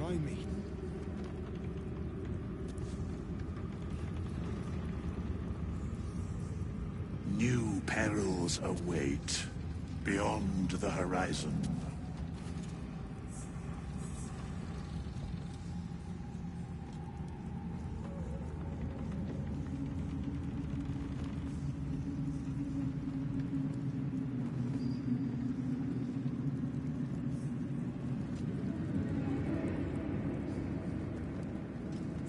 Try me. New perils await beyond the horizon.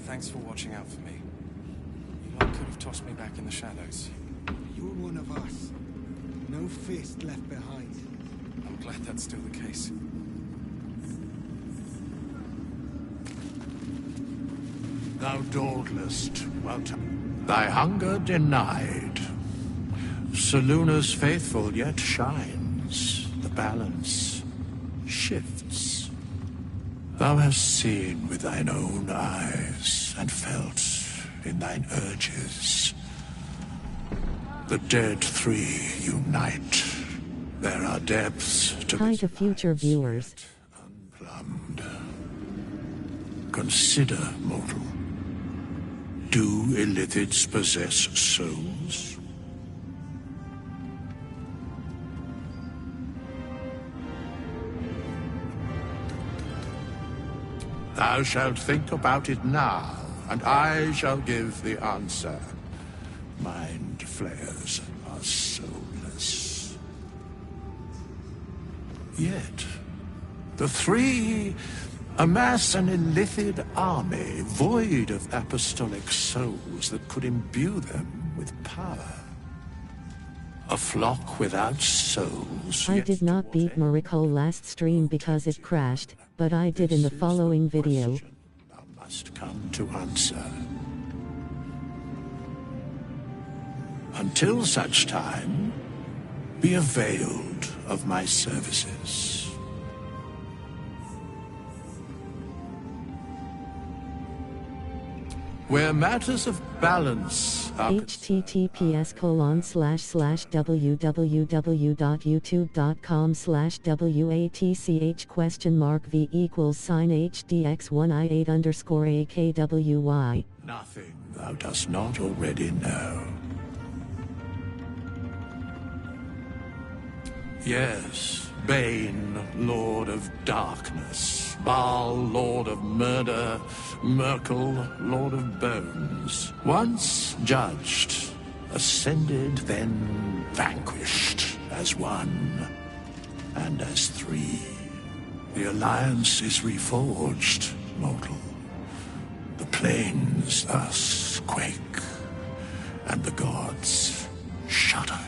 Thanks for watching out for me. You lot could have tossed me back in the shadows. You're one of us. No fist left behind. I'm glad that's still the case. Thou dawdlest, Welton. Thy hunger denied. Soluna's faithful yet shines. The balance shifts. Thou hast seen with thine own eyes and felt in thine urges. The dead three unite. There are depths to Hi to future viewers. unplumbed. Consider, mortal. Do Illithids possess souls? Thou shalt think about it now, and I shall give the answer. Mind flayers are soulless. Yet, the three amass an Illithid army void of apostolic souls that could imbue them with power. A flock without souls. I yet did not to beat obey. Mariko last stream because it crashed, but I did in the following video. Question thou must come to answer. Until such time, be availed of my services. Where matters of balance are https://www.youtube.com/WATCH?HDX1I8_AKWY. nothing thou dost not already know. Yes, Bane, Lord of Darkness, Baal, Lord of Murder, Merkel, Lord of Bones. Once judged, ascended, then vanquished, as one, and as three. The alliance is reforged, mortal. The plains thus quake, and the gods shudder.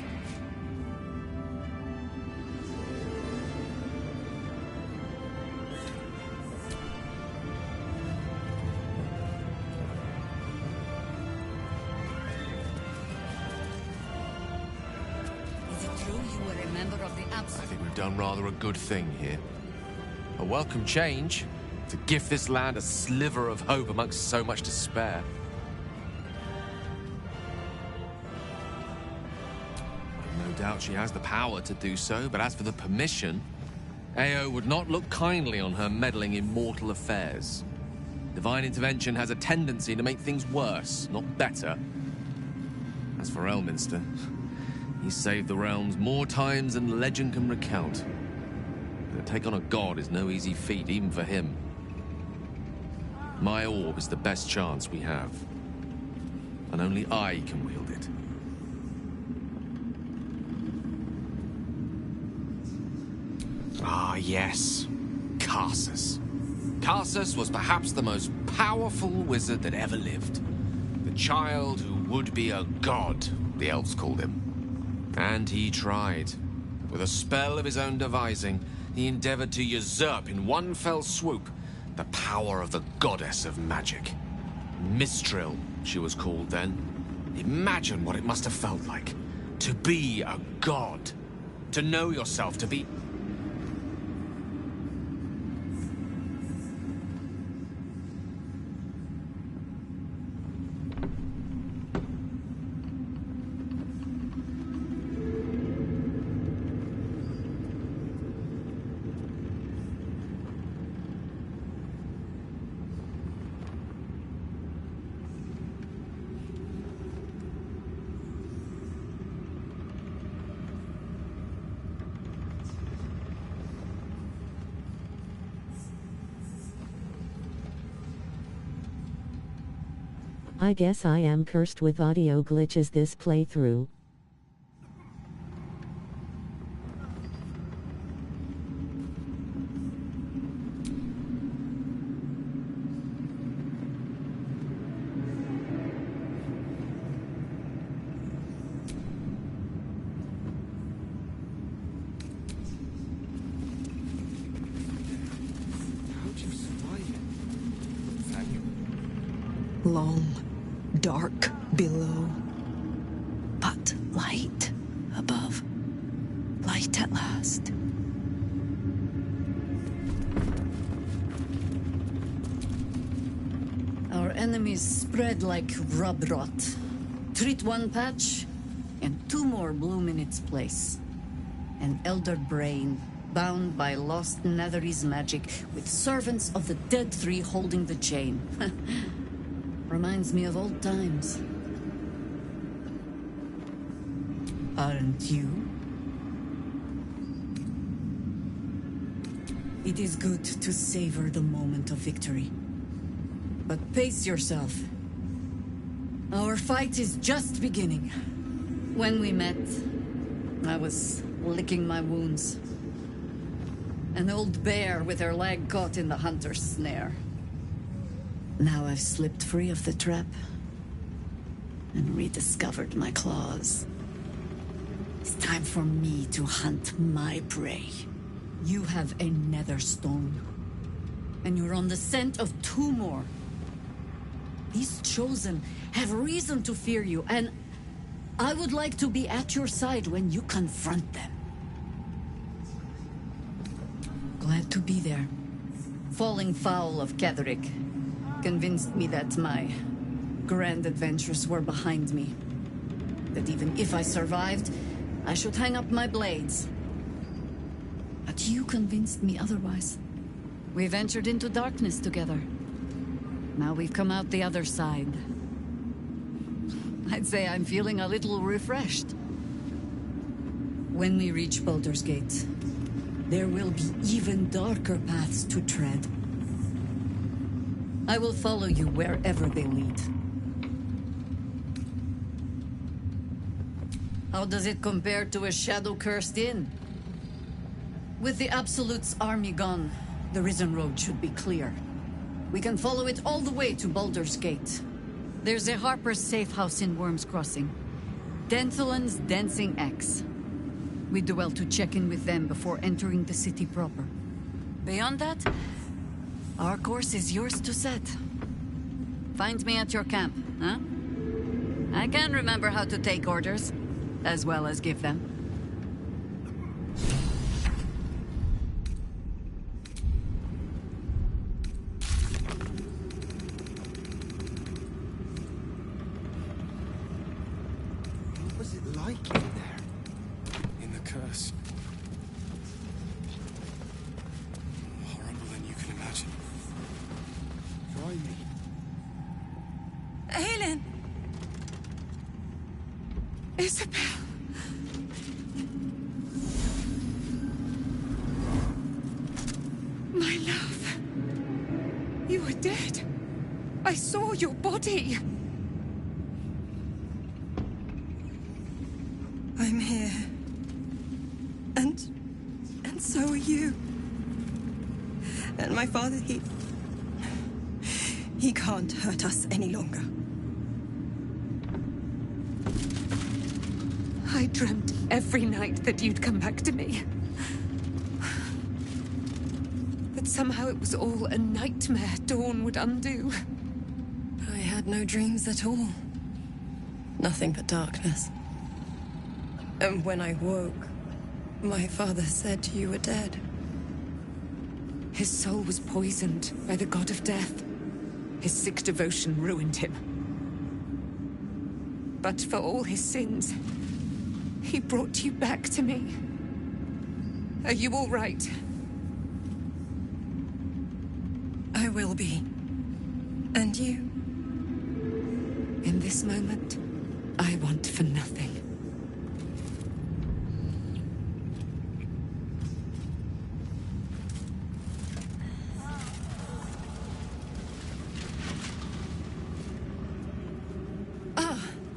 I think we've done rather a good thing here. A welcome change to give this land a sliver of hope amongst so much despair. I've no doubt she has the power to do so, but as for the permission, Ao would not look kindly on her meddling in mortal affairs. Divine intervention has a tendency to make things worse, not better. As for Elminster, he saved the realms more times than legend can recount. To take on a god is no easy feat, even for him. My orb is the best chance we have. And only I can wield it. Ah, yes. Karsus. Karsus was perhaps the most powerful wizard that ever lived. The child who would be a god, the elves called him. And he tried. With a spell of his own devising, he endeavored to usurp in one fell swoop the power of the goddess of magic. Mistril, she was called then. Imagine what it must have felt like. To be a god. To know yourself, to be... I guess I am cursed with audio glitches this playthrough. Long, dark below, but light above. Light at last. Our enemies spread like rub rot. Treat one patch, and two more bloom in its place. An elder brain, bound by lost Netherese magic, with servants of the dead three holding the chain. Reminds me of old times. Aren't you? It is good to savor the moment of victory. But pace yourself. Our fight is just beginning. When we met, I was licking my wounds. An old bear with her leg caught in the hunter's snare. Now I've slipped free of the trap and rediscovered my claws. It's time for me to hunt my prey. You have a nether stone, and you're on the scent of two more. These chosen have reason to fear you, and I would like to be at your side when you confront them. Glad to be there. Falling foul of Ketherick convinced me that my grand adventures were behind me. That even if I survived, I should hang up my blades. But you convinced me otherwise. We ventured into darkness together. Now we've come out the other side. I'd say I'm feeling a little refreshed. When we reach Baldur's Gate, there will be even darker paths to tread. I will follow you wherever they lead. How does it compare to a shadow-cursed inn? With the Absolute's army gone, the Risen Road should be clear. We can follow it all the way to Baldur's Gate. There's a Harper's safe house in Worm's Crossing. Denthalan's Dancing Axe. We'd do well to check in with them before entering the city proper. Beyond that, our course is yours to set. Find me at your camp, huh? I can remember how to take orders, as well as give them. What was it like in there? In the curse. Horrible than you can imagine. Try me. Helen! Isabel! My love. You were dead. I saw your body. I'm here. And so are you. And my father, he can't hurt us any longer. I dreamt every night that you'd come back to me. But somehow it was all a nightmare Dawn would undo. I had no dreams at all. Nothing but darkness. And when I woke, my father said you were dead. His soul was poisoned by the god of death. His sick devotion ruined him. But for all his sins, he brought you back to me. Are you all right? I will be. And you? In this moment, I want for nothing.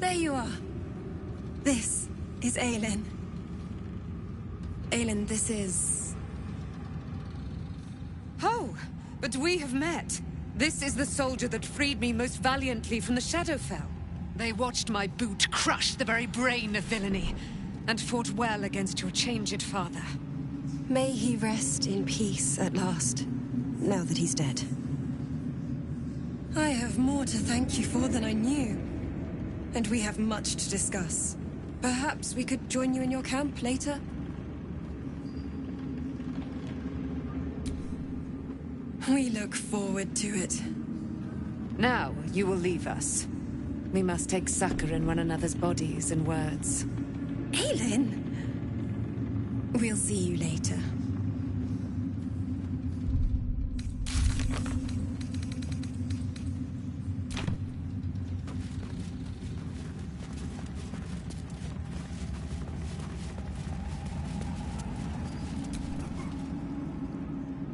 There you are. This is Aelin. Aelin, this is... Oh, but we have met. This is the soldier that freed me most valiantly from the Shadowfell. They watched my boot crush the very brain of villainy, and fought well against your changed father. May he rest in peace at last, now that he's dead. I have more to thank you for than I knew, and we have much to discuss. Perhaps we could join you in your camp later? We look forward to it. Now, you will leave us. We must take succor in one another's bodies and words. Aelin! We'll see you later.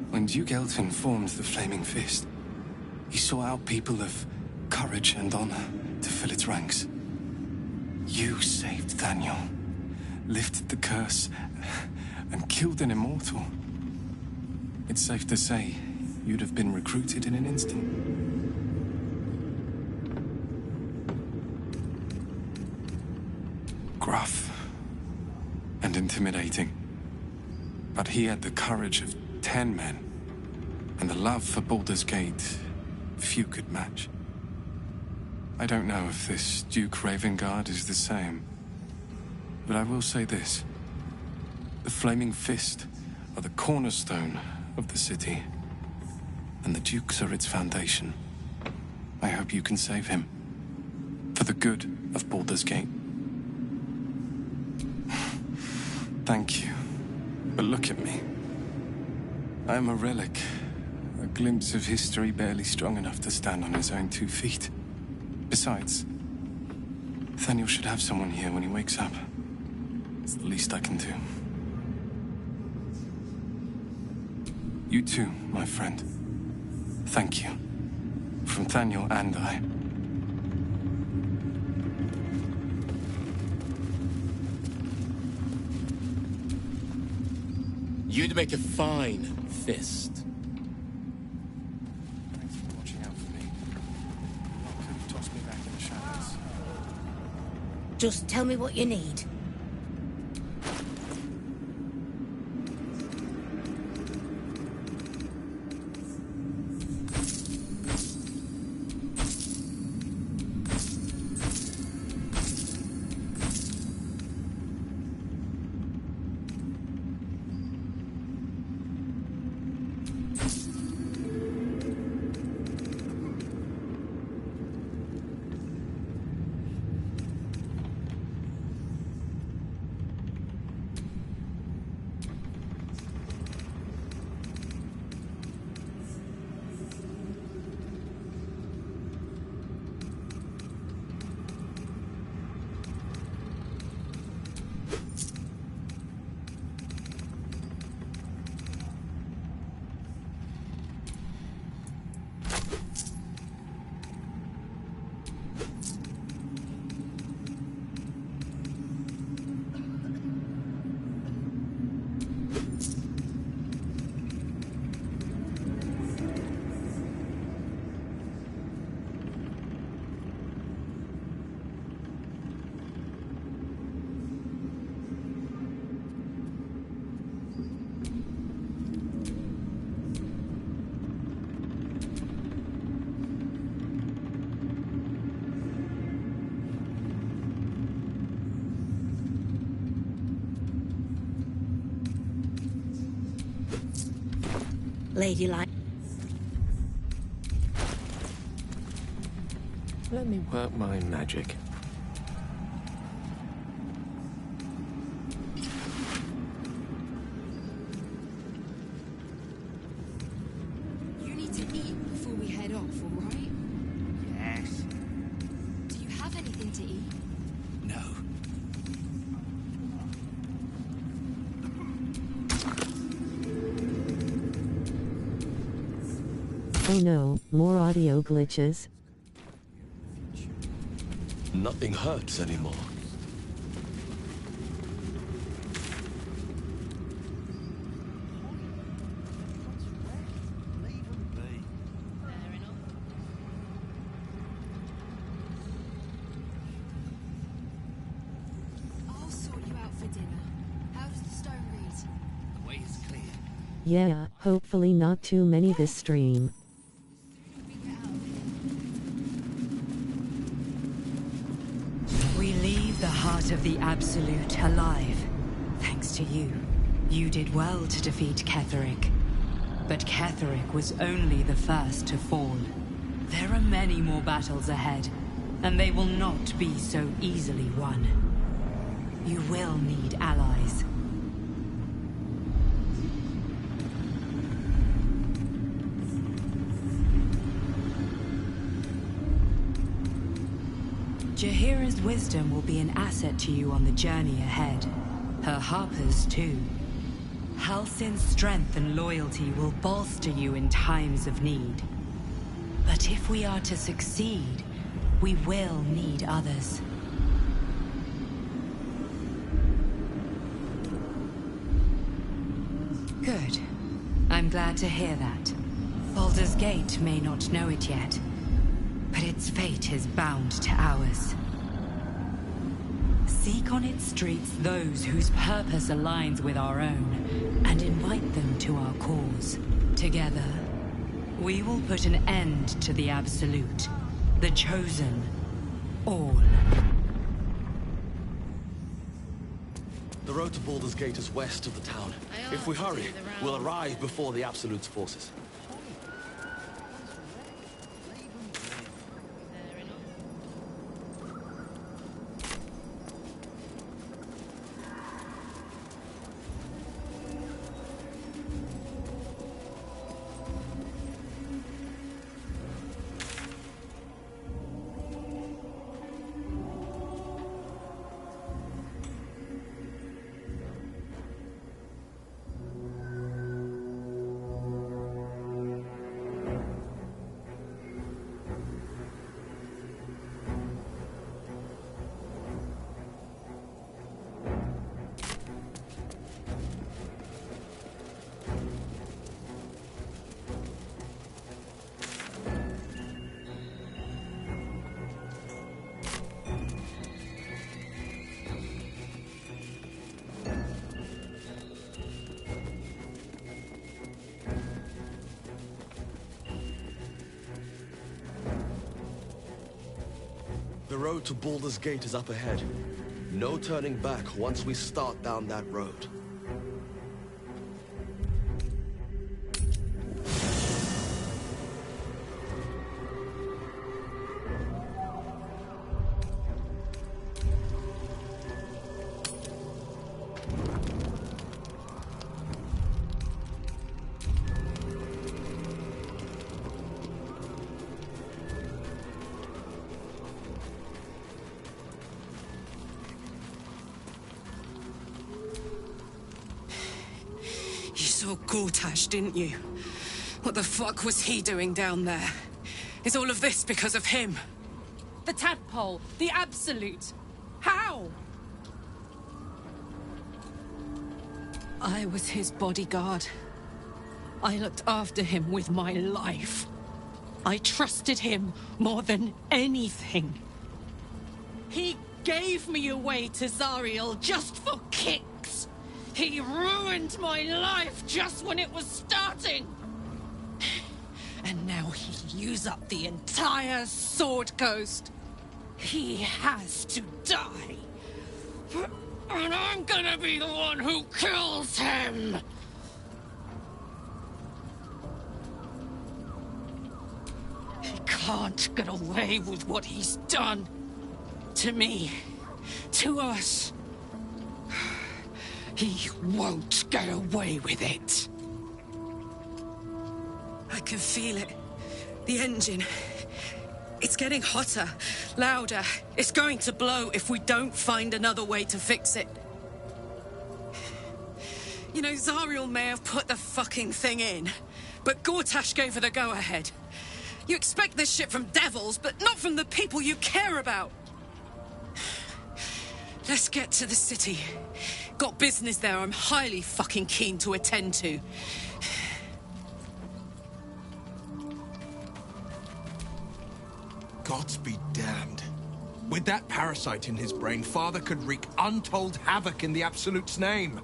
When Duke Elton formed the Flaming Fist, he sought out people of courage and honor to fill its ranks. You saved Daniel, lifted the curse, and killed an immortal. It's safe to say you'd have been recruited in an instant. Gruff and intimidating, but he had the courage of 10 men, and the love for Baldur's Gate few could match. I don't know if this Duke Ravengard is the same, but I will say this. The Flaming Fist are the cornerstone of the city, and the Dukes are its foundation. I hope you can save him, for the good of Baldur's Gate. Thank you, but look at me. I am a relic, a glimpse of history barely strong enough to stand on his own 2 feet. Besides, Nathaniel should have someone here when he wakes up. It's the least I can do. You too, my friend. Thank you. From Nathaniel and I. You'd make a fine fist. Thanks for watching out for me. What could have tossed me back in the shadows? Just tell me what you need. Ladylike. Let me work my magic. You need to eat before we head off, all right? Yes. Do you have anything to eat? No. Oh no, more audio glitches. Nothing hurts anymore. Yeah, hopefully not too many this stream. We leave the heart of the Absolute alive. Thanks to you. You did well to defeat Ketheric. But Ketheric was only the first to fall. There are many more battles ahead, and they will not be so easily won. You will need allies. Jaheira's wisdom will be an asset to you on the journey ahead. Her harpers, too. Halsin's strength and loyalty will bolster you in times of need. But if we are to succeed, we will need others. Good. I'm glad to hear that. Baldur's Gate may not know it yet, but its fate is bound to ours. Seek on its streets those whose purpose aligns with our own, and invite them to our cause. Together, we will put an end to the Absolute, the Chosen, all. The road to Baldur's Gate is west of the town. If we hurry, we'll arrive before the Absolute's forces. The road to Baldur's Gate is up ahead. No turning back once we start down that road. Gortash, didn't you? What the fuck was he doing down there? Is all of this because of him? The tadpole, the Absolute. How? I was his bodyguard. I looked after him with my life. I trusted him more than anything. He gave me away to Zariel just for kicks. He ruined my life just when it was starting. And now he'll use up the entire Sword Coast. He has to die. And I'm gonna be the one who kills him. He can't get away with what he's done. To me. To us. He won't get away with it. I can feel it. The engine. It's getting hotter, louder. It's going to blow if we don't find another way to fix it. You know, Zariel may have put the fucking thing in, but Gortash gave her the go-ahead. You expect this shit from devils, but not from the people you care about. Let's get to the city. Got business there I'm highly fucking keen to attend to. Gods be damned. With that parasite in his brain, Father could wreak untold havoc in the Absolute's name.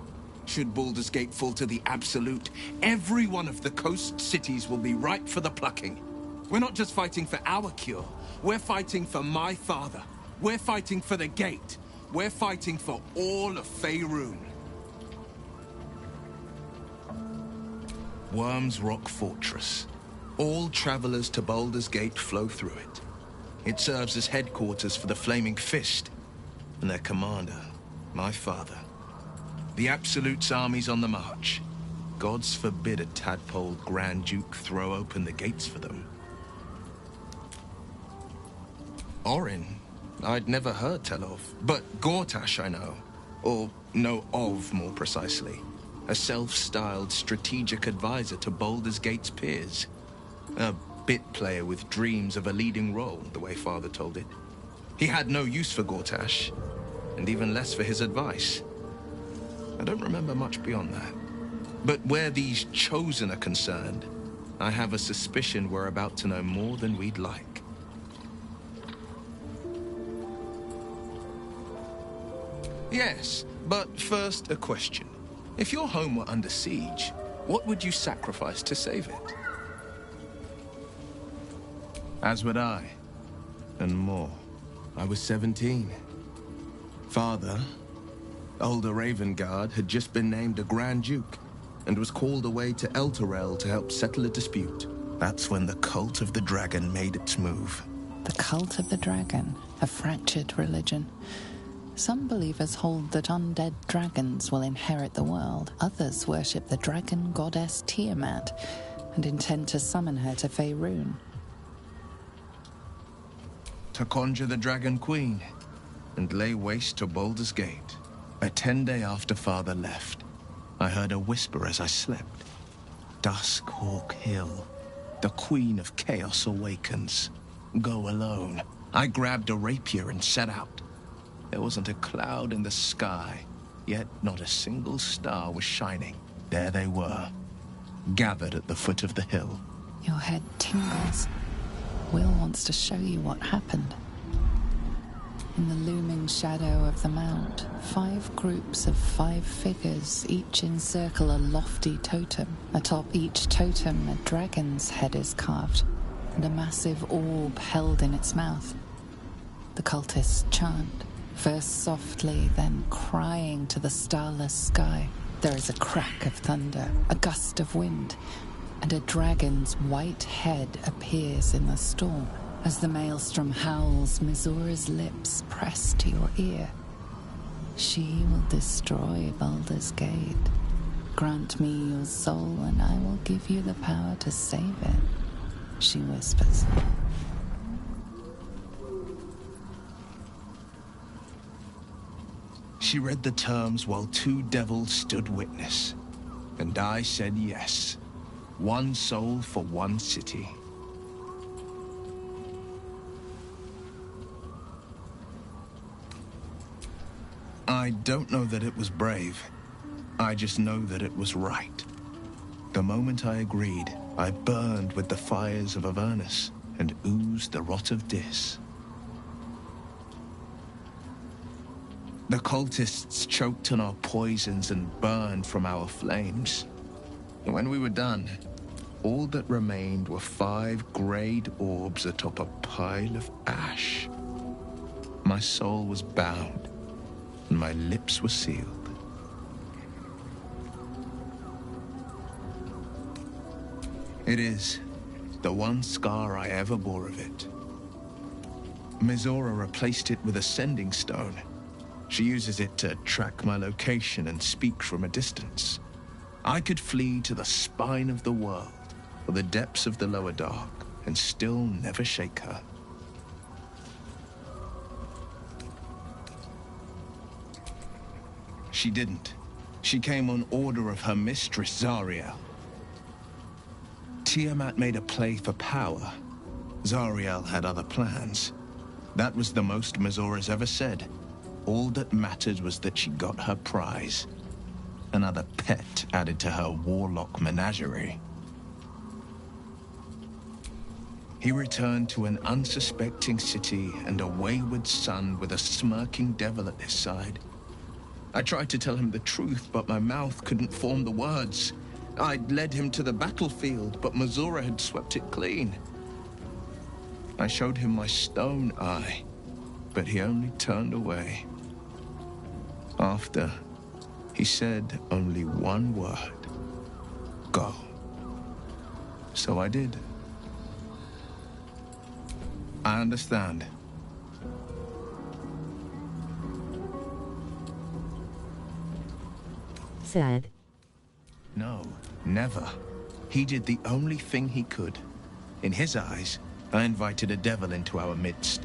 Should Baldur's Gate fall to the Absolute, every one of the coast cities will be ripe for the plucking. We're not just fighting for our cure. We're fighting for my father. We're fighting for the Gate. We're fighting for all of Faerun. Worm's Rock Fortress. All travelers to Baldur's Gate flow through it. It serves as headquarters for the Flaming Fist, and their commander, my father. The Absolute's army's on the march. Gods forbid a tadpole Grand Duke throw open the gates for them. Orin, I'd never heard tell of, but Gortash I know. Or know of, more precisely. A self-styled strategic advisor to Baldur's Gate's peers. A bit player with dreams of a leading role, the way Father told it. He had no use for Gortash, and even less for his advice. I don't remember much beyond that. But where these Chosen are concerned, I have a suspicion we're about to know more than we'd like. Yes, but first a question. If your home were under siege, what would you sacrifice to save it? As would I, and more. I was 17. Father, older Ravengard, had just been named a Grand Duke, and was called away to Elturel to help settle a dispute. That's when the Cult of the Dragon made its move. The Cult of the Dragon, a fractured religion. Some believers hold that undead dragons will inherit the world. Others worship the dragon goddess Tiamat, and intend to summon her to Faerun. To conjure the Dragon Queen, and lay waste to Baldur's Gate. A 10-day after Father left, I heard a whisper as I slept. Duskhawk Hill. The Queen of Chaos awakens. Go alone. I grabbed a rapier and set out. There wasn't a cloud in the sky, yet not a single star was shining. There they were, gathered at the foot of the hill. Your head tingles. Wyll wants to show you what happened. In the looming shadow of the mount, 5 groups of 5 figures each encircle a lofty totem. Atop each totem, a dragon's head is carved, and a massive orb held in its mouth. The cultists chant, first softly, then crying to the starless sky. There is a crack of thunder, a gust of wind, and a dragon's white head appears in the storm. As the maelstrom howls, Mizora's lips press to your ear. She will destroy Baldur's Gate. Grant me your soul, and I will give you the power to save it, she whispers. She read the terms while 2 devils stood witness, and I said yes. 1 soul for 1 city. I don't know that it was brave. I just know that it was right. The moment I agreed, I burned with the fires of Avernus and oozed the rot of Dis. The cultists choked on our poisons and burned from our flames. When we were done, all that remained were 5 greyed orbs atop a pile of ash. My soul was bound, and my lips were sealed. It is the one scar I ever bore of it. Mizora replaced it with a sending stone. She uses it to track my location and speak from a distance. I could flee to the spine of the world, or the depths of the lower dark, and still never shake her. She didn't. She came on order of her mistress, Zariel. Tiamat made a play for power. Zariel had other plans. That was the most Mizora's ever said. all that mattered was that she got her prize. Another pet added to her warlock menagerie. He returned to an unsuspecting city and a wayward son with a smirking devil at his side. I tried to tell him the truth, but my mouth couldn't form the words. I'd led him to the battlefield, but Mizora had swept it clean. I showed him my stone eye, but he only turned away. After, he said only one word. Go. So I did. I understand. Sad. No, never. He did the only thing he could. In his eyes, I invited a devil into our midst.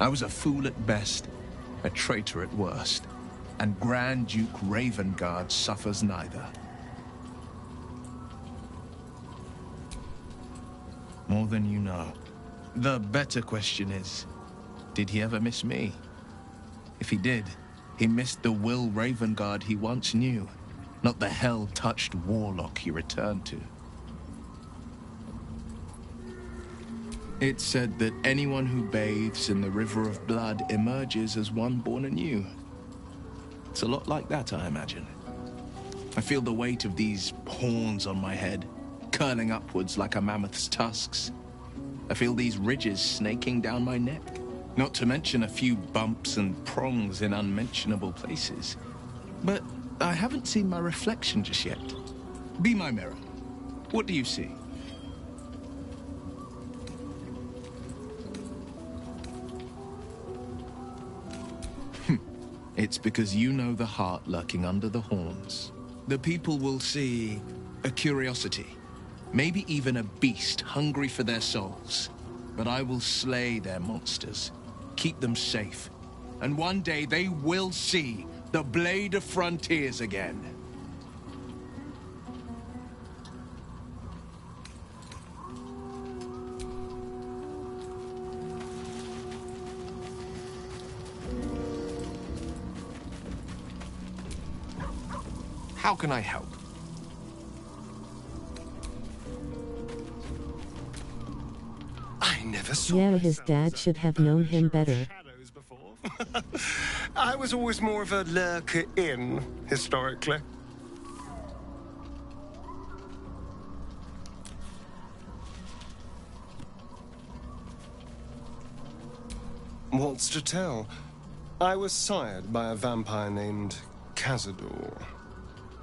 I was a fool at best, a traitor at worst, and Grand Duke Ravengard suffers neither. More than you know. The better question is, did he ever miss me? If he did, he missed the Wyll Ravengard he once knew, not the hell-touched warlock he returned to. It's said that anyone who bathes in the river of blood emerges as one born anew. It's a lot like that, I imagine. I feel the weight of these horns on my head, curling upwards like a mammoth's tusks. I feel these ridges snaking down my neck, not to mention a few bumps and prongs in unmentionable places. But I haven't seen my reflection just yet. Be my mirror. What do you see? It's because you know the heart lurking under the horns. The people will see a curiosity. Maybe even a beast hungry for their souls. But I will slay their monsters, keep them safe. And one day they will see the Blade of Frontiers again. How can I help? I never saw Yeah, his dad should have known him better. I was always more of a lurker-in, historically. What's to tell? I was sired by a vampire named Cazador.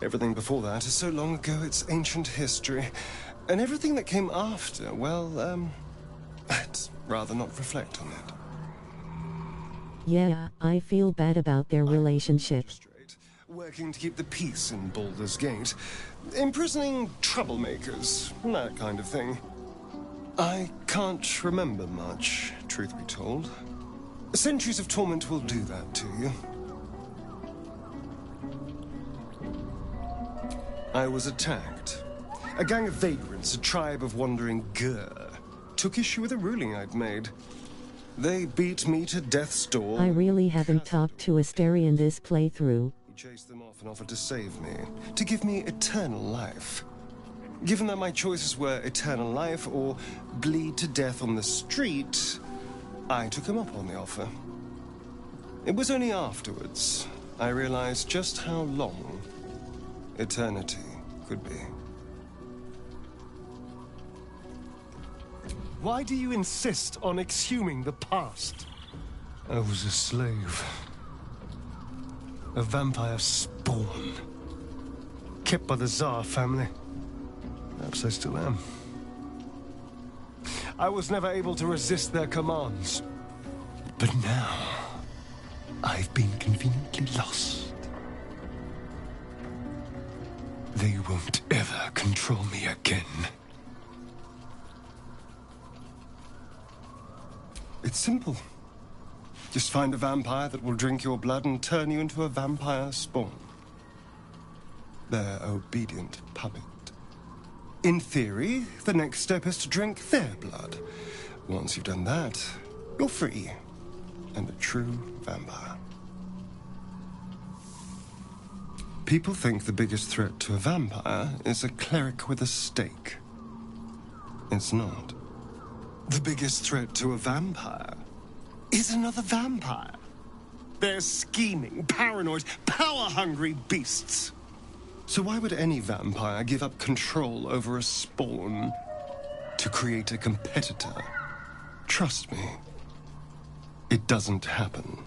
Everything before that is so long ago it's ancient history. And everything that came after, well, I'd rather not reflect on it. Yeah, I feel bad about their relationship. Working to keep the peace in Baldur's Gate. Imprisoning troublemakers, that kind of thing. I can't remember much, truth be told. Centuries of torment will do that to you. I was attacked. A gang of vagrants, a tribe of wandering Gur, took issue with a ruling I'd made. They beat me to death's door. I really haven't talked to Astarion this playthrough. He chased them off and offered to save me, to give me eternal life. Given that my choices were eternal life or bleed to death on the street, I took him up on the offer. It was only afterwards I realized just how long eternity could be. Why do you insist on exhuming the past? I was a slave. A vampire spawn. Kept by the Tsar family. Perhaps I still am. I was never able to resist their commands. But now, I've been conveniently lost. They won't ever control me again. It's simple. Just find a vampire that will drink your blood and turn you into a vampire spawn. Their obedient puppet. In theory, the next step is to drink their blood. Once you've done that, you're free and a true vampire. People think the biggest threat to a vampire is a cleric with a stake. It's not. The biggest threat to a vampire is another vampire. They're scheming, paranoid, power-hungry beasts. So why would any vampire give up control over a spawn to create a competitor? Trust me, it doesn't happen.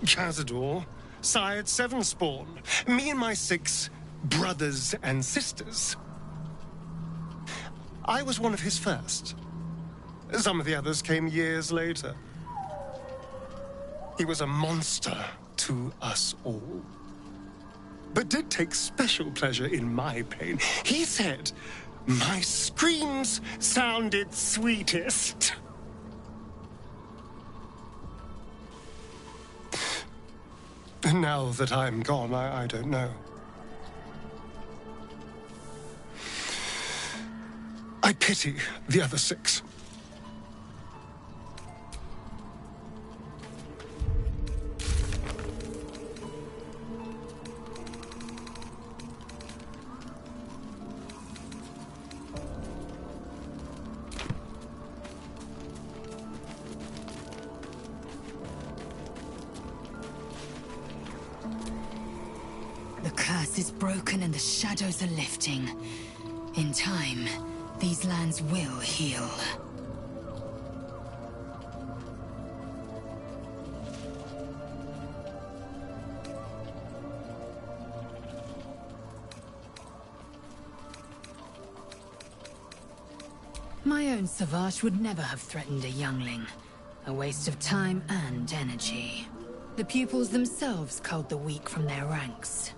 Cazador sired 7 spawn. Me and my 6 brothers and sisters. I was one of his first. Some of the others came years later. He was a monster to us all, but did take special pleasure in my pain. He said my screams sounded sweetest. And now that I'm gone, I don't know. I pity the other 6. Is broken and the shadows are lifting. In time, these lands will heal. My own Savage would never have threatened a youngling. A waste of time and energy. The pupils themselves culled the weak from their ranks.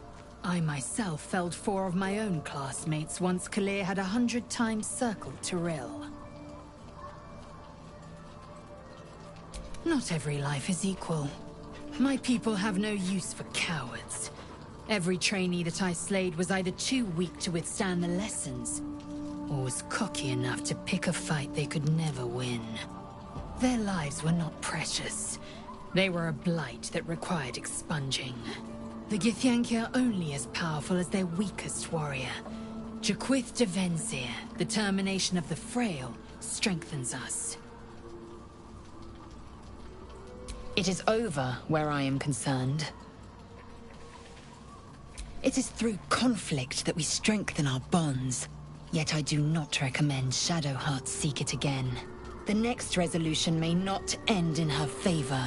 I myself felled 4 of my own classmates once Kalir had 100 times circled Tyrell. Not every life is equal. My people have no use for cowards. Every trainee that I slayed was either too weak to withstand the lessons, or was cocky enough to pick a fight they could never win. Their lives were not precious. They were a blight that required expunging. The Githyanki are only as powerful as their weakest warrior. Jaquith de Venzir, the termination of the frail, strengthens us. It is over where I am concerned. It is through conflict that we strengthen our bonds. Yet I do not recommend Shadowheart seek it again. The next resolution may not end in her favor.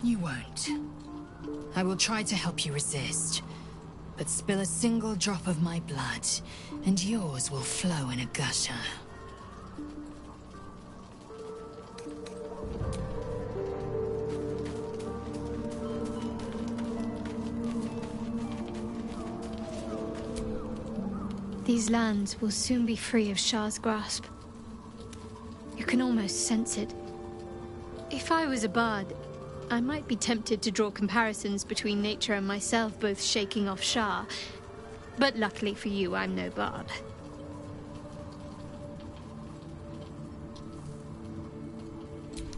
You won't. I will try to help you resist, but spill a single drop of my blood, and yours will flow in a gusher. These lands will soon be free of Shah's grasp. You can almost sense it. If I was a bard, I might be tempted to draw comparisons between nature and myself both shaking off Shah. But luckily for you, I'm no bard.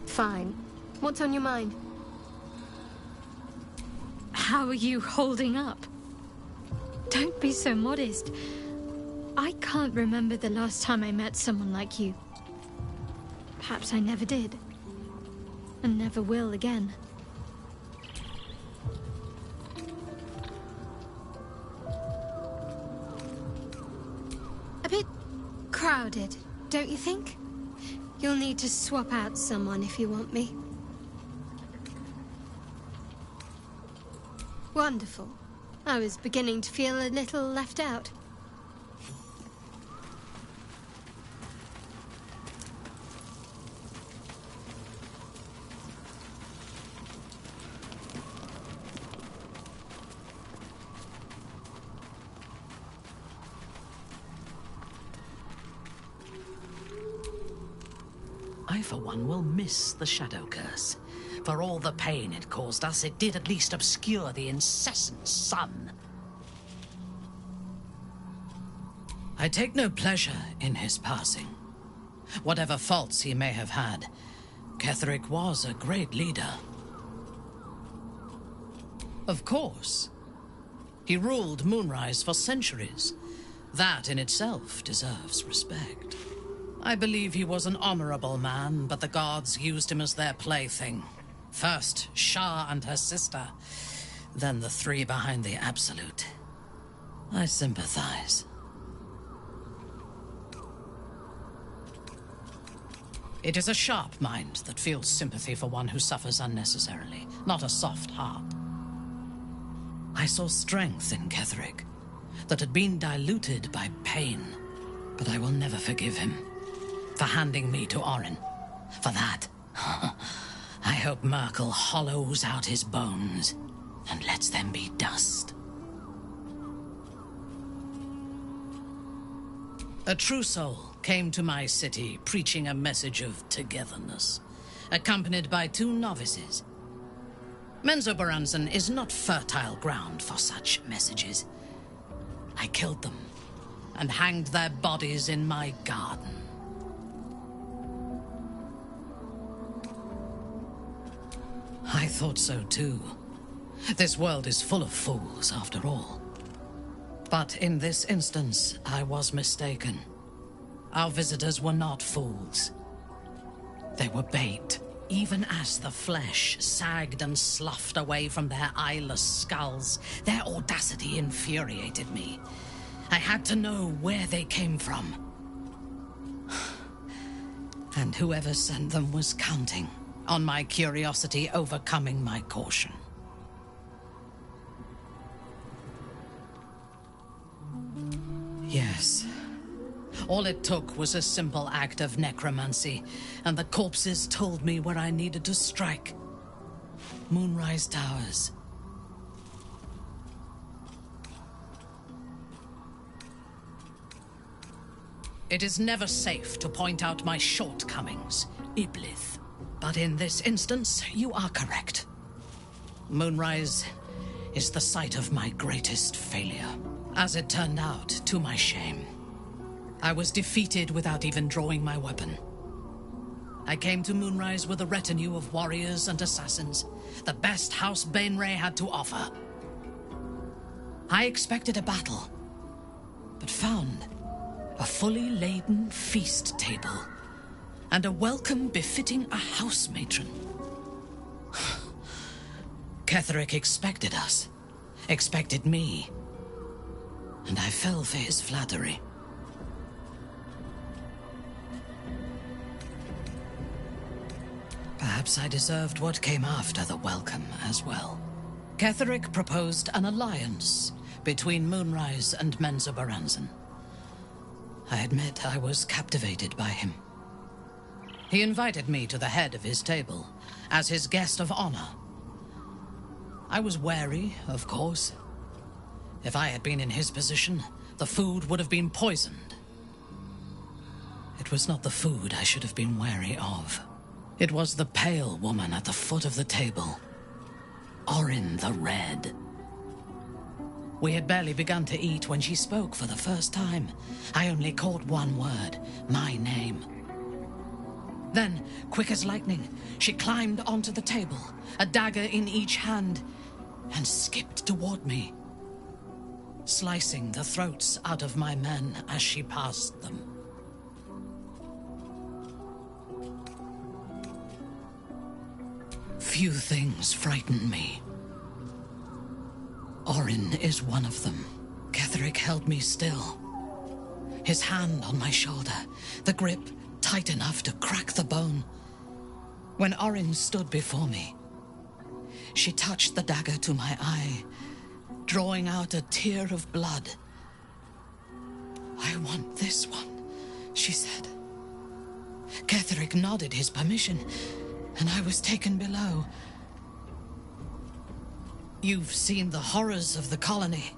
Fine. What's on your mind? How are you holding up? Don't be so modest. I can't remember the last time I met someone like you. Perhaps I never did. And never will again. A bit crowded, don't you think? You'll need to swap out someone if you want me. Wonderful. I was beginning to feel a little left out. I, for one, will miss the Shadow Curse. For all the pain it caused us, it did at least obscure the incessant sun. I take no pleasure in his passing. Whatever faults he may have had, Ketheric was a great leader. Of course. He ruled Moonrise for centuries. That in itself deserves respect. I believe he was an honorable man, but the gods used him as their plaything. First, Shah and her sister, then the three behind the Absolute. I sympathize. It is a sharp mind that feels sympathy for one who suffers unnecessarily, not a soft heart. I saw strength in Ketheric that had been diluted by pain, but I will never forgive him for handing me to Orin. For that, I hope Merkel hollows out his bones and lets them be dust. A true soul came to my city preaching a message of togetherness, accompanied by 2 novices. Menzoberranzan is not fertile ground for such messages. I killed them and hanged their bodies in my garden. I thought so too. This world is full of fools, after all. But in this instance, I was mistaken. Our visitors were not fools. They were bait. Even as the flesh sagged and sloughed away from their eyeless skulls, their audacity infuriated me. I had to know where they came from. And whoever sent them was counting on my curiosity overcoming my caution. Yes. All it took was a simple act of necromancy, and the corpses told me where I needed to strike. Moonrise Towers. It is never safe to point out my shortcomings, Iblis. But in this instance, you are correct. Moonrise is the site of my greatest failure. As it turned out, to my shame, I was defeated without even drawing my weapon. I came to Moonrise with a retinue of warriors and assassins, the best House Bainray had to offer. I expected a battle, but found a fully laden feast table and a welcome befitting a house matron. Ketheric expected us, expected me, and I fell for his flattery. Perhaps I deserved what came after the welcome as well. Ketheric proposed an alliance between Moonrise and Menzoberranzan. I admit I was captivated by him. He invited me to the head of his table as his guest of honor. I was wary, of course. If I had been in his position, the food would have been poisoned. It was not the food I should have been wary of. It was the pale woman at the foot of the table. Orin the Red. We had barely begun to eat when she spoke for the first time. I only caught one word, my name. Then, quick as lightning, she climbed onto the table, a dagger in each hand, and skipped toward me, slicing the throats out of my men as she passed them. Few things frighten me. Orin is one of them. Ketheric held me still, his hand on my shoulder, the grip tight enough to crack the bone. When Orin stood before me, she touched the dagger to my eye, drawing out a tear of blood. "I want this one," she said. Ketheric nodded his permission, and I was taken below. You've seen the horrors of the colony.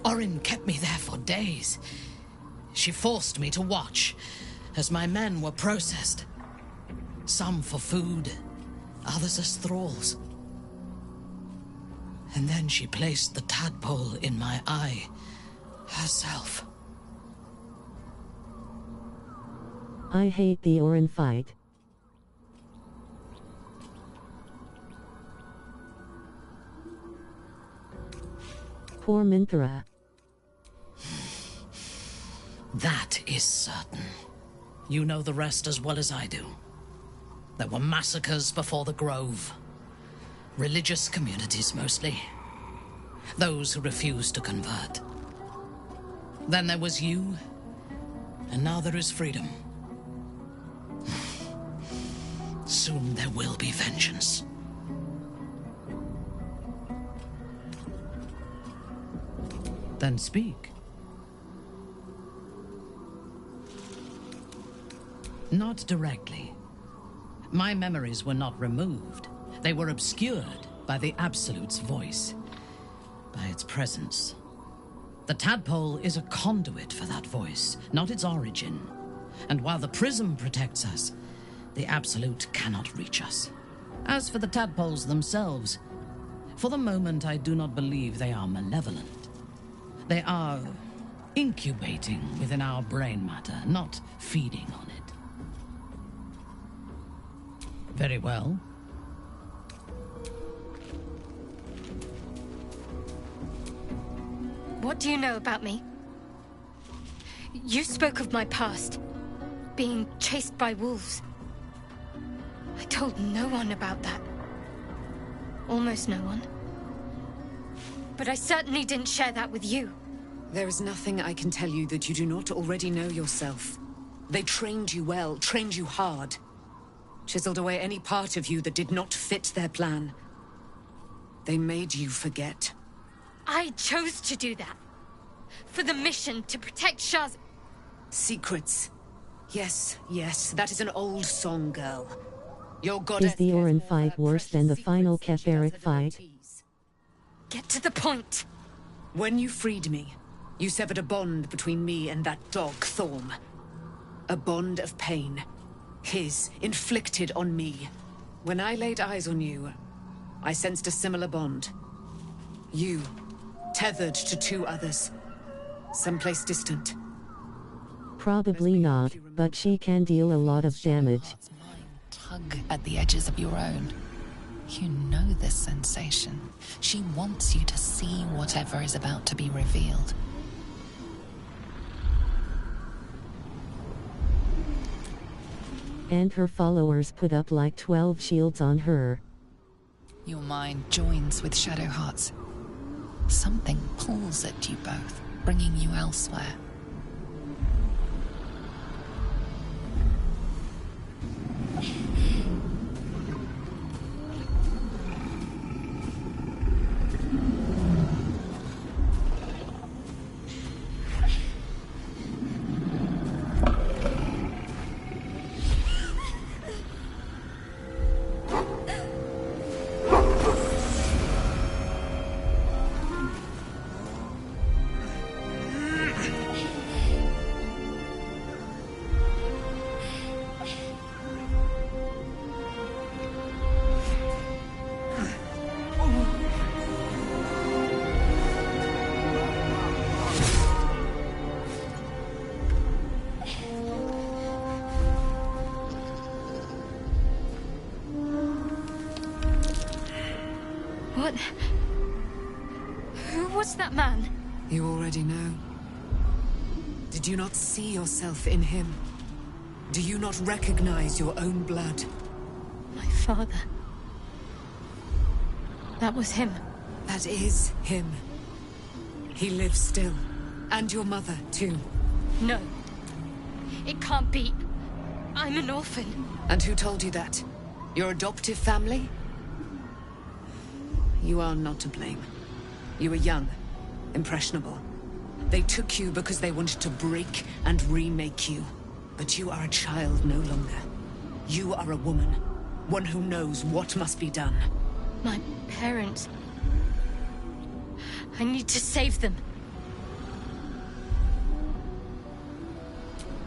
Orin kept me there for days. She forced me to watch as my men were processed. Some for food, others as thralls. And then she placed the tadpole in my eye herself. I hate the Orin fight. poor Minthara. That is certain. You know the rest as well as I do. There were massacres before the Grove. Religious communities, mostly. Those who refused to convert. Then there was you, and now there is freedom. Soon there will be vengeance. Then speak. Not directly. My memories were not removed. They were obscured by the Absolute's voice, by its presence. The tadpole is a conduit for that voice, not its origin. And while the prism protects us, the Absolute cannot reach us. As for the tadpoles themselves, for the moment I do not believe they are malevolent. They are incubating within our brain matter, not feeding on it. Very well. What do you know about me? You spoke of my past, being chased by wolves. I told no one about that. Almost no one. But I certainly didn't share that with you. There is nothing I can tell you that you do not already know yourself. They trained you well, trained you hard. Chiseled away any part of you that did not fit their plan. They made you forget. I chose to do that. For the mission to protect Shah's... Secrets. Yes, yes, that is an old song, girl. Your Is goddess... the Orin fight worse than the final Ketheric fight? Get to the point. When you freed me, you severed a bond between me and that dog, Thorm. A bond of pain. His, inflicted on me. When I laid eyes on you, I sensed a similar bond. You, tethered to two others. Someplace distant. Probably not, but she can deal a lot of damage. Tug at the edges of your own. You know this sensation. She wants you to see whatever is about to be revealed. And her followers put up like 12 shields on her. Your mind joins with Shadowheart's. Something pulls at you both, bringing you elsewhere. What? Who was that man? You already know. Did you not see yourself in him? Do you not recognize your own blood? My father. That was him. That is him. He lives still. And your mother, too. No. It can't be. I'm an orphan. And who told you that? Your adoptive family? You are not to blame. You were young, impressionable. They took you because they wanted to break and remake you. But you are a child no longer. You are a woman. One who knows what must be done. My parents... I need to save them.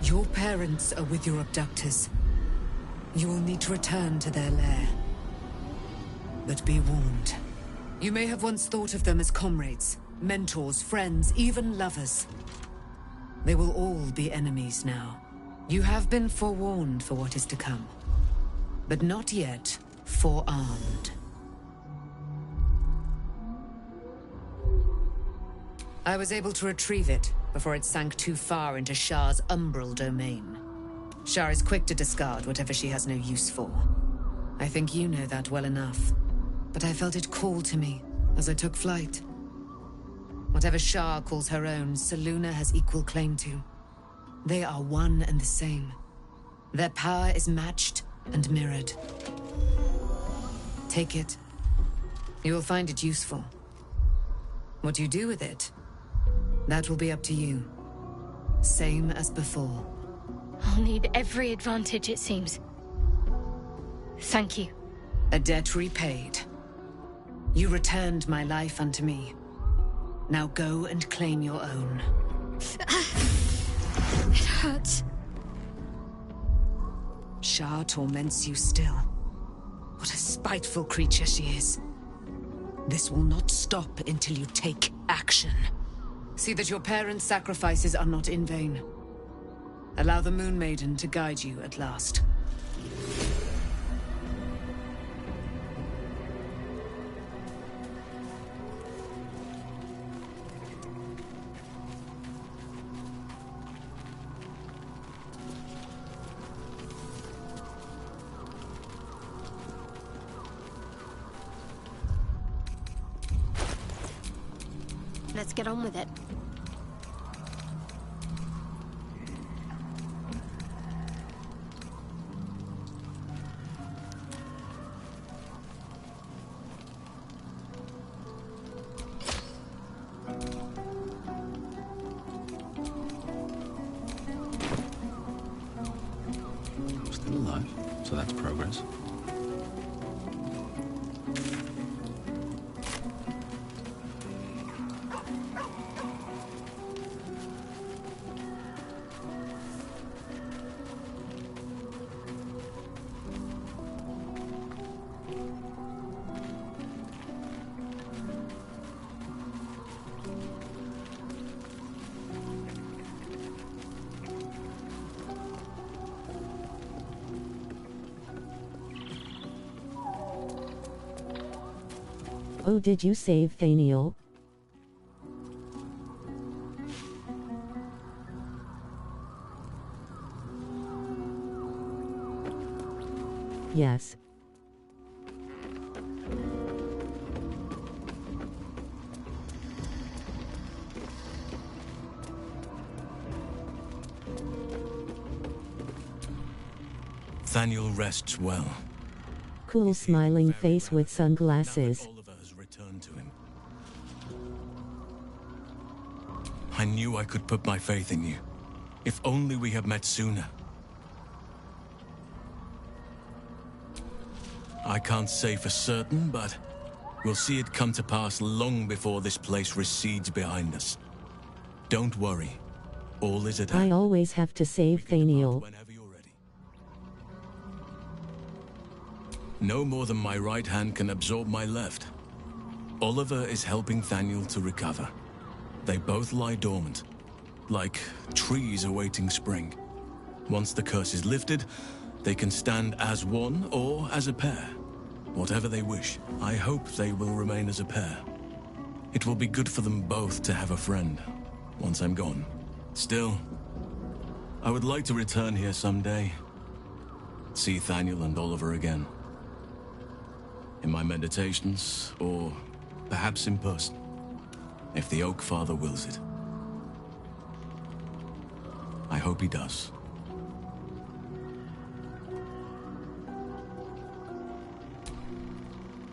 Your parents are with your abductors. You will need to return to their lair. But be warned. You may have once thought of them as comrades, mentors, friends, even lovers. They will all be enemies now. You have been forewarned for what is to come, but not yet forearmed. I was able to retrieve it before it sank too far into Shah's umbral domain. Shah is quick to discard whatever she has no use for. I think you know that well enough. But I felt it call to me as I took flight. Whatever Shah calls her own, Selûne has equal claim to. They are one and the same. Their power is matched and mirrored. Take it. You will find it useful. What you do with it, that will be up to you. Same as before. I'll need every advantage, it seems. Thank you. A debt repaid. You returned my life unto me. Now go and claim your own. It hurts. Shah torments you still. What a spiteful creature she is. This will not stop until you take action. See that your parents' sacrifices are not in vain. Allow the Moon Maiden to guide you at last. Let's get on with it. Still alive, so that's progress. Oh, did you save Thaniel? Yes. Thaniel rests well. Cool smiling face with sunglasses. To him. I knew I could put my faith in you. If only we had met sooner. I can't say for certain, but we'll see it come to pass long before this place recedes behind us. Don't worry. All is at hand. I always have to save Thaniel. No more than my right hand can absorb my left. Oliver is helping Thaniel to recover. They both lie dormant, like trees awaiting spring. Once the curse is lifted, they can stand as one or as a pair. Whatever they wish, I hope they will remain as a pair. It will be good for them both to have a friend, once I'm gone. Still, I would like to return here someday. See Thaniel and Oliver again. In my meditations, or perhaps in person, if the Oak Father wills it. I hope he does.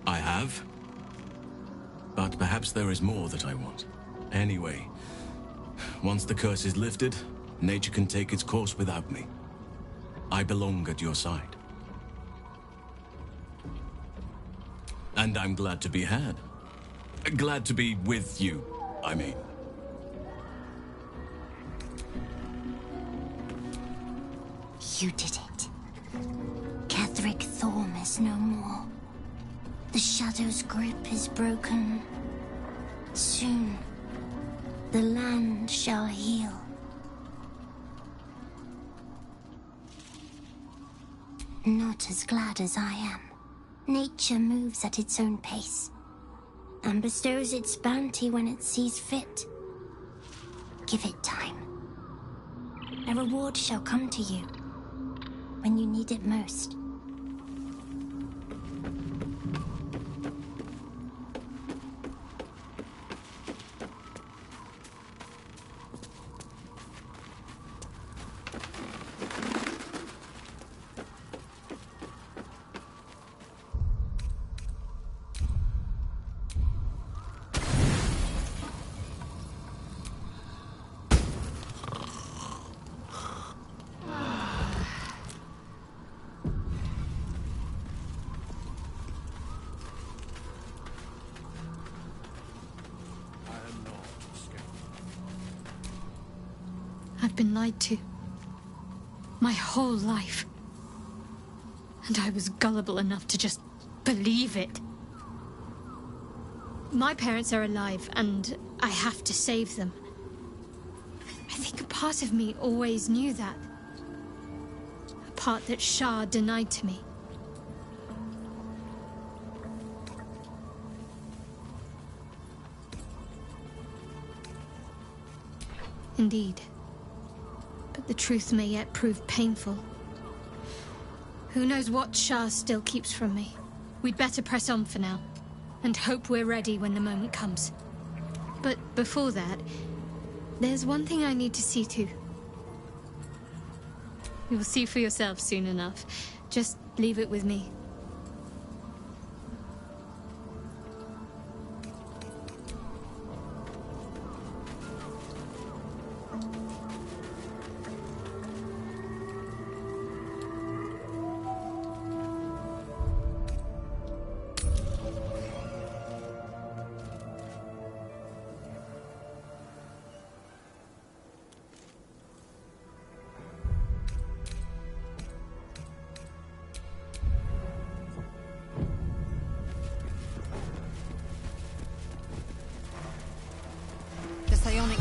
I have. But perhaps there is more that I want. Anyway, once the curse is lifted, nature can take its course without me. I belong at your side. And I'm glad to be had. Glad to be with you, I mean. You did it. Ketheric Thorm is no more. The Shadow's grip is broken. Soon, the land shall heal. Not as glad as I am. Nature moves at its own pace, and bestows its bounty when it sees fit. Give it time. A reward shall come to you when you need it most. I've been lied to. My whole life. And I was gullible enough to just believe it. My parents are alive, and I have to save them. I think a part of me always knew that. A part that Shah denied to me. Indeed. But the truth may yet prove painful. Who knows what Shah still keeps from me? We'd better press on for now, and hope we're ready when the moment comes. But before that, there's one thing I need to see to. You'll see for yourself soon enough. Just leave it with me.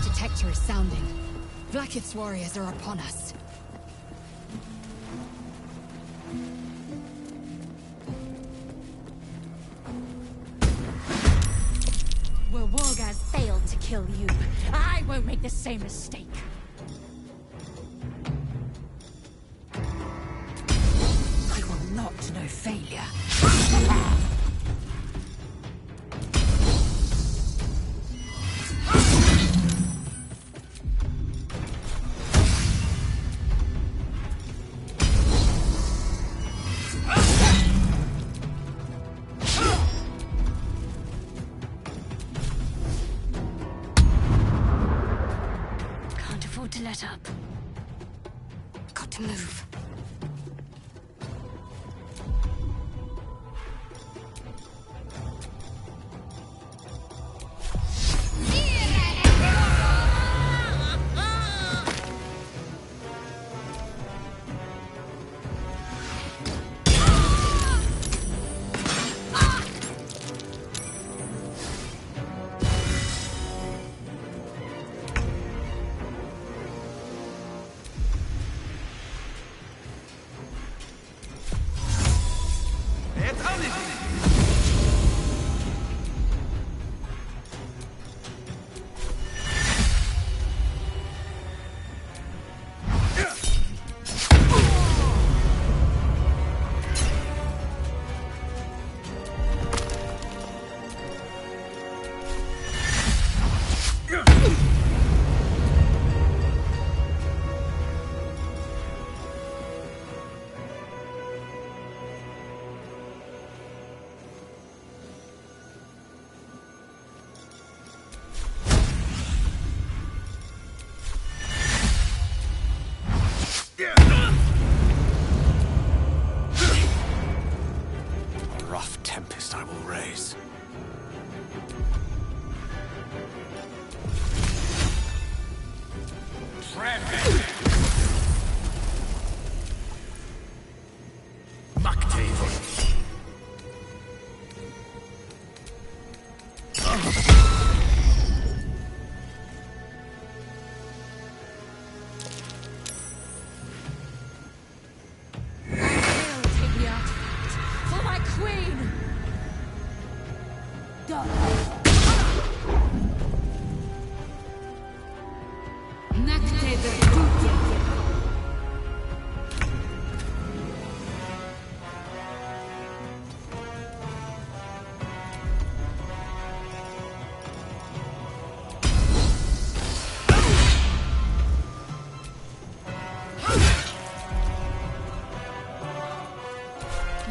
Detector is sounding. Blackith's warriors are upon us. Well, Wargaz failed to kill you. I won't make the same mistake. I will not know failure. Up. Got to move.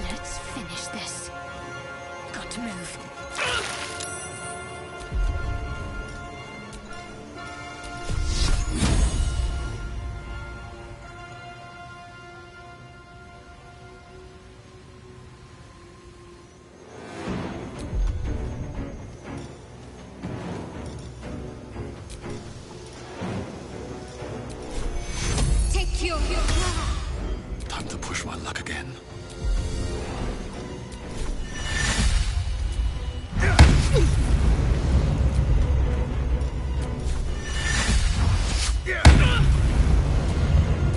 Let's finish this. Got to move. Take your Time to push my luck again.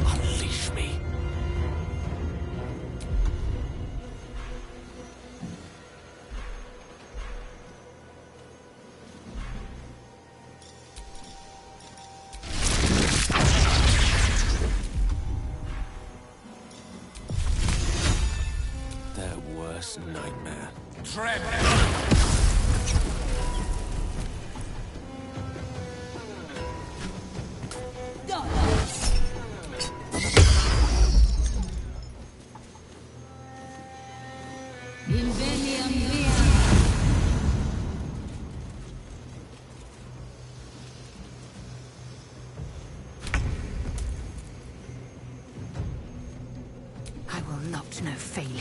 Unleash me. Their worst nightmare. Tread! I will not know failure.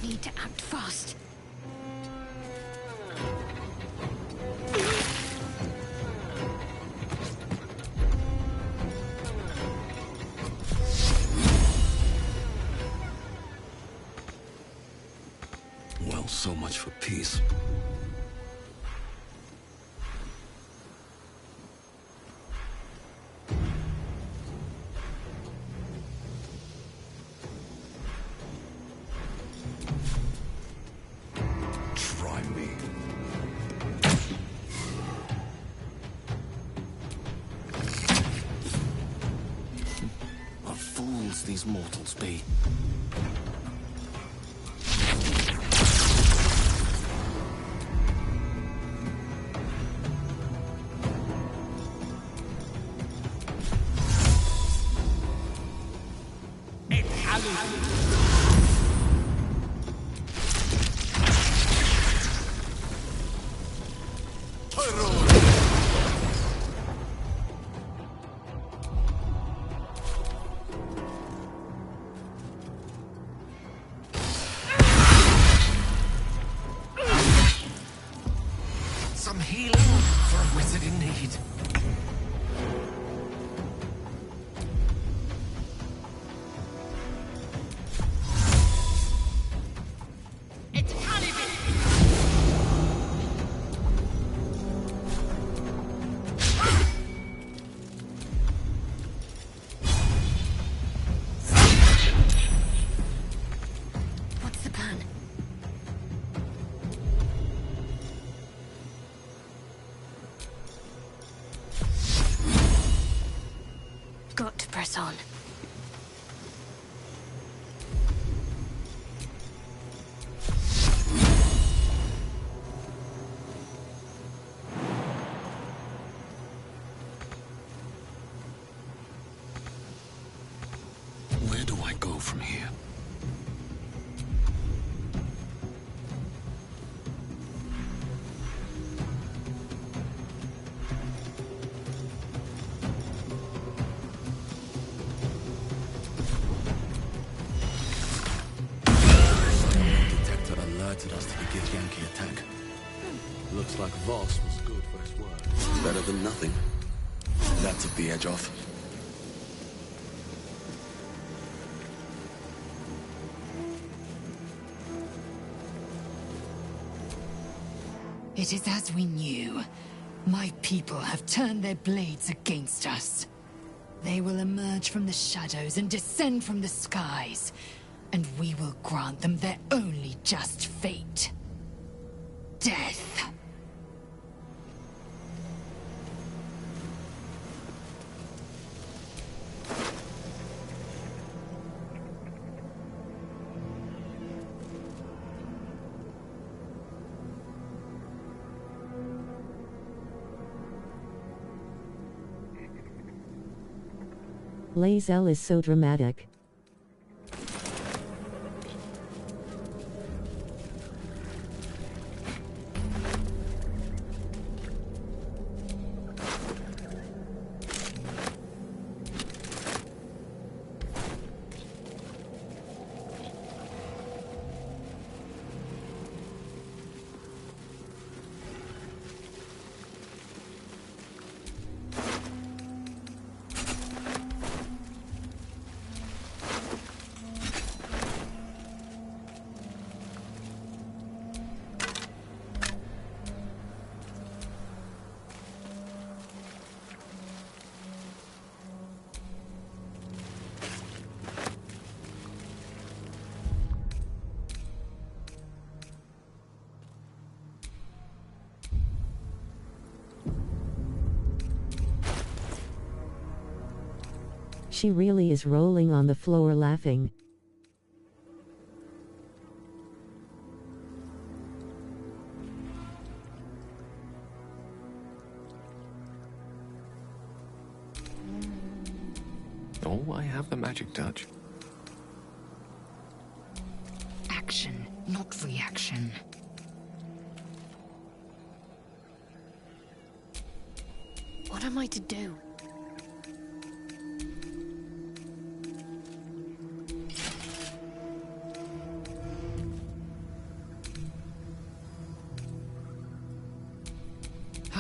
Need to act fast. Well, so much for peace. Try me. What fools these mortals be. Some healing for a wizard in need. What's the plan? Got to press on. Where do I go from here? Detector alerted us to the Githyanki attack. Looks like Voss was good for his word. Better than nothing. That took the edge off. It is as we knew. My people have turned their blades against us. They will emerge from the shadows and descend from the skies. and we will grant them their only just fate. Death. Lae'zel is so dramatic. She really is rolling on the floor laughing. Oh, I have the magic touch. Action, not reaction. What am I to do?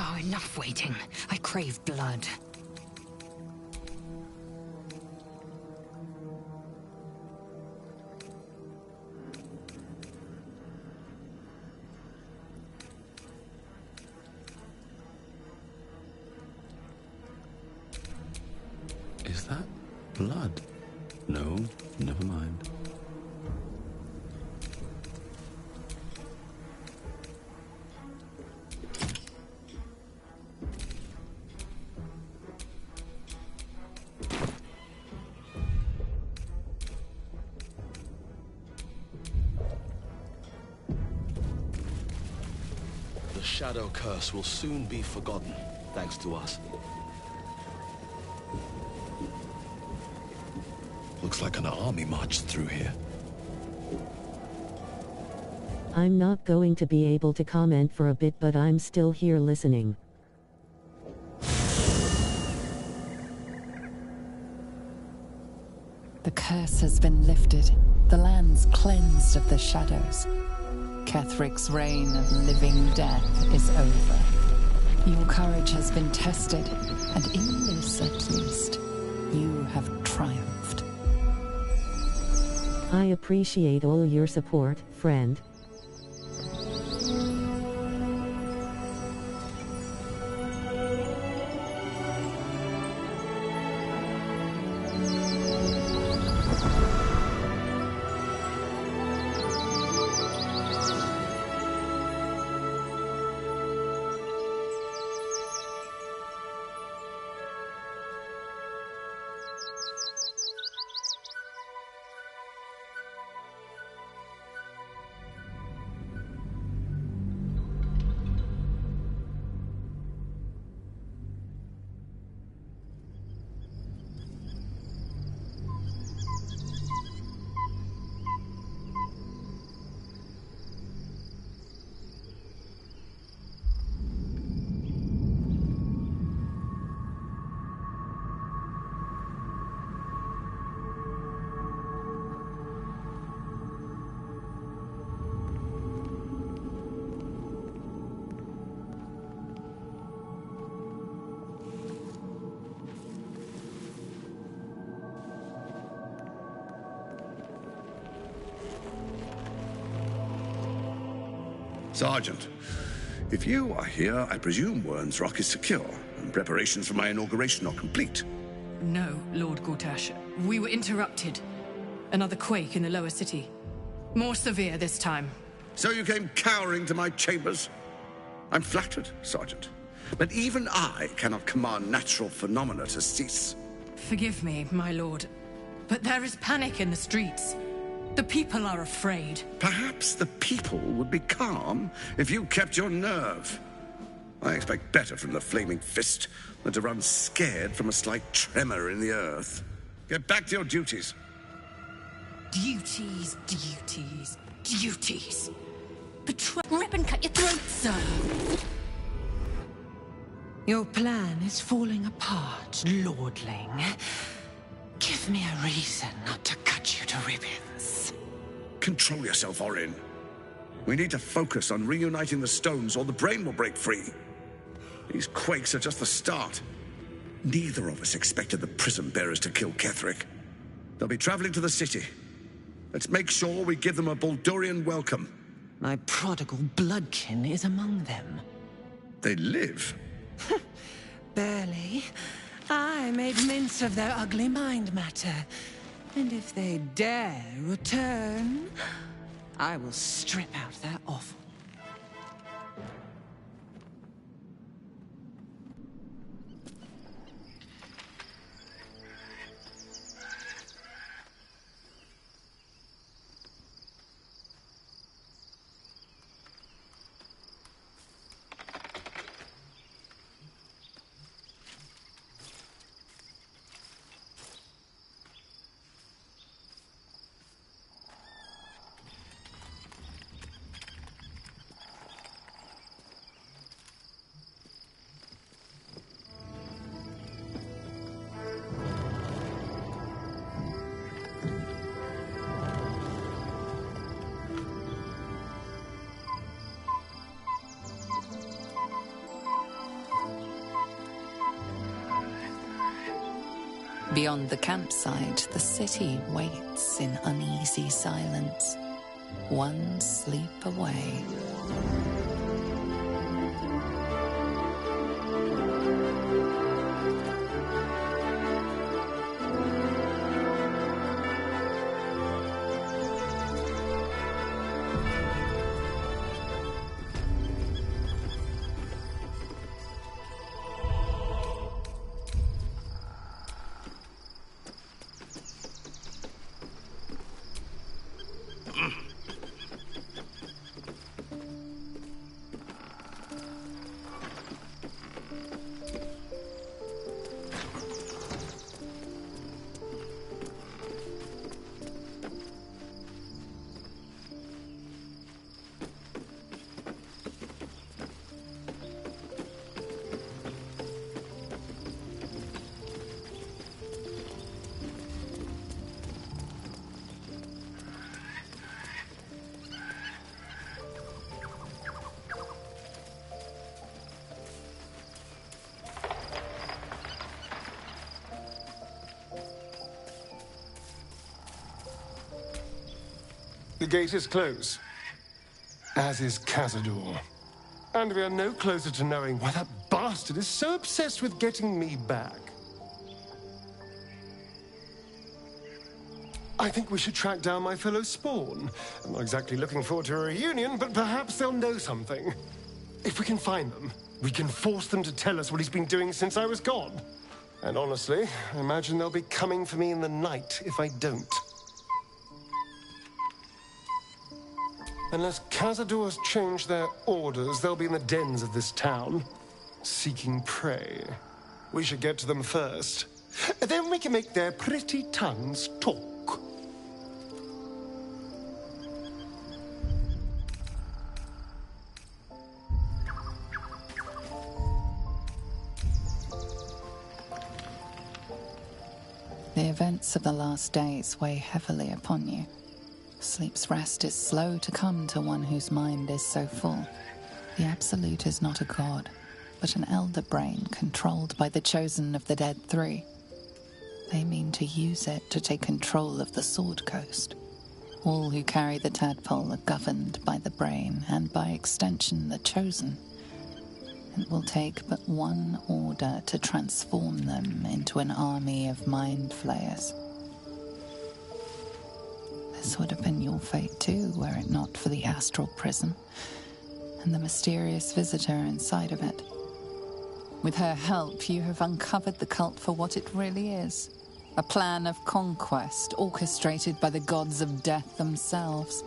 Oh, enough waiting. I crave blood. Is that blood? No, never mind. The Shadow Curse will soon be forgotten, thanks to us. Looks like an army marched through here. I'm not going to be able to comment for a bit, but I'm still here listening. The curse has been lifted. The land's cleansed of the shadows. Ketheric's reign of living death is over. Your courage has been tested, and in this at least, you have triumphed. I appreciate all your support, friend. Sergeant, if you are here, I presume Wern's Rock is secure, and preparations for my inauguration are complete. No, Lord Gortash. We were interrupted. Another quake in the lower city. More severe this time. So you came cowering to my chambers? I'm flattered, Sergeant. But even I cannot command natural phenomena to cease. Forgive me, my lord, but there is panic in the streets. The people are afraid. Perhaps the people would be calm if you kept your nerve. I expect better from the flaming fist than to run scared from a slight tremor in the earth. Get back to your duties. Duties, duties, duties. Rip and cut your throat, sir. Your plan is falling apart, lordling. Give me a reason not to cut you to ribbons. Control yourself, Orin. We need to focus on reuniting the stones or the brain will break free. These quakes are just the start. Neither of us expected the prism bearers to kill Ketheric. They'll be traveling to the city. Let's make sure we give them a Baldurian welcome. My prodigal bloodkin is among them. They live? Barely. I made mince of their ugly mind matter. And if they dare return, I will strip out their offal. Beyond the campsite, the city waits in uneasy silence, one sleep away. The gate is closed, as is Cazador. And we are no closer to knowing why that bastard is so obsessed with getting me back. I think we should track down my fellow Spawn. I'm not exactly looking forward to a reunion, but perhaps they'll know something. If we can find them, we can force them to tell us what he's been doing since I was gone. And honestly, I imagine they'll be coming for me in the night if I don't. Unless Cazador's changed their orders, they'll be in the dens of this town, seeking prey. We should get to them first. Then we can make their pretty tongues talk. The events of the last days weigh heavily upon you. Sleep's rest is slow to come to one whose mind is so full. The Absolute is not a god, but an elder brain controlled by the chosen of the Dead Three. They mean to use it to take control of the Sword Coast. All who carry the tadpole are governed by the brain, and by extension the chosen. It will take but one order to transform them into an army of mind flayers. This would have been your fate too, were it not for the astral prison and the mysterious visitor inside of it. With her help, you have uncovered the cult for what it really is. A plan of conquest orchestrated by the gods of death themselves.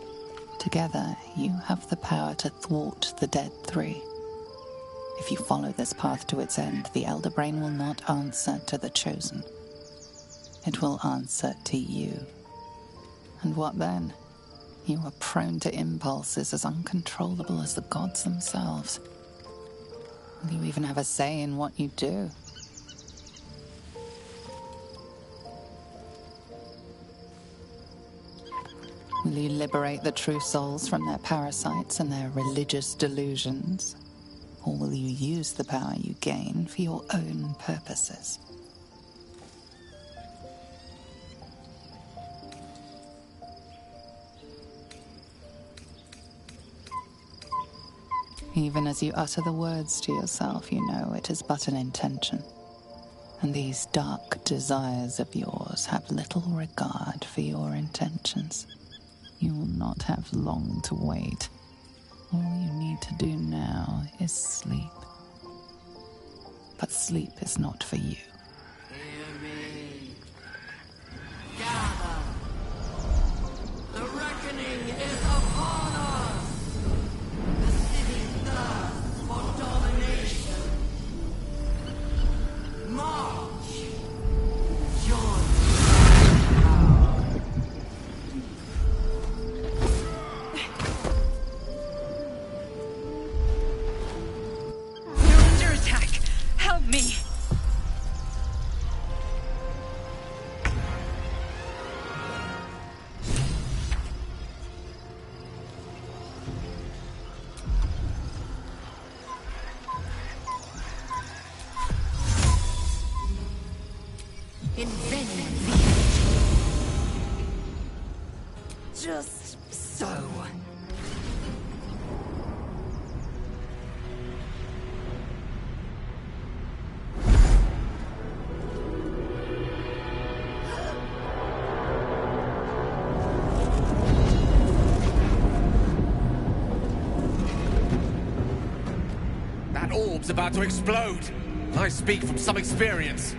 Together, you have the power to thwart the Dead Three. If you follow this path to its end, the Elder Brain will not answer to the Chosen. It will answer to you. And what then? You are prone to impulses as uncontrollable as the gods themselves. Will you even have a say in what you do? Will you liberate the true souls from their parasites and their religious delusions? Or will you use the power you gain for your own purposes? Even as you utter the words to yourself, you know it is but an intention. And these dark desires of yours have little regard for your intentions. You will not have long to wait. All you need to do now is sleep. But sleep is not for you. Hear me. Gather. The reckoning is upon us. The city thirsts for domination. March. Join. Me. Invent the energy. Just so. Orb's about to explode. I speak from some experience.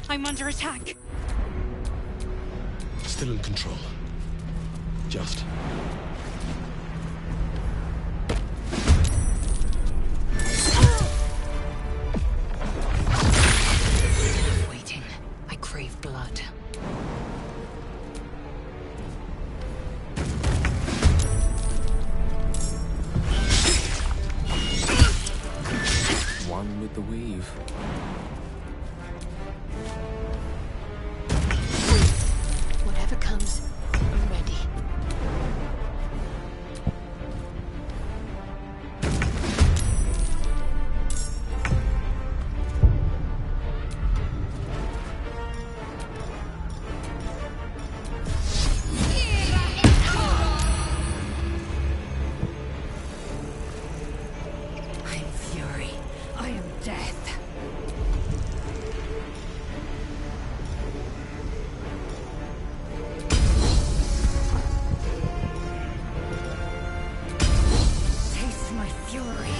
I'm under attack. Still in control. Just. Waiting. I crave blood. One with the weave. Whatever comes, I'm ready. I'm fury. I am death. Taste my fury.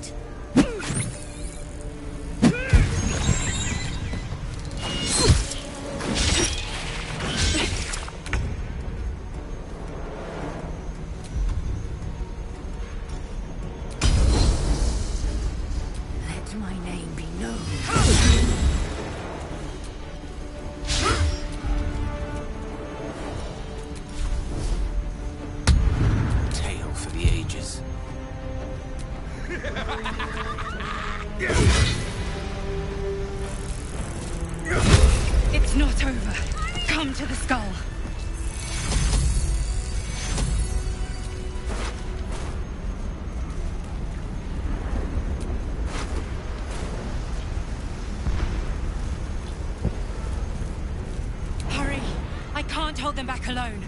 beast. Let my name be known. Tale for the ages. It's not over. Come to the skull. Hurry! I can't hold them back alone.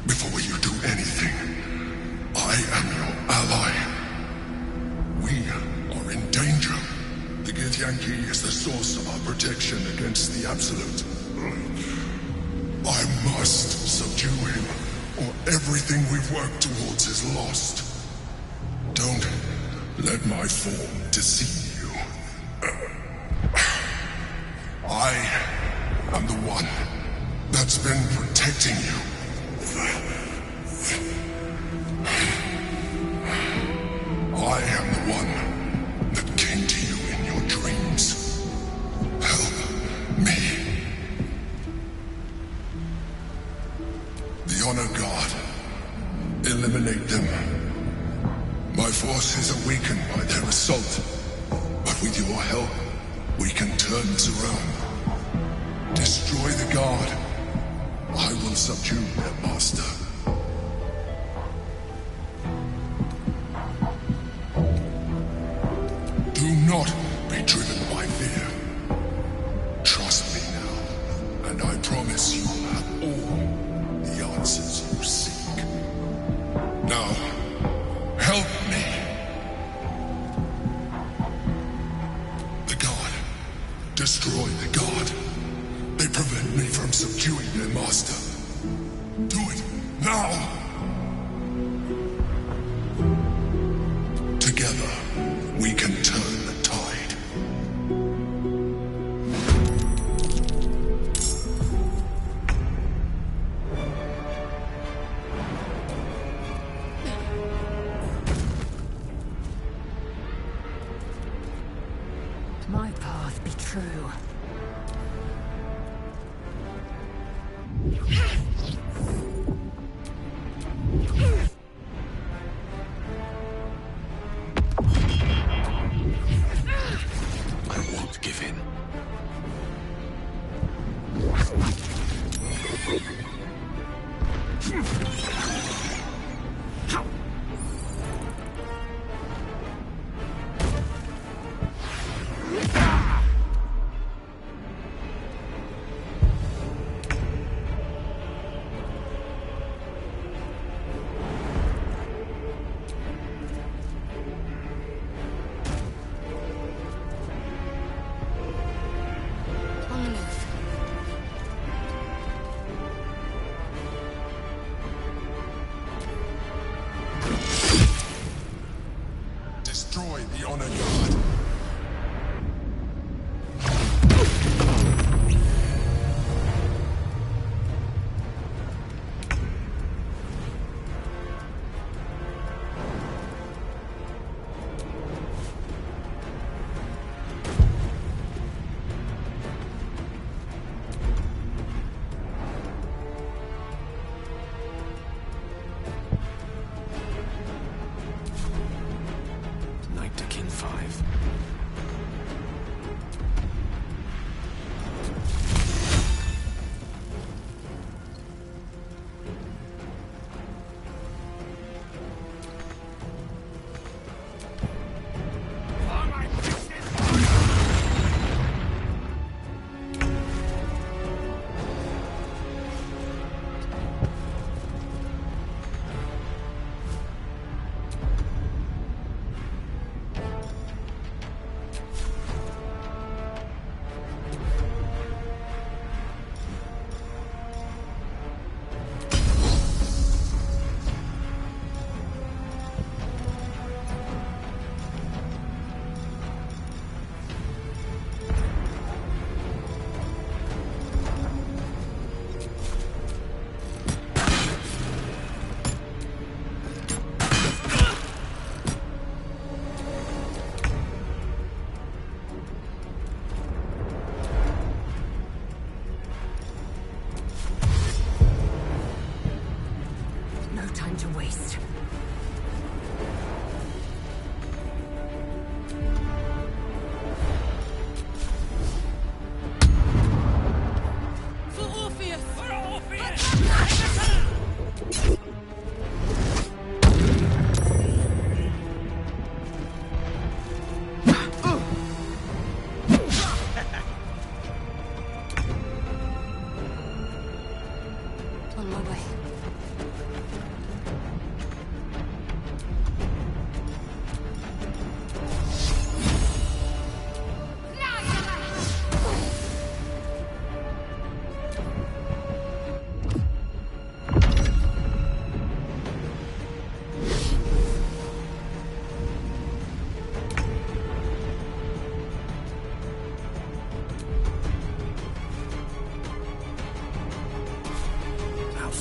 Before you do anything, I am your ally. We are in danger. The Githyanki is the source of our protection against the Absolute. I must subdue him, or everything we've worked towards is lost. Don't let my form deceive you. I am the one that's been protecting you. I am the one that came to you in your dreams. Help me. The Honor God. Eliminate them. My forces are weakened by their assault, but with your help, we can turn this around. Destroy the God. I will subdue their master. Do not be driven by fear. Trust me now, and I promise you will have all the answers you seek. Now, help me. The God. Destroy the God. They prevent me from subduing their master. Do it now! Together, we can turn the tide. My path be true. I won't give in.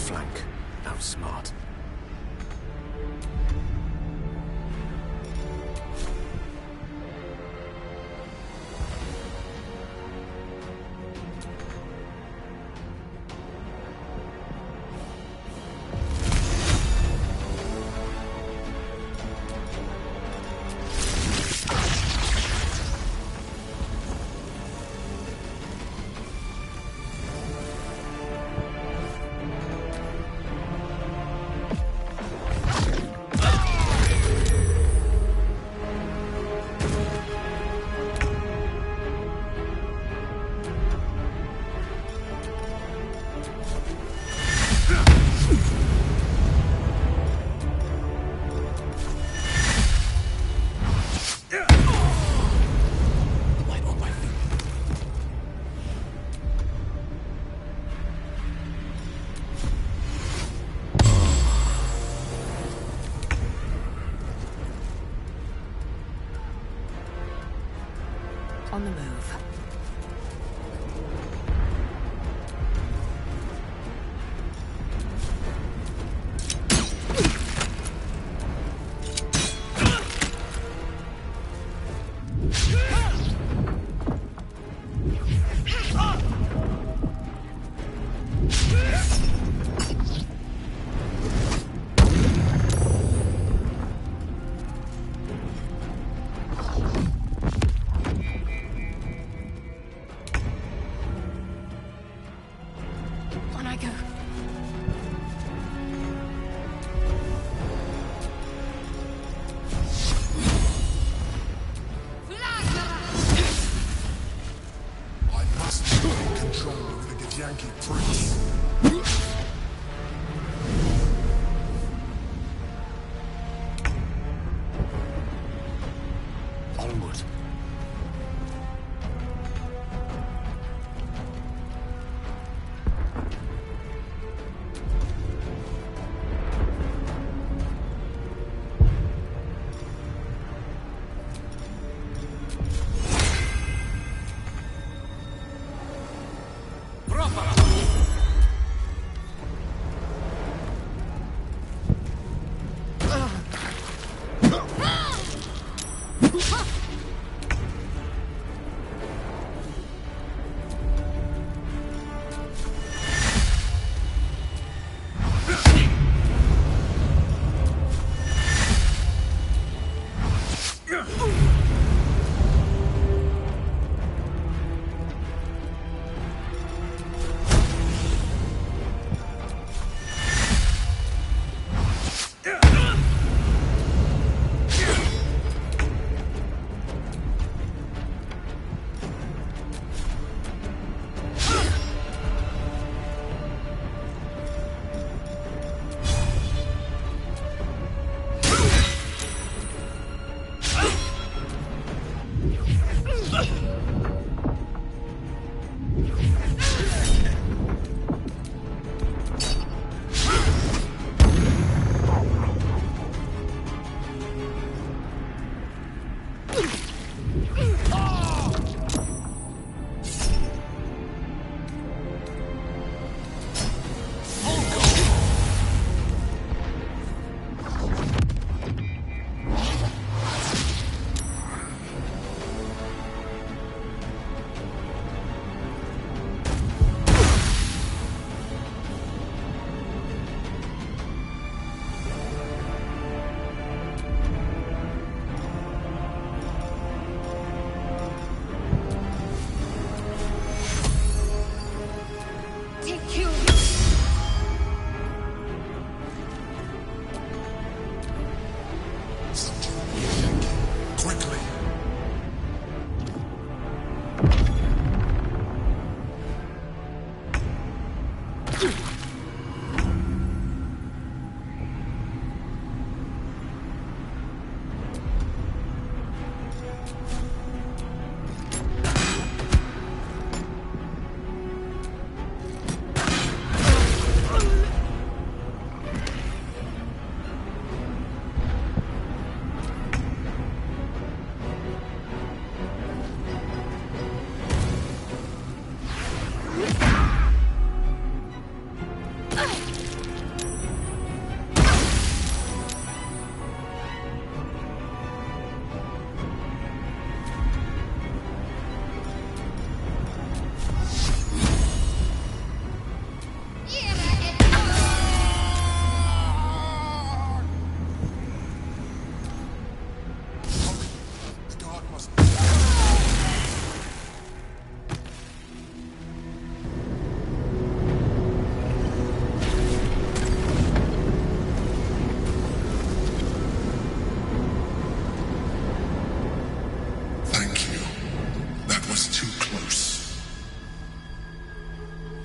flank. That was smart. On the move.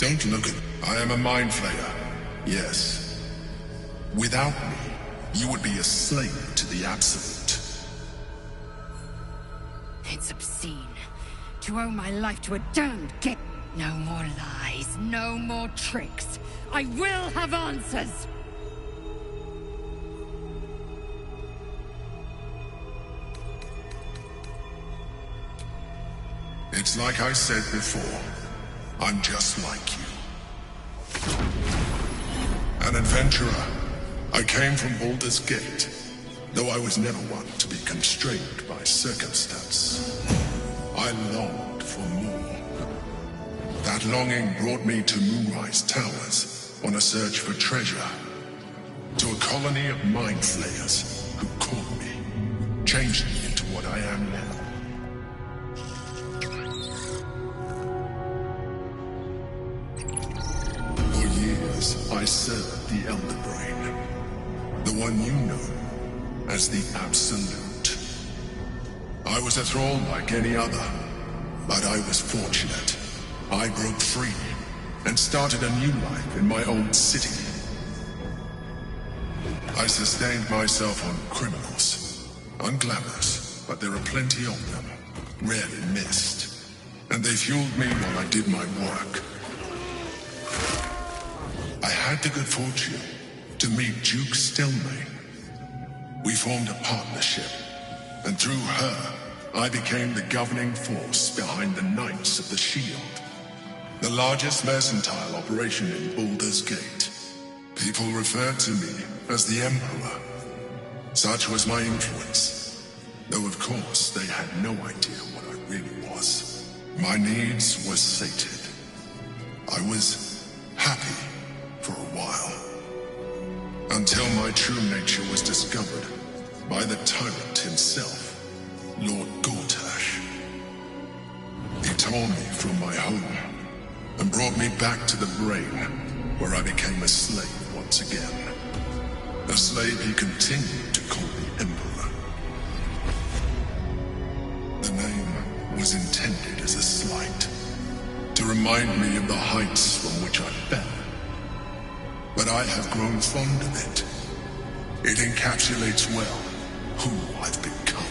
Don't look at me. I am a mind flayer. Yes. Without me, you would be a slave to the Absolute. It's obscene. To owe my life to a damned game. No more lies, no more tricks. I will have answers! It's like I said before. I'm just like you. An adventurer. I came from Baldur's Gate, though I was never one to be constrained by circumstance. I longed for more. That longing brought me to Moonrise Towers on a search for treasure. To a colony of mind flayers who caught me, changed me into what I am now. For years, I served the Elder Brain, the one you know as the Absolute. I was a thrall like any other, but I was fortunate. I broke free and started a new life in my old city. I sustained myself on criminals. Unglamorous, but there are plenty of them, rarely missed. And they fueled me while I did my work. I had the good fortune to meet Duke Stillmain. We formed a partnership, and through her, I became the governing force behind the Knights of the Shield. The largest mercantile operation in Baldur's Gate. People referred to me as the Emperor. Such was my influence. Though of course they had no idea what I really was. My needs were sated. I was happy for a while. Until my true nature was discovered by the tyrant himself, Lord Gortash. He tore me from my home and brought me back to the Brain, where I became a slave once again. A slave he continued to call the Emperor. The name was intended as a slight, to remind me of the heights from which I fell. But I have grown fond of it. It encapsulates well who I've become.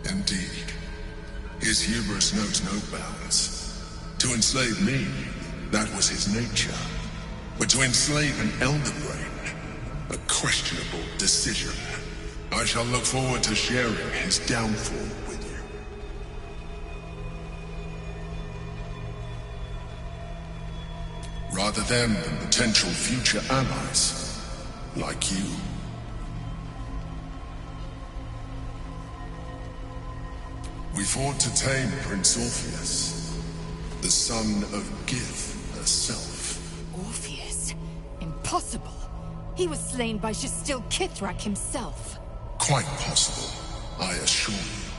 Indeed, his hubris knows no bounds. To enslave me, that was his nature. But to enslave an Elder Brain, a questionable decision. I shall look forward to sharing his downfall with you. Rather than potential future allies, like you. We fought to tame Prince Orpheus, the son of Gith herself. Orpheus? Impossible. He was slain by Jastil Kithrak himself. Quite possible, I assure you.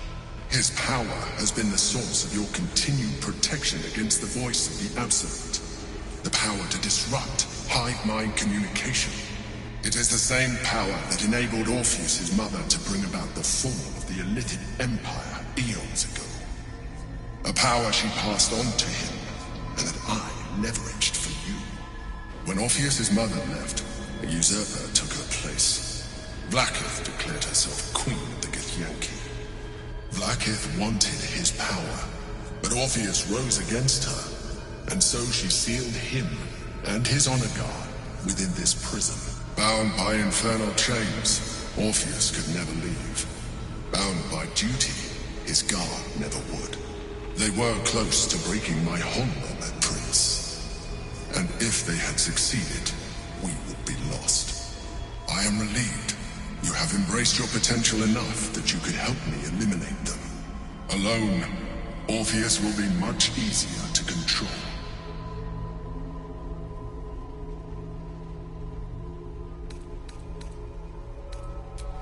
His power has been the source of your continued protection against the voice of the Absolute. The power to disrupt hive-mind communication. It is the same power that enabled Orpheus's mother to bring about the fall of the Illithid Empire eons ago. A power she passed on to him, and that I leveraged for you. When Orpheus's mother left, a usurper took her place. Vlaakith declared herself Queen of the Githyanki. Vlaakith wanted his power, but Orpheus rose against her, and so she sealed him and his honor guard within this prison. Bound by infernal chains, Orpheus could never leave. Bound by duty, his guard never would. They were close to breaking my hold on that prince. And if they had succeeded, we would be lost. I am relieved. You have embraced your potential enough that you could help me eliminate them. Alone, Orpheus will be much easier to control.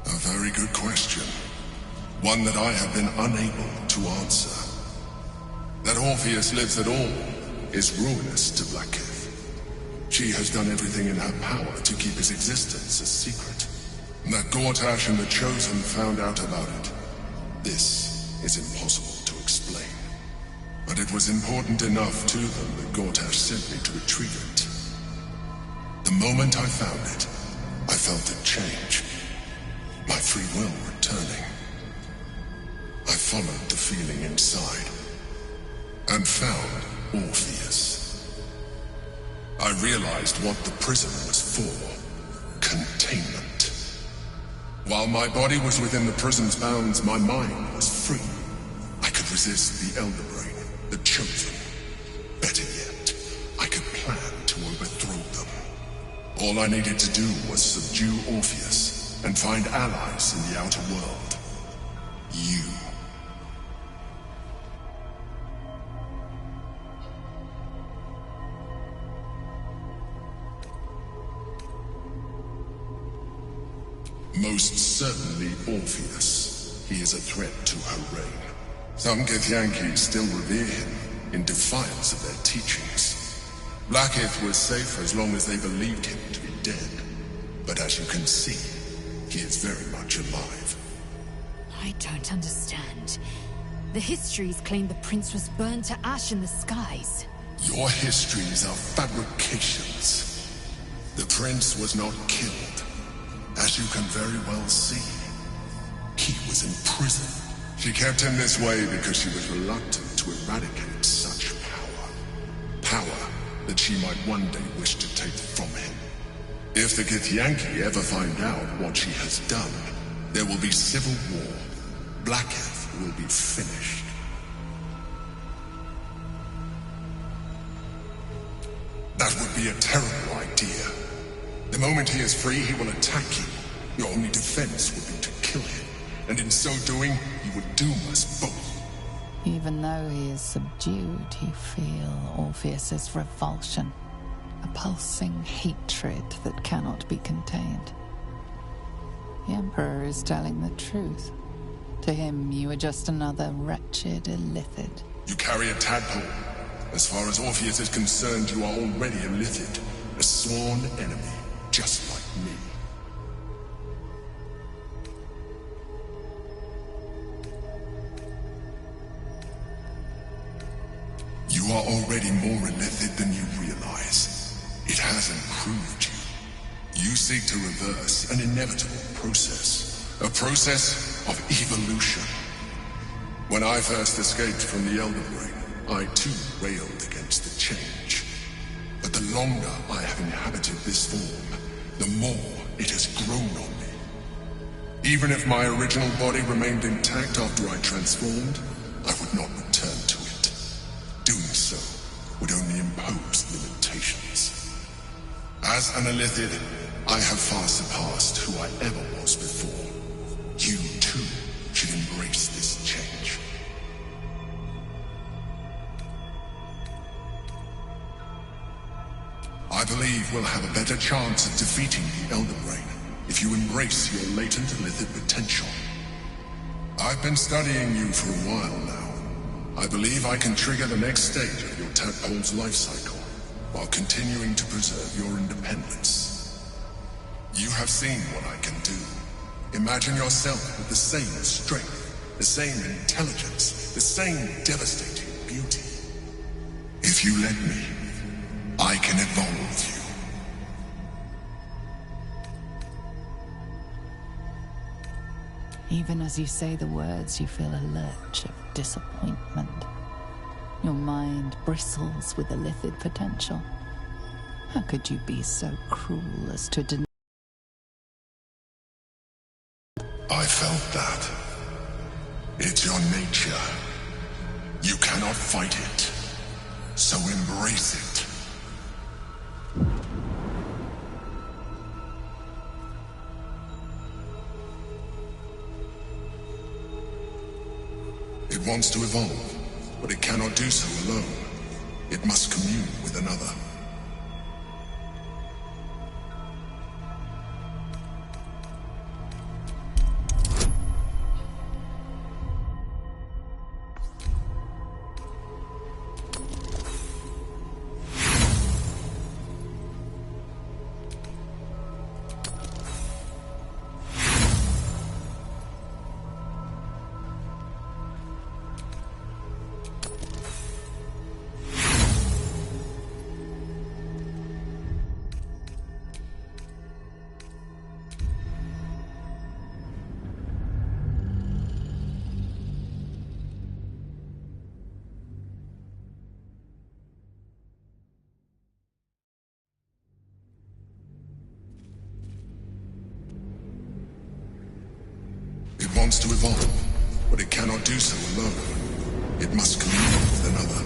A very good question. One that I have been unable to answer. That Orpheus lives at all is ruinous to Vlaakith. She has done everything in her power to keep his existence a secret. That Gortash and the Chosen found out about it. This is impossible to explain. But it was important enough to them that Gortash sent me to retrieve it. The moment I found it, I felt it change. My free will returning. I followed the feeling inside, and found Orpheus. I realized what the prison was for. Containment. While my body was within the prison's bounds, my mind was free. I could resist the Elder Brain, the Chosen. Better yet, I could plan to overthrow them. All I needed to do was subdue Orpheus and find allies in the outer world. You. Most certainly Orpheus. He is a threat to her reign. Some Githyanki still revere him, in defiance of their teachings. Blackith was safe as long as they believed him to be dead. But as you can see, he is very much alive. I don't understand. The histories claim the prince was burned to ash in the skies. Your histories are fabrications. The prince was not killed. As you can very well see, he was in prison. She kept him this way because she was reluctant to eradicate such power. Power that she might one day wish to take from him. If the Githyanki ever find out what she has done, there will be civil war. Blackith will be finished. That would be a terrible idea. The moment he is free, he will attack you. Your only defense would be to kill him. And in so doing, he would doom us both. Even though he is subdued, you feel Orpheus's revulsion. A pulsing hatred that cannot be contained. The Emperor is telling the truth. To him, you are just another wretched Illithid. You carry a tadpole. As far as Orpheus is concerned, you are already Illithid. A sworn enemy, just like me. You are already more Illithid than you realize. It has improved you. You seek to reverse an inevitable process. A process of evolution. When I first escaped from the Elder Brain, I too railed against the change. But the longer I have inhabited this form, the more it has grown on me. Even if my original body remained intact after I transformed, I would not return to it. Doing so would only impose limitations. As an Illithid, I have far surpassed who I ever was before. You, too, should embrace this change. I believe we'll have a better chance of defeating the Elder Brain if you embrace your latent Illithid potential. I've been studying you for a while now. I believe I can trigger the next stage of your tadpole's life cycle, while continuing to preserve your independence. You have seen what I can do. Imagine yourself with the same strength, the same intelligence, the same devastating beauty. If you let me, I can evolve you. Even as you say the words, you feel a lurch of disappointment. Your mind bristles with Illithid potential. How could you be so cruel as to deny? I felt that. It's your nature. You cannot fight it. So embrace it. It wants to evolve, but it cannot do so alone. It must commune with another. wants to evolve, but it cannot do so alone. It must commune with another.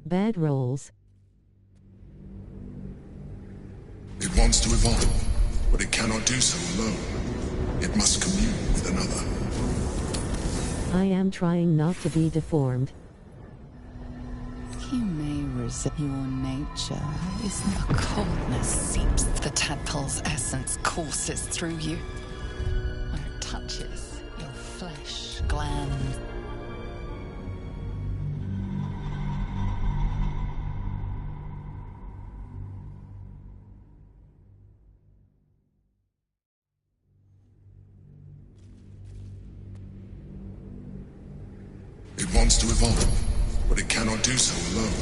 Bad rolls. It wants to evolve, but it cannot do so alone. It must commune with another. I am trying not to be deformed. You may resist. Your nature is the coldness seeps. The tadpole's essence courses through you. When it touches your flesh, glands. It wants to evolve, but it cannot do so alone.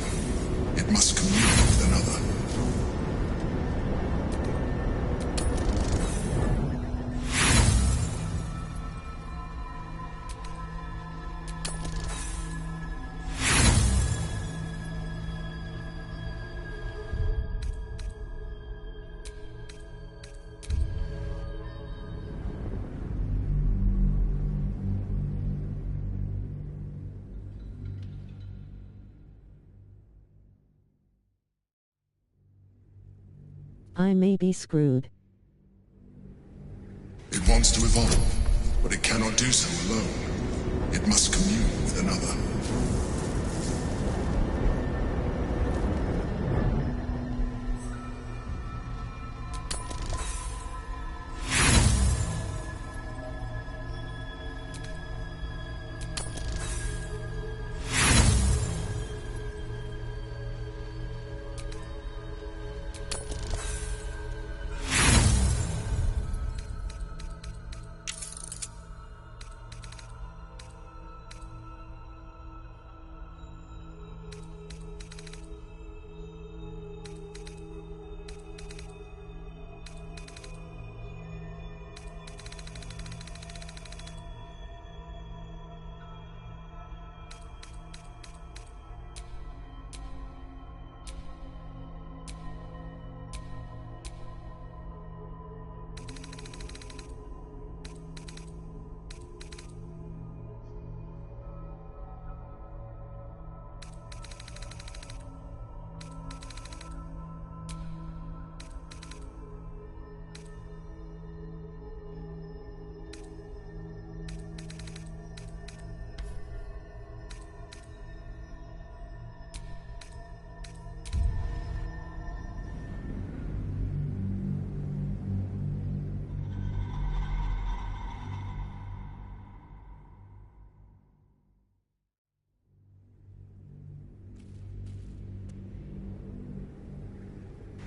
It must commune with another. I may be screwed. It wants to evolve, but it cannot do so alone. It must commune with another.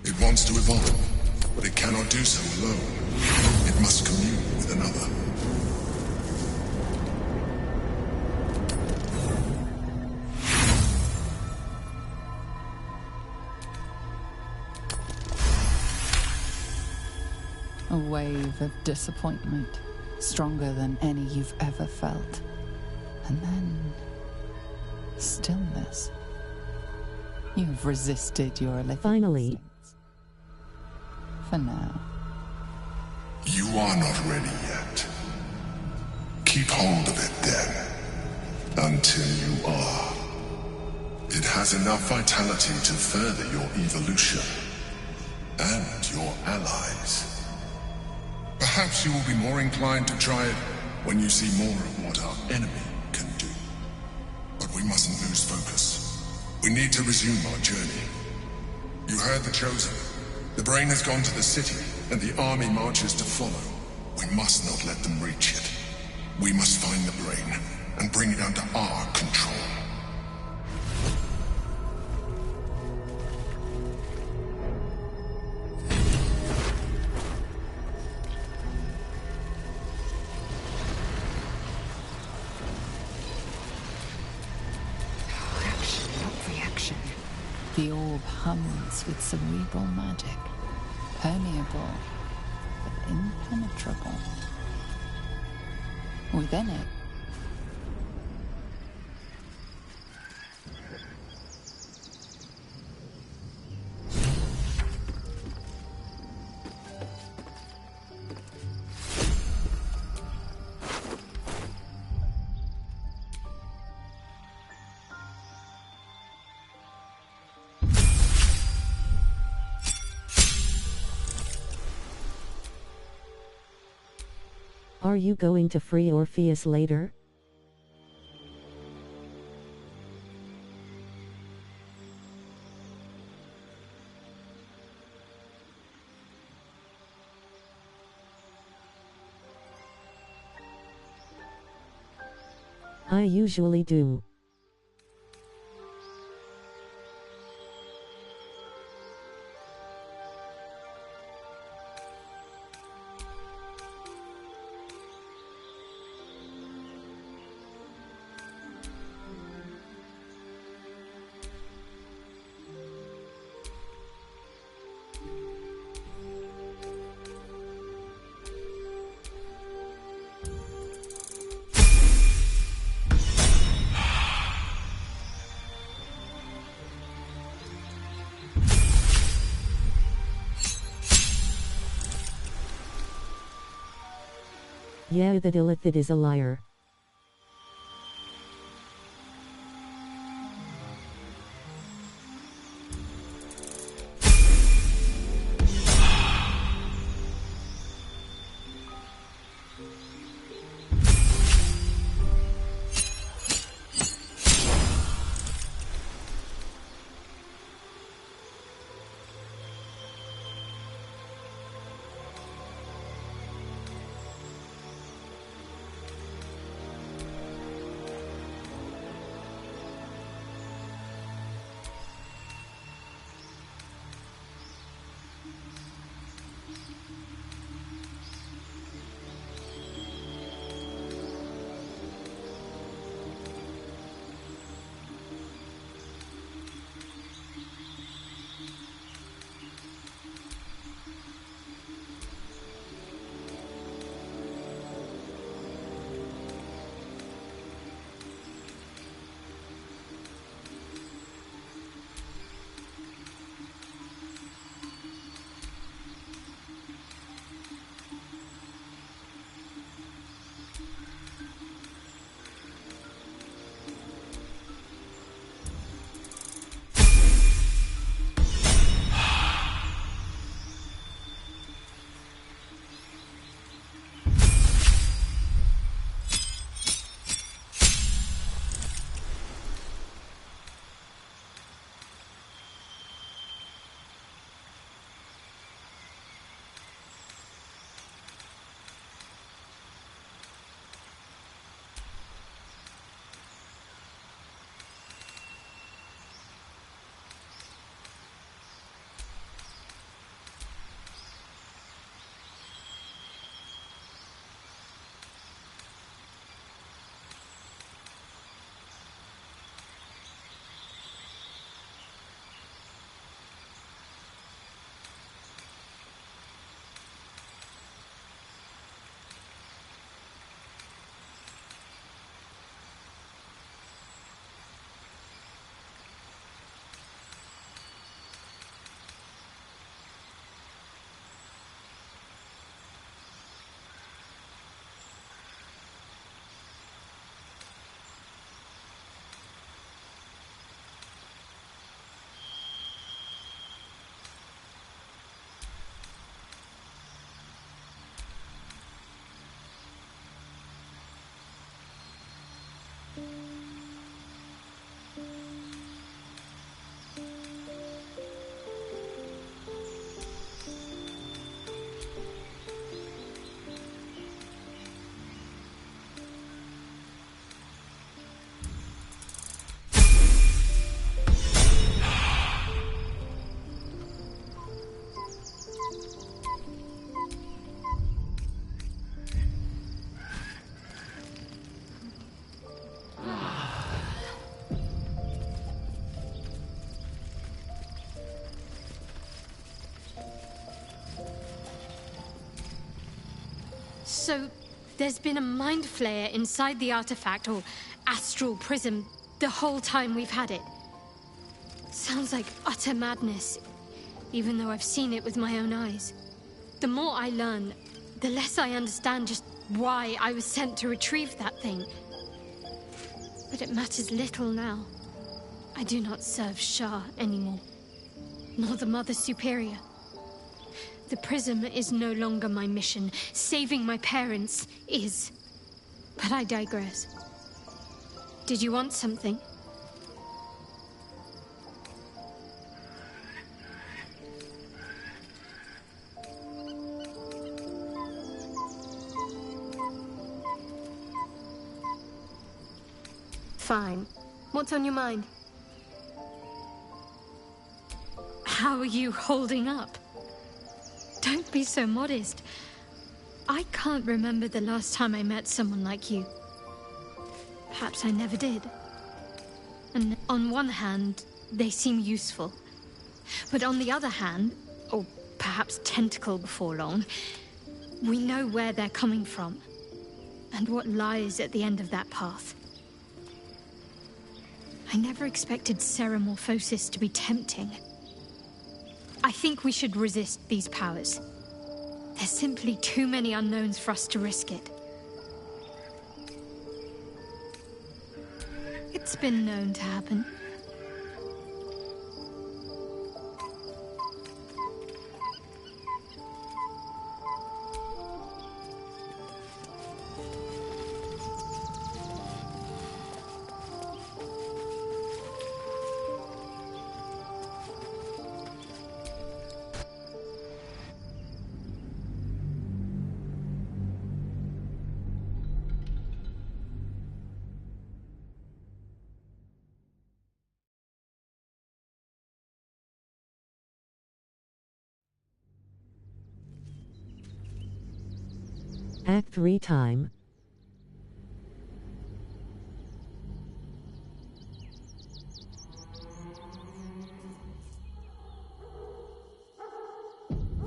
It wants to evolve, but it cannot do so alone. It must commune with another. A wave of disappointment, stronger than any you've ever felt. And then stillness. You've resisted your Illithid. Finally. For now. You are not ready yet. Keep hold of it then. Until you are. It has enough vitality to further your evolution. And your allies. Perhaps you will be more inclined to try it when you see more of what our enemy can do. But we mustn't lose focus. We need to resume our journey. You heard the Chosen. The brain has gone to the city, and the army marches to follow. We must not let them reach it. We must find the brain, and bring it under our control. The orb hums with cerebral magic, permeable but impenetrable. Within it, Are you going to free Orpheus later? I usually do. Yeah, that Illithid is a liar. So, there's been a mind flayer inside the artifact, or astral prism, the whole time we've had it. Sounds like utter madness, even though I've seen it with my own eyes. The more I learn, the less I understand just why I was sent to retrieve that thing. But it matters little now. I do not serve Shah anymore, nor the Mother Superior. The prism is no longer my mission. Saving my parents is. But I digress. Did you want something? Fine. What's on your mind? How are you holding up? Don't be so modest. I can't remember the last time I met someone like you. Perhaps I never did. And on one hand, they seem useful. But on the other hand, or perhaps tentacle before long, we know where they're coming from, and what lies at the end of that path. I never expected Ceramorphosis to be tempting. I think we should resist these powers. There's simply too many unknowns for us to risk it. It's been known to happen. Act 3 time.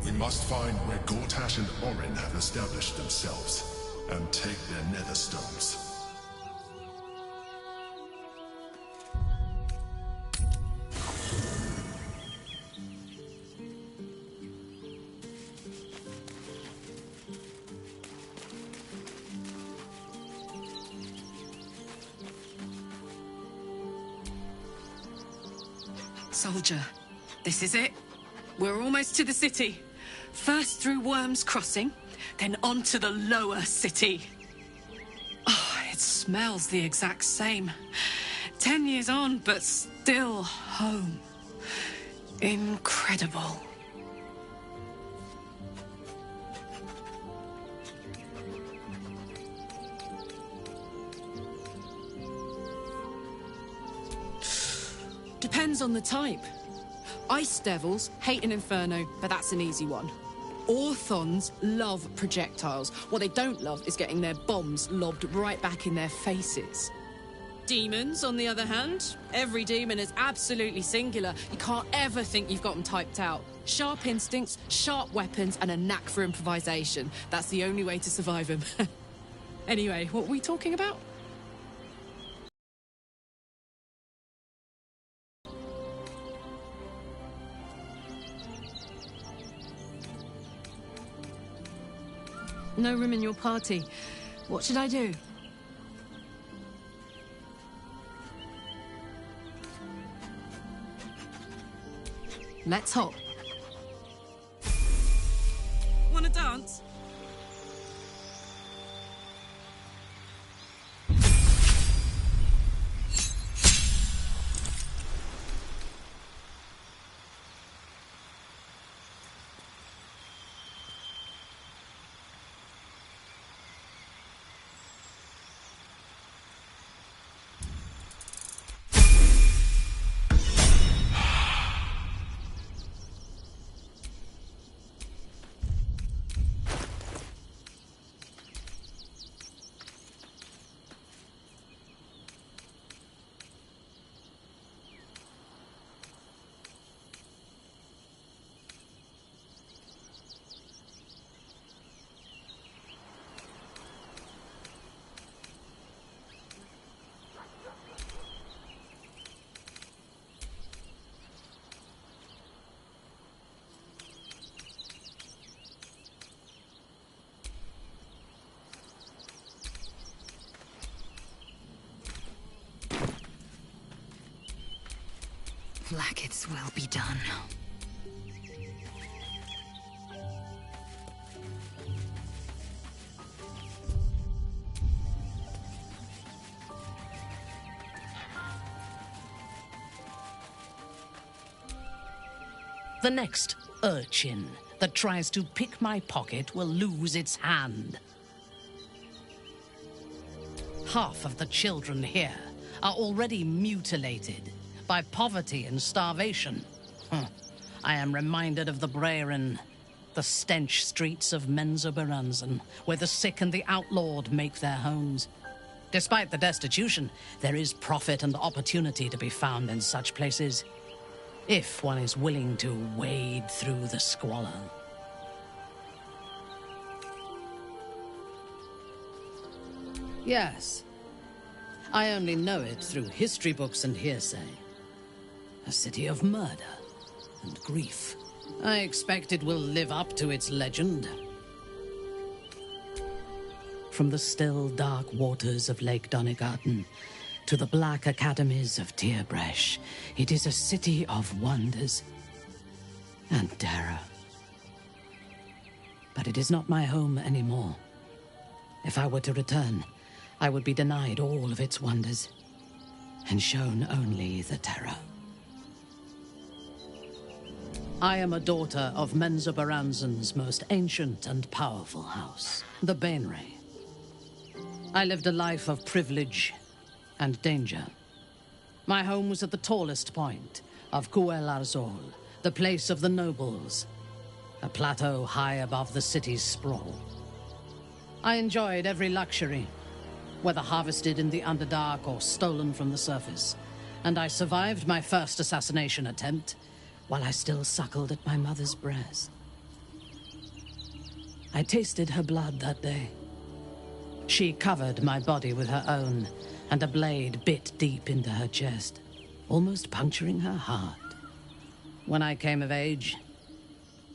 We must find where Gortash and Orin have established themselves, and take their nether stones. Soldier, this is it. We're almost to the city. First through Worm's Crossing, then on to the lower city. Oh, it smells the exact same. 10 years on, but still home. Incredible. Depends on the type. Ice Devils hate an inferno, but that's an easy one. Orthons love projectiles. What they don't love is getting their bombs lobbed right back in their faces. Demons, on the other hand, every demon is absolutely singular. You can't ever think you've got them typed out. Sharp instincts, sharp weapons, and a knack for improvisation. That's the only way to survive them. Anyway, what were we talking about? No room in your party. What should I do? Let's hop. Wanna dance? Blackets will be done. The next urchin that tries to pick my pocket will lose its hand. Half of the children here are already mutilated by poverty and starvation. I am reminded of the Brerin, the stench streets of Menzoberranzan, where the sick and the outlawed make their homes. Despite the destitution, there is profit and opportunity to be found in such places, if one is willing to wade through the squalor. Yes. I only know it through history books and hearsay. A city of murder and grief. I expect it will live up to its legend. From the still, dark waters of Lake Donegarten to the black academies of Tierbresh, it is a city of wonders and terror. But it is not my home anymore. If I were to return, I would be denied all of its wonders and shown only the terror. I am a daughter of Menzoberranzan's most ancient and powerful house, the Bainray. I lived a life of privilege and danger. My home was at the tallest point of Cuel Arzol, the place of the nobles, a plateau high above the city's sprawl. I enjoyed every luxury, whether harvested in the Underdark or stolen from the surface, and I survived my first assassination attempt while I still suckled at my mother's breast. I tasted her blood that day. She covered my body with her own, and a blade bit deep into her chest, almost puncturing her heart. When I came of age,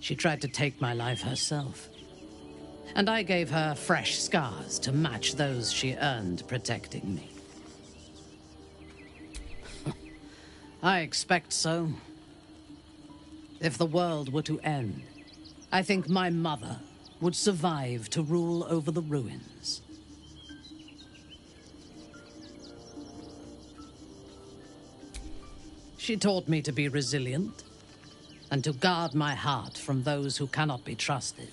she tried to take my life herself, and I gave her fresh scars to match those she earned protecting me. I expect so. If the world were to end, I think my mother would survive to rule over the ruins. She taught me to be resilient and to guard my heart from those who cannot be trusted,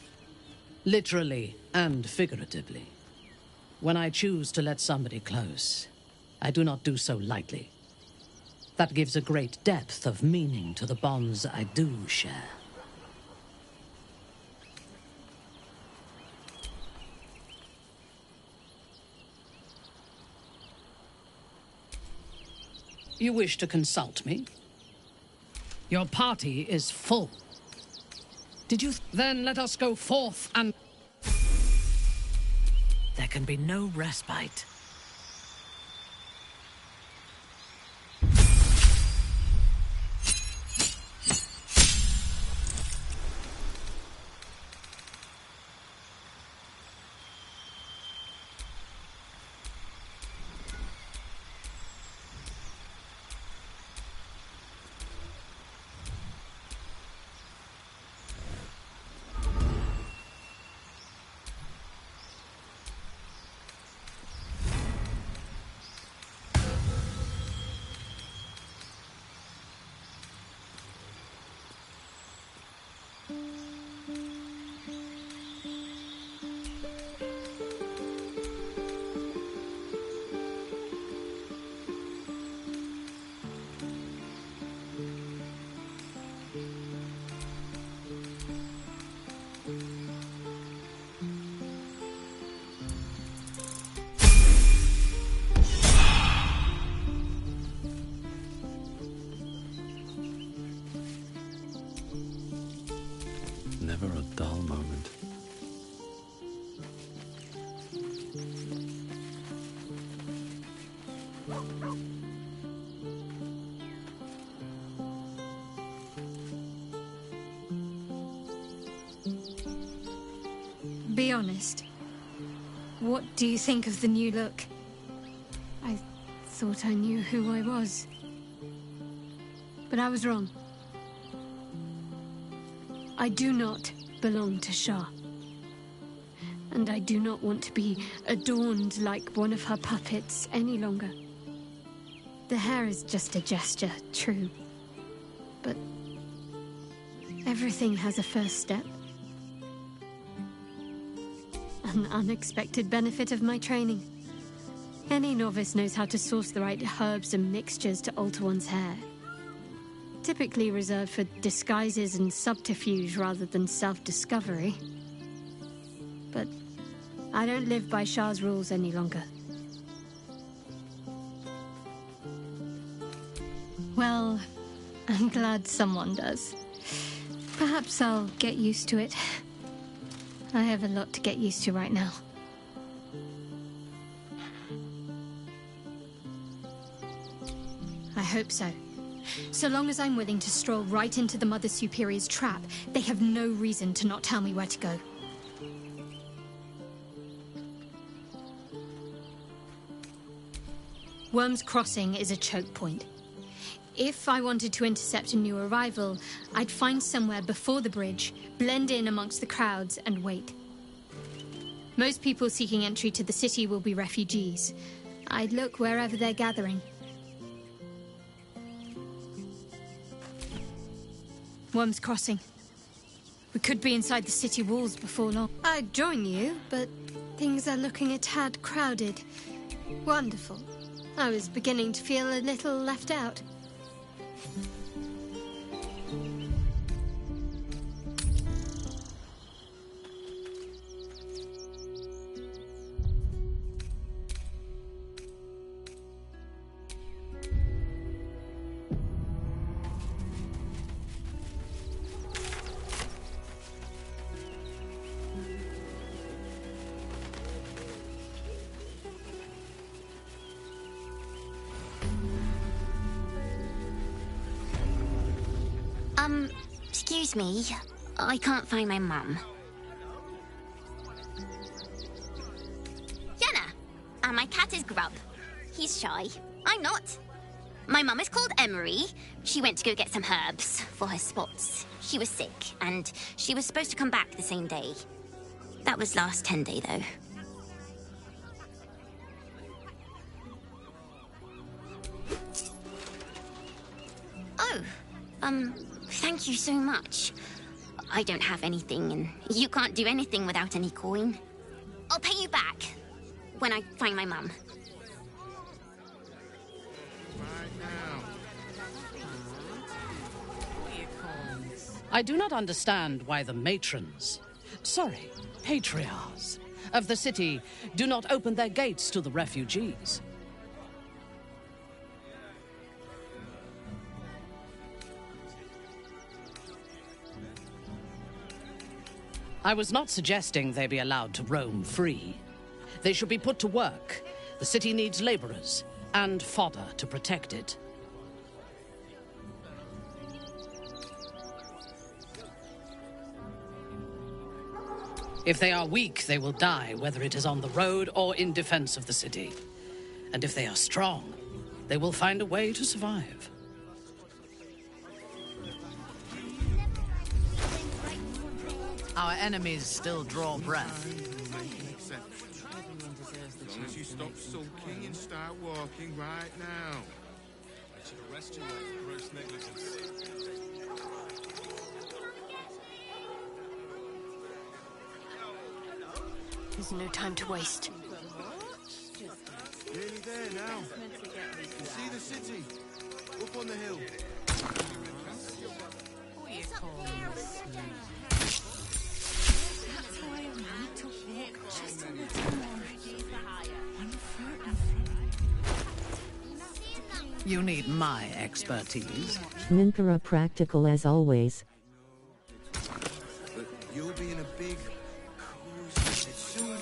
literally and figuratively. When I choose to let somebody close, I do not do so lightly. That gives a great depth of meaning to the bonds I do share. You wish to consult me? Your party is full. Did you... Then let us go forth and... There can be no respite. Never a dull moment. Be honest. What do you think of the new look? I thought I knew who I was. But I was wrong. I do not belong to Shah. And I do not want to be adorned like one of her puppets any longer. The hair is just a gesture, true. But everything has a first step. An unexpected benefit of my training. Any novice knows how to source the right herbs and mixtures to alter one's hair. Typically reserved for disguises and subterfuge rather than self-discovery. But I don't live by Shah's rules any longer. Well, I'm glad someone does. Perhaps I'll get used to it. I have a lot to get used to right now. I hope so. So long as I'm willing to stroll right into the Mother Superior's trap, they have no reason to not tell me where to go. Worm's Crossing is a choke point. If I wanted to intercept a new arrival, I'd find somewhere before the bridge, blend in amongst the crowds, and wait. Most people seeking entry to the city will be refugees. I'd look wherever they're gathering. Worm's Crossing. We could be inside the city walls before long. I'd join you, but things are looking a tad crowded. Wonderful. I was beginning to feel a little left out. Excuse me, I can't find my mum. Yenna! And my cat is Grub. He's shy. I'm not. My mum is called Emery. She went to go get some herbs for her spots. She was sick, and she was supposed to come back the same day. That was last 10 day, though. Oh, thank you so much. I don't have anything, and you can't do anything without any coin. I'll pay you back when I find my mum. I do not understand why the matrons, patriarchs of the city do not open their gates to the refugees. I was not suggesting they be allowed to roam free. They should be put to work. The city needs laborers and fodder to protect it. If they are weak, they will die, whether it is on the road or in defense of the city. And if they are strong, they will find a way to survive. Our enemies still draw breath. As long as you stop sulking and start walking right now. I should arrest you for gross negligence. There's no time to waste. Nearly there now. You see the city? Up on the hill. You need my expertise. Minkara practical as always. But you'll be in a big, cozy bed soon.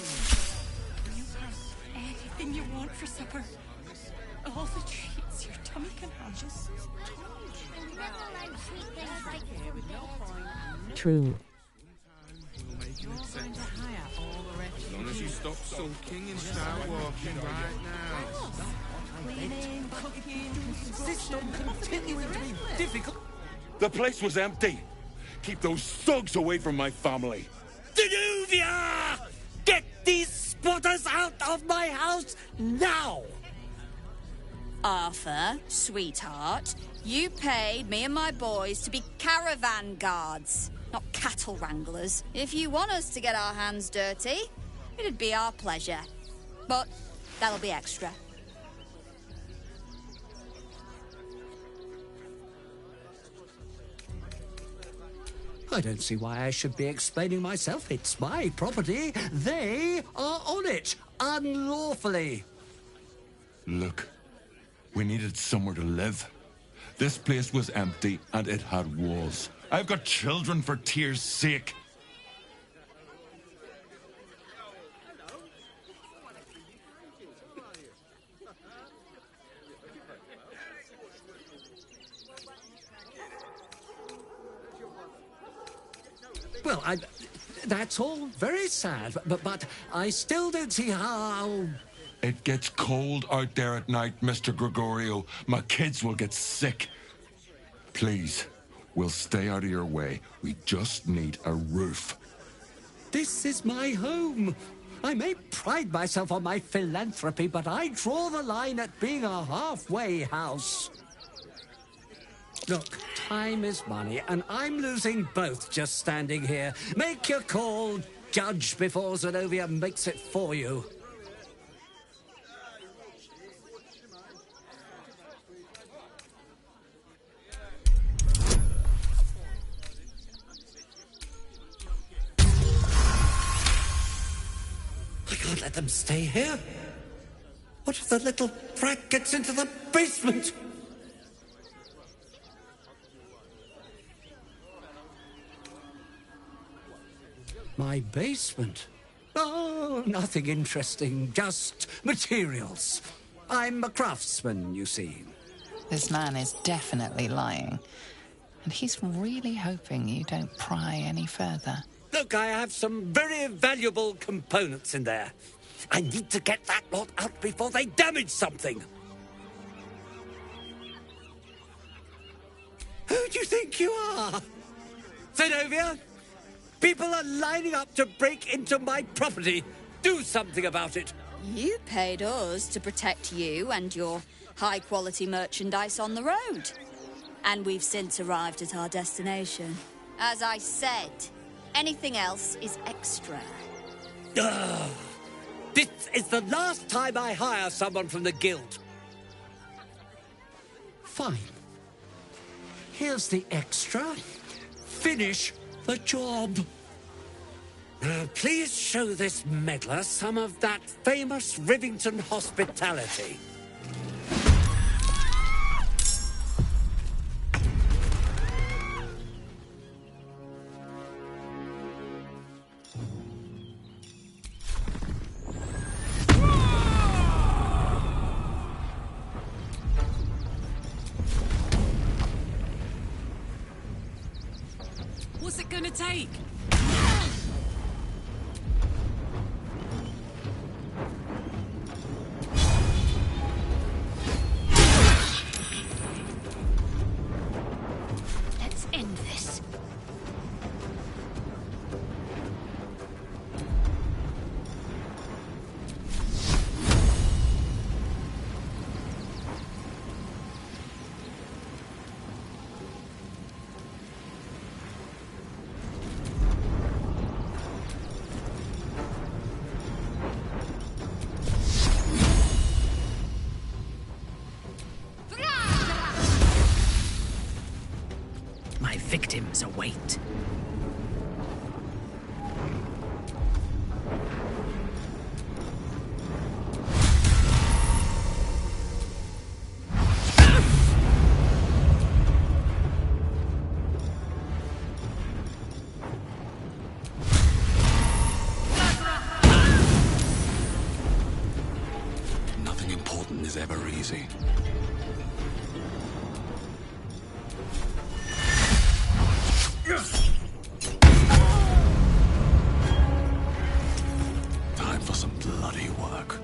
Anything you want for supper. All the treats your tummy can handle. True. As long as you stop sulking and start walking right now. System continuing to be difficult. The place was empty. Keep those thugs away from my family. Danuvia! Get these spotters out of my house now! Arthur, sweetheart, you paid me and my boys to be caravan guards, not cattle wranglers. If you want us to get our hands dirty, it'd be our pleasure. But that'll be extra. I don't see why I should be explaining myself. It's my property. They are on it, unlawfully. Look, we needed somewhere to live. This place was empty and it had walls. I've got children for Tyr's sake. Well, that's all very sad, but I still don't see how... It gets cold out there at night, Mr. Gregorio. My kids will get sick. Please, we'll stay out of your way. We just need a roof. This is my home. I may pride myself on my philanthropy, but I draw the line at being a halfway house. Look, time is money, and I'm losing both just standing here. Make your call, judge, before Zenobia makes it for you. I can't let them stay here. What if the little brat gets into the basement? My basement? Oh, nothing interesting, just materials. I'm a craftsman, you see. This man is definitely lying. And he's really hoping you don't pry any further. Look, I have some very valuable components in there. I need to get that lot out before they damage something. Who do you think you are? Zenobia? People are lining up to break into my property. Do something about it. You paid us to protect you and your high-quality merchandise on the road. And we've since arrived at our destination. As I said, anything else is extra. Ugh. This is the last time I hire someone from the guild. Fine. Here's the extra. Finish the job. Now, please show this meddler some of that famous Rivington hospitality. What's it gonna take? Let's end this. Victims await. Nothing important is ever easy. Time for some bloody work.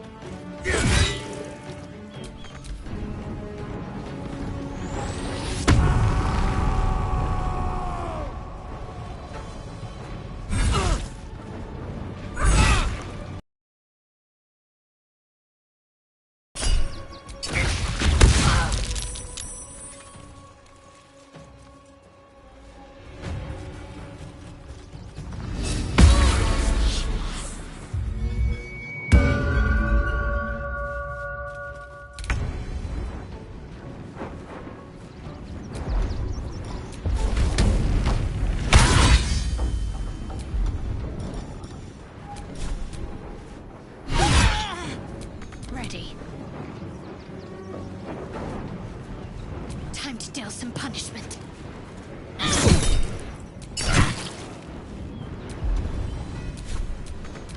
Time to deal some punishment.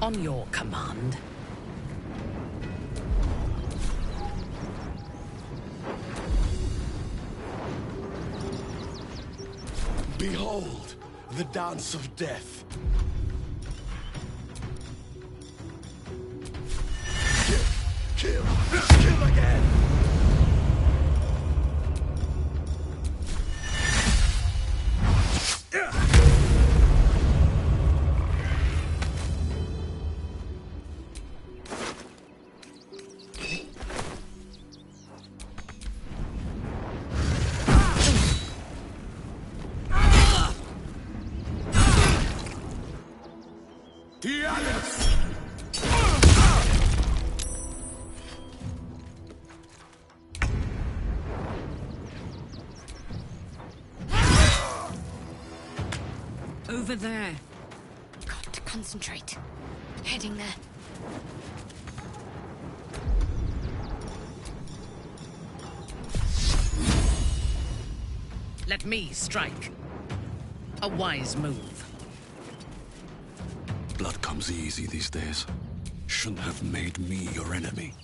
On your command. Behold, the dance of death. Kill! Kill again! Over there. Got to concentrate. Heading there. Let me strike. A wise move. Blood comes easy these days. Shouldn't have made me your enemy.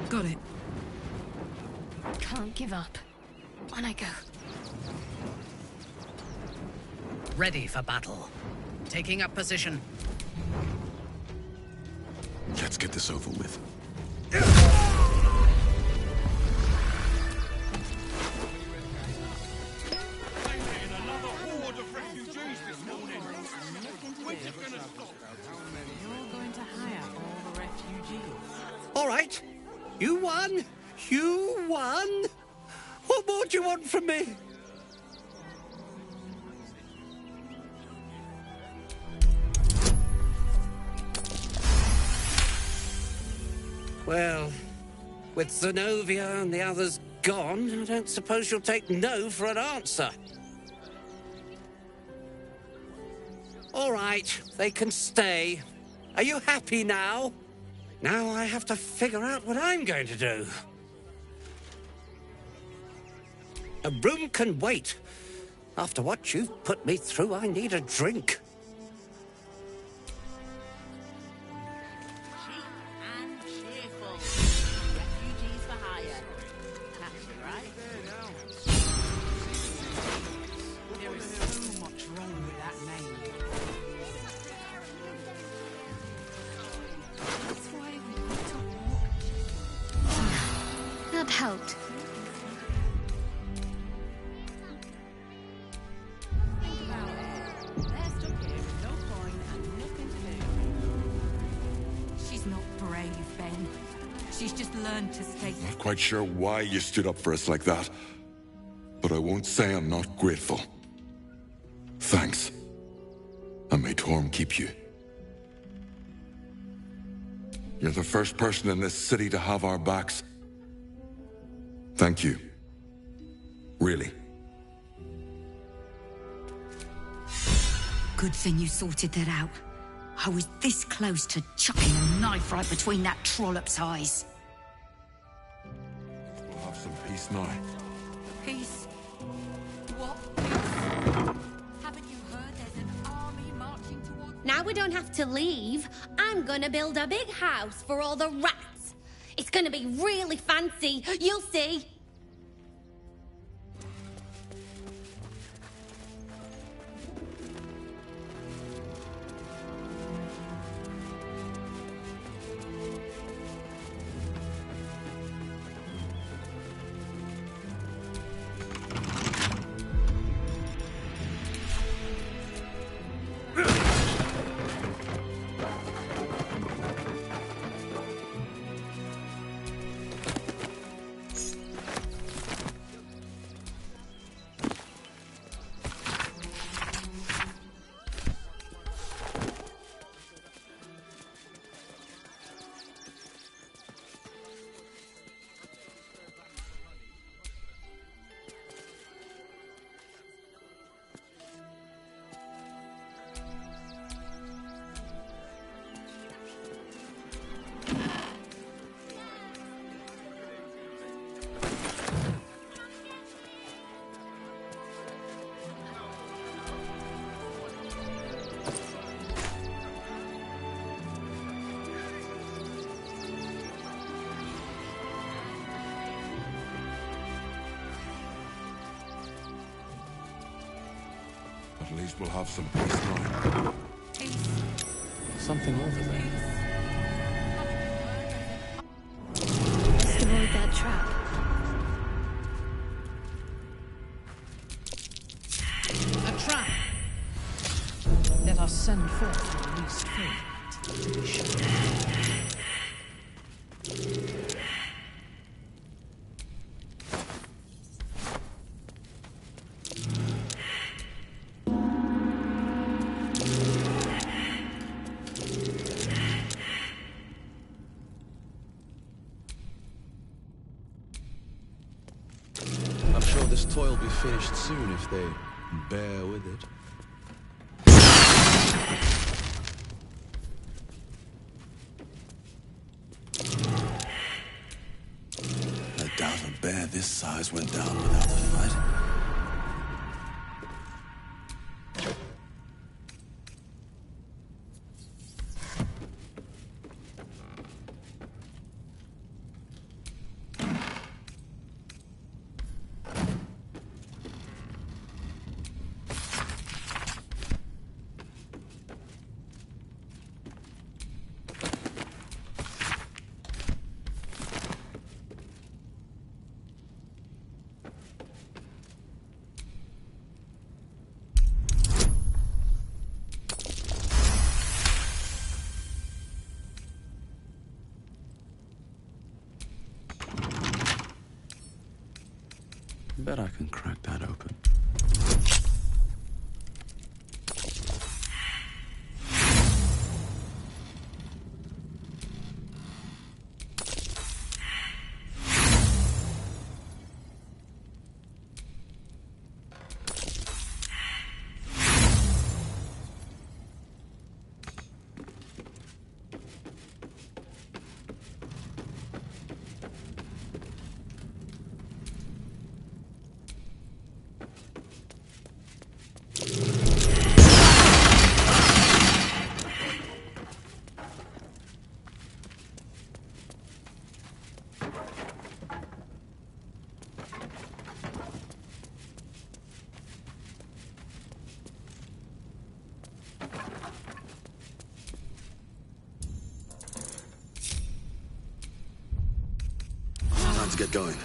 Got it. Can't give up. On I go. Ready for battle. Taking up position. Let's get this over with. All right. You won. You won. What more do you want from me? Well, with Zenobia and the others gone, I don't suppose you'll take no for an answer. All right, they can stay. Are you happy now? Now I have to figure out what I'm going to do. A room can wait. After what you've put me through, I need a drink. And cheerful. Refugees for hire. That's right. There is so much wrong with that name. That's why we need to walk. That helped. She's not brave, Ben. She's just learned to stay. Not quite sure why you stood up for us like that, but I won't say I'm not grateful. Thanks. And may Torm keep you. You're the first person in this city to have our backs. Thank you. Really. Good thing you sorted that out. I was this close to chucking a knife right between that trollop's eyes. We'll have some peace now. Peace? What peace? Haven't you heard there's an army marching towards... Now we don't have to leave. I'm gonna build a big house for all the rats. It's gonna be really fancy. You'll see. At least we'll have some peace now. Something over there. Just avoid that trap. A trap! Let us send forth the least favorite. I'm sure this toy will be finished soon if they bear with it. I doubt a bear this size went down without a fight. Bet I can crack that open. Let's get going.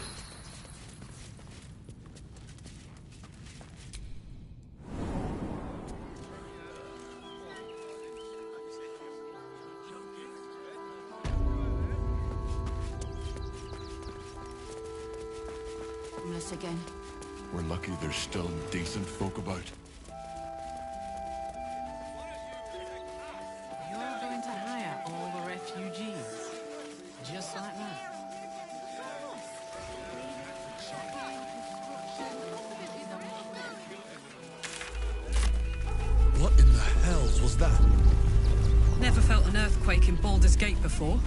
Homeless again. We're lucky there's still decent folk about. You're going to hire all the refugees. Just like that. What in the hells was that? Never felt an earthquake in Baldur's Gate before.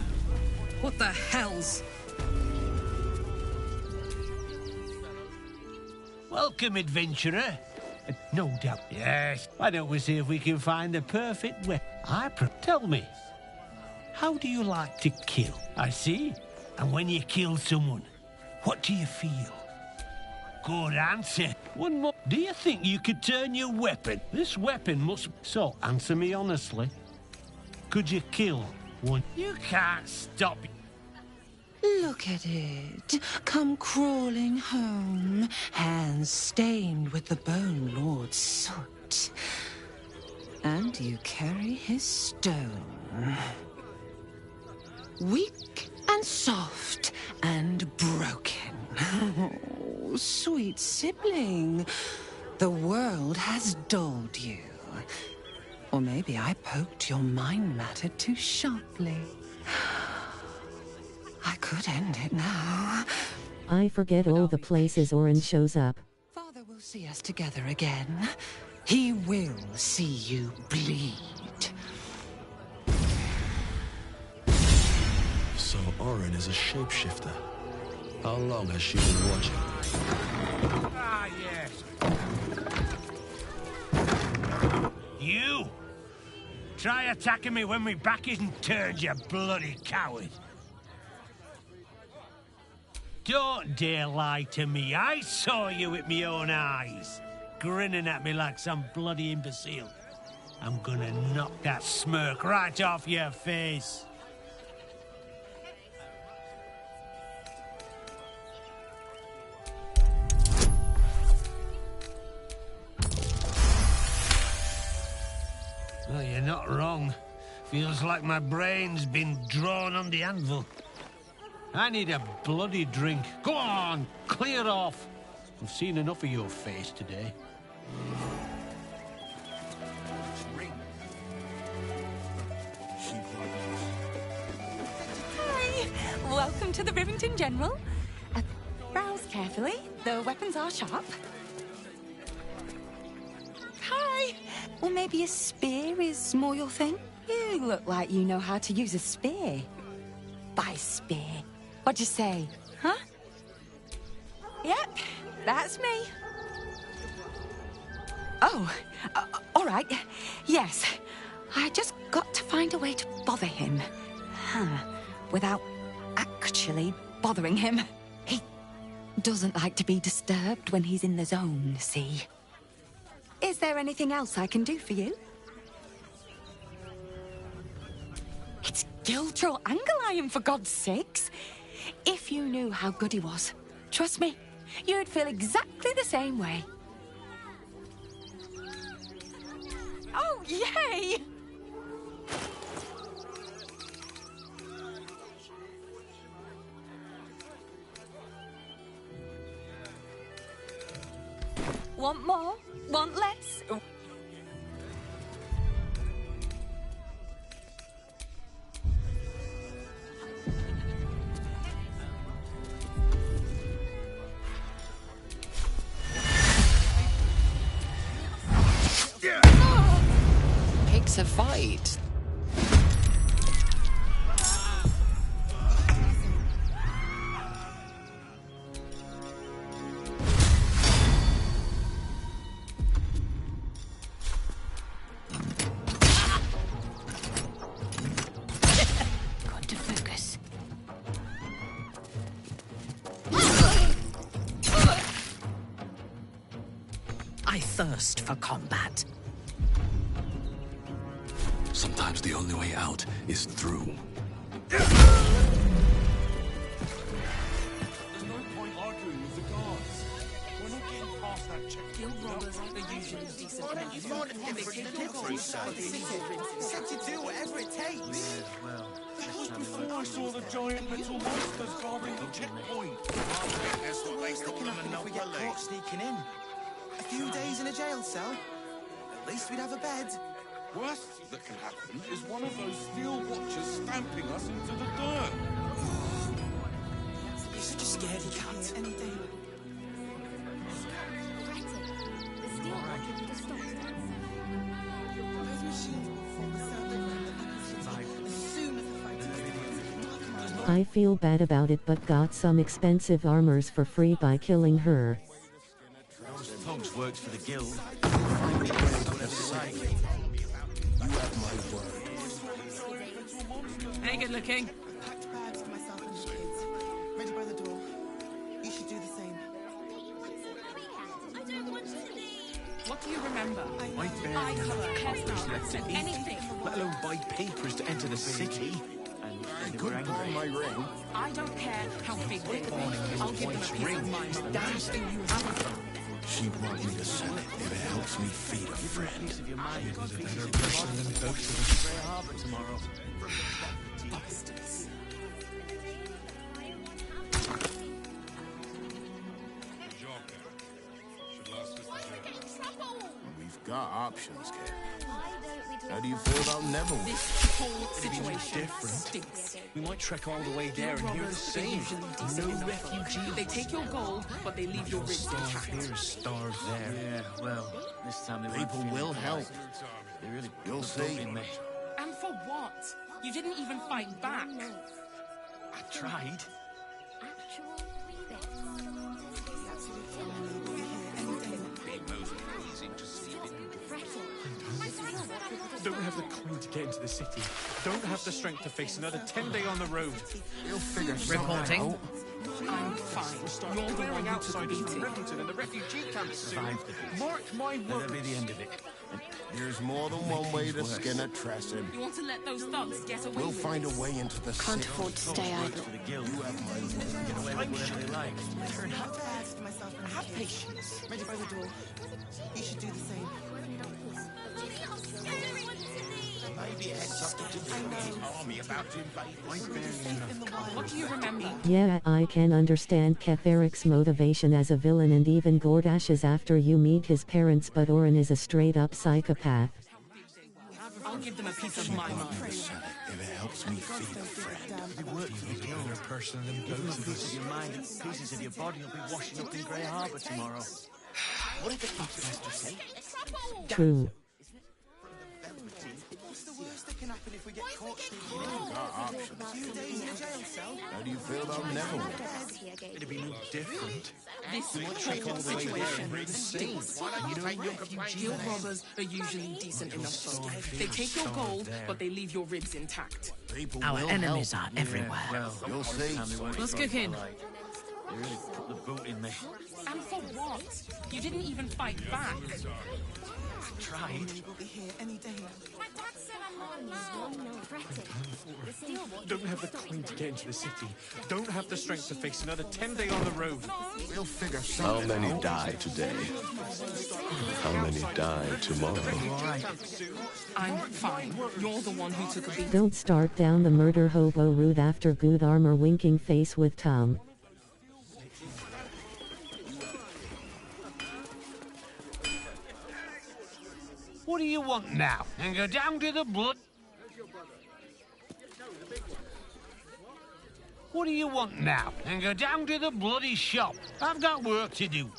What the hells? Welcome, adventurer. No doubt. Yes. Why don't we see if we can find the perfect way? Tell me, how do you like to kill? I see. And when you kill someone, what do you feel? Good answer. One more. Do you think you could turn your weapon? This weapon must... So, answer me honestly. Could you kill one? You can't stop. Look at it. Come crawling home, hands stained with the Bone Lord's soot. And you carry his stone. Weak and soft and broken. Oh, sweet sibling. The world has dulled you. Or maybe I poked your mind matter too sharply. I could end it now. I forget all the places Orin shows up. Father will see us together again. He will see you bleed. So Orin is a shapeshifter. How long has she been watching? Ah, yes. You! Try attacking me when my back isn't turned, you bloody coward. Don't dare lie to me. I saw you with my own eyes. grinning at me like some bloody imbecile. I'm gonna knock that smirk right off your face. Well, you're not wrong. Feels like my brain's been drawn on the anvil. I need a bloody drink. Go on, clear off. I've seen enough of your face today. Hi, welcome to the Rivington General. Browse carefully. The weapons are sharp. Hi. Or maybe a spear is more your thing? You look like you know how to use a spear. By spear. What'd you say? Huh? Yep, that's me. Oh, all right. Yes. I just got to find a way to bother him. Without actually bothering him. He doesn't like to be disturbed when he's in the zone, see? Is there anything else I can do for you? It's Giltrol Angelion, for God's sakes. If you knew how good he was, trust me, you'd feel exactly the same way. Oh, yay! Want more? Want less? Picks a fight. Got to focus. I thirst for combat. Sometimes the only way out is through. There's no point arguing with the guards. We're not getting past that check. Guild robbers are usually decent. Why don't you find a different delivery service? Except to do whatever it takes. Before I saw the giant metal monsters guarding the checkpoint. That's what they call them if we get caught sneaking in. A few days in a jail cell. At least we'd have a bed. Worst that can happen is one of those steel watchers stamping us into the dirt. You're such a scaredy cat. Anything. I feel bad about it, but got some expensive armors for free by killing her. Tongs works for the guild. Hey, good looking. Packed bags for myself and the kids. Ready by the door. You should do the same. What do you remember? I hairstyles, anything. Let alone buy papers to enter the city. And could buy my ring. I don't care how big they are. I'll give them a piece of mind. That's who you have. She'd want me to sell it if it helps me feed a friend. Bastards. We've got options, kid. How do you feel about Neville? This whole situation Different. We might trek all the way there and hear the same. No refugees. They take your gold, but they leave your rings Starve intact. here, starve there. Yeah, well, this time they People will help. They really You'll see. And for what? You didn't even fight back. I tried. Don't have the coin to get into the city. Don't have the strength to face another 10 days on the road. We'll figure Reporting. something out. I'm fine. You're the one who took a beating. And the refugee camps soon. Mark my words. That'll be the end of it. There's more than one way to skin a Tresson. You want to let those thugs get away We'll with find a this? way into the Can't city. afford to stay idle. You have my word. Get away with whatever they like. Have patience. Ready by the door. You should do the same. Maybe it heads up to the army about to invade. What do you remember? Yeah, I can understand Ketheric's motivation as a villain and even Gortash's after you meet his parents, but Orin is a straight-up psychopath. I'll give them a piece of my mind. If it helps me feed a friend. You work for the better person than both of us. Your mind and pieces of your body will be washing up in Grey Harbour tomorrow. What did the Kingmaster say? True. What's the worst that can happen if we get caught sneaking in? A few days in a jail cell. How do you feel about Neville? It'd be no different. This whole situation stinks. Guild robbers are usually decent enough folk. They take your gold, but they leave your ribs intact. Our enemies are everywhere. Well, you'll see. Let's kick in. They really put the boot in me. And for what? You didn't even fight back. I tried. We'll be here any day now. Don't have the coin to get into the city. Don't have the strength to face another 10 days on the road. We'll figure How something many out. die today? How many die tomorrow? I'm fine. You're the one who took a beating. Don't start down the murder hobo route after good armor winking face with Tom. What do you want now? And go down to the blood? What do you want now? And go down to the bloody shop. I've got work to do.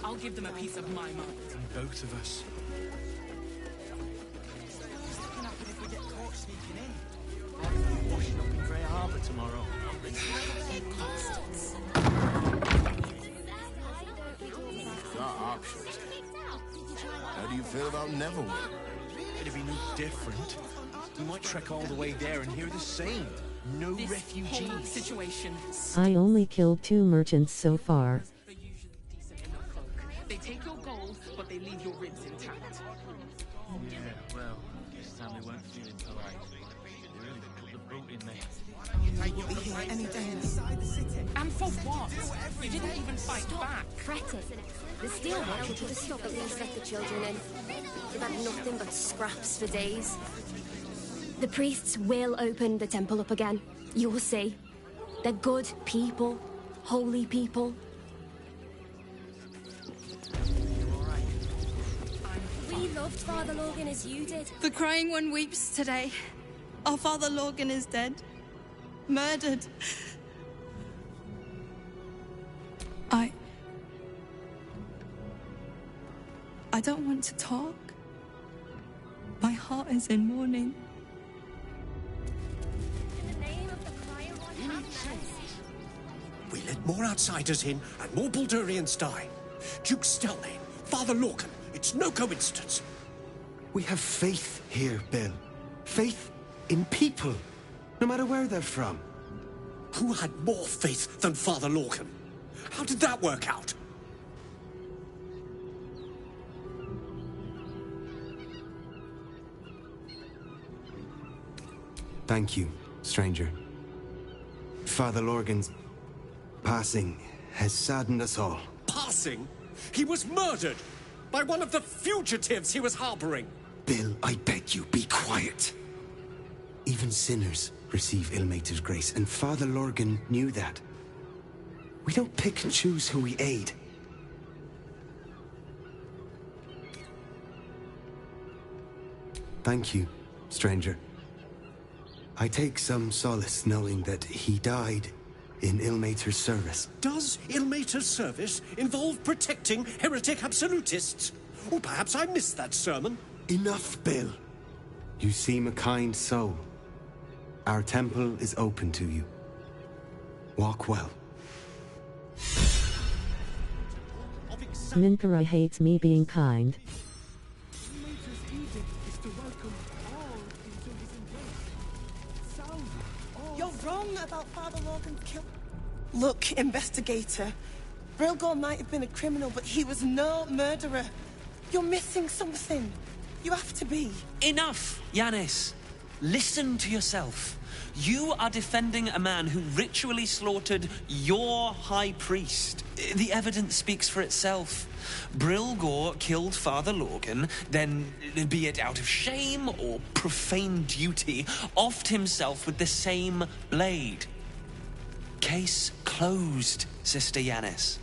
I'll give them a piece of my mind. Both of us. Washing up in Grey Harbour tomorrow. Got options. How do you feel about Neville? It'd be no different. We might trek all the way there and hear the same. No This refugees. whole situation. I only killed 2 merchants so far. They're usually decent enough folk. They take your gold, but they leave your ribs intact. Yeah, well, this time they weren't feeling polite. They really put the boot in me. We'll be here any day inside the city. And for what? You didn't even fight back. Fretting. The steel watch will put a stop at least let the children in. They've had nothing but scraps for days. The priests will open the temple up again. You'll see. They're good people. Holy people. We loved Father Logan as you did. The crying one weeps today. Our Father Logan is dead. Murdered. I don't want to talk. My heart is in mourning. We let more outsiders in, and more Baldurians die. Duke Stellane, Father Lorcan, it's no coincidence. We have faith here, Bill. Faith in people, no matter where they're from. Who had more faith than Father Lorcan? How did that work out? Thank you, stranger. Father Lorgan's passing has saddened us all. Passing? He was murdered by one of the fugitives he was harboring. Bill, I beg you, be quiet. Even sinners receive Ilmater's grace, and Father Lorgan knew that. We don't pick and choose who we aid. Thank you, stranger. I take some solace knowing that he died in Ilmater's service. Does Ilmater's service involve protecting heretic absolutists? Or perhaps I missed that sermon. Enough, Bill. You seem a kind soul. Our temple is open to you. Walk well. Of Minkara hates me being kind. You're wrong about Father Logan's kill. Look, investigator. Brilgor might have been a criminal, but he was no murderer. You're missing something. You have to be. Enough, Yanis. Listen to yourself. You are defending a man who ritually slaughtered your high priest. The evidence speaks for itself. Brilgor killed Father Lorgan, then, be it out of shame or profane duty, offed himself with the same blade. Case closed, Sister Yanis.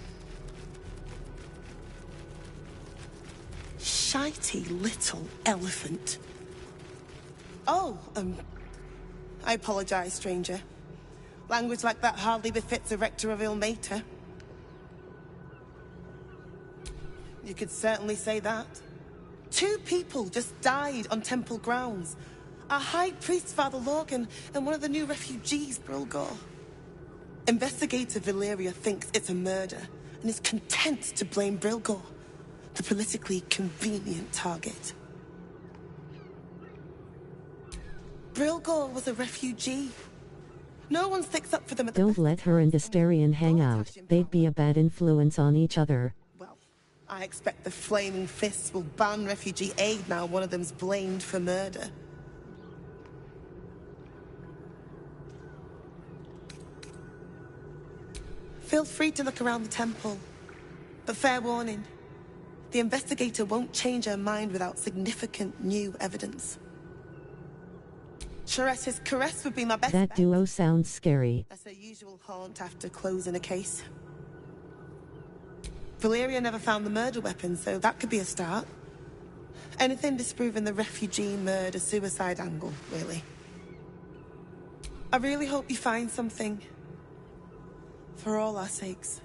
Shitey little elephant. Oh, I apologize, stranger. Language like that hardly befits a rector of Ilmater. You could certainly say that. 2 people just died on temple grounds. Our high priest, Father Lorgan, and one of the new refugees, Brilgor. Investigator Valeria thinks it's a murder, and is content to blame Brilgor, the politically convenient target. Brilgor was a refugee. No one sticks up for them at the Don't let her and Astarion hang out. They'd be a bad influence on each other. I expect the Flaming Fists will ban refugee aid now one of them's blamed for murder. Feel free to look around the temple. But fair warning, the investigator won't change her mind without significant new evidence. Chares's caress would be my best That bet. duo sounds scary. That's her usual haunt after closing a case. Valeria never found the murder weapon, so that could be a start. Anything disproving the refugee murder-suicide angle, really. I really hope you find something. For all our sakes.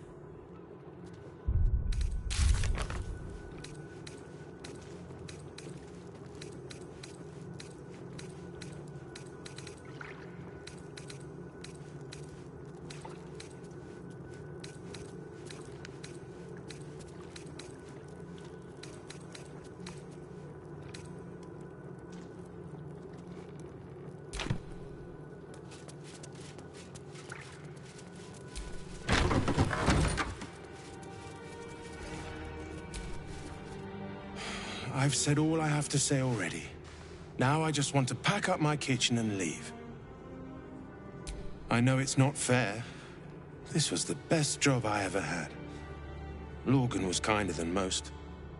I've said all I have to say already. Now I just want to pack up my kitchen and leave. I know it's not fair. This was the best job I ever had. Lorgan was kinder than most,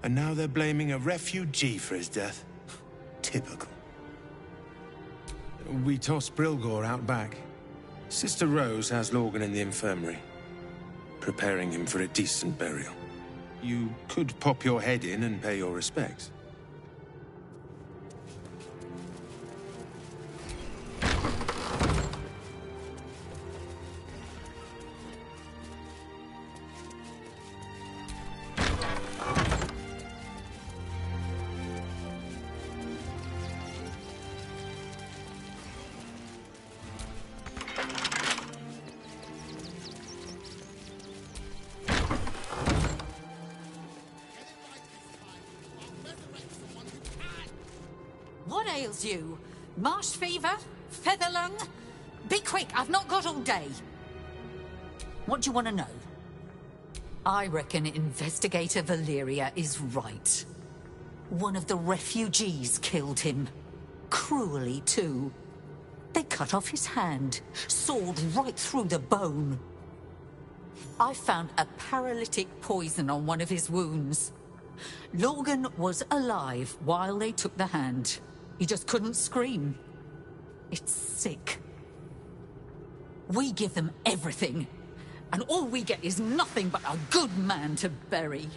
and now they're blaming a refugee for his death. Typical. We tossed Brilgor out back. Sister Rose has Lorgan in the infirmary, preparing him for a decent burial. You could pop your head in and pay your respects. What ails you? Marsh fever? Feather lung? Be quick, I've not got all day. What do you want to know? I reckon Investigator Valeria is right. One of the refugees killed him. Cruelly, too. They cut off his hand, sawed right through the bone. I found a paralytic poison on one of his wounds. Lorgan was alive while they took the hand. He just couldn't scream. It's sick. We give them everything, and all we get is nothing but a good man to bury.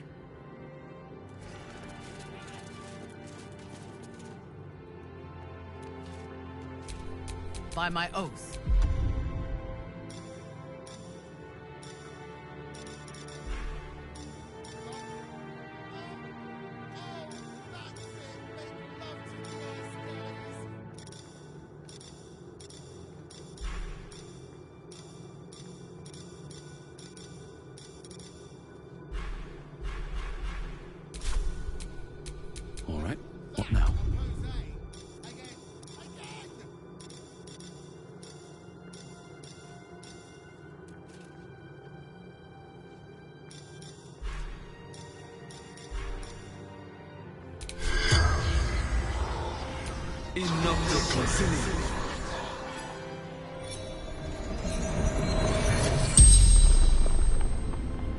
By my oath.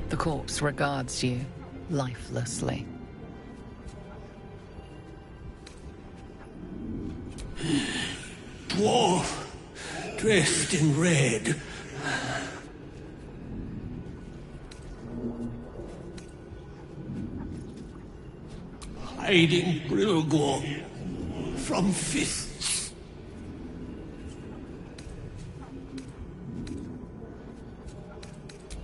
The corpse regards you lifelessly. Dwarf, dressed in red. Hiding Fraygo from fists.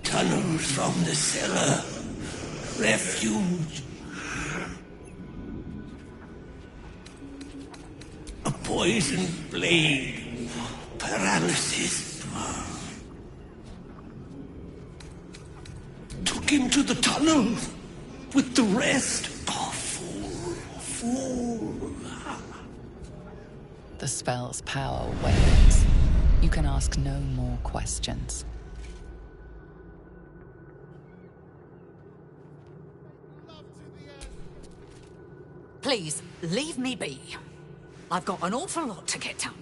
Tunnels from the cellar. Refuge. A poisoned blade. Paralysis. Took him to the tunnel with the rest. The spell's power wanes. You can ask no more questions. Please, leave me be. I've got an awful lot to get done.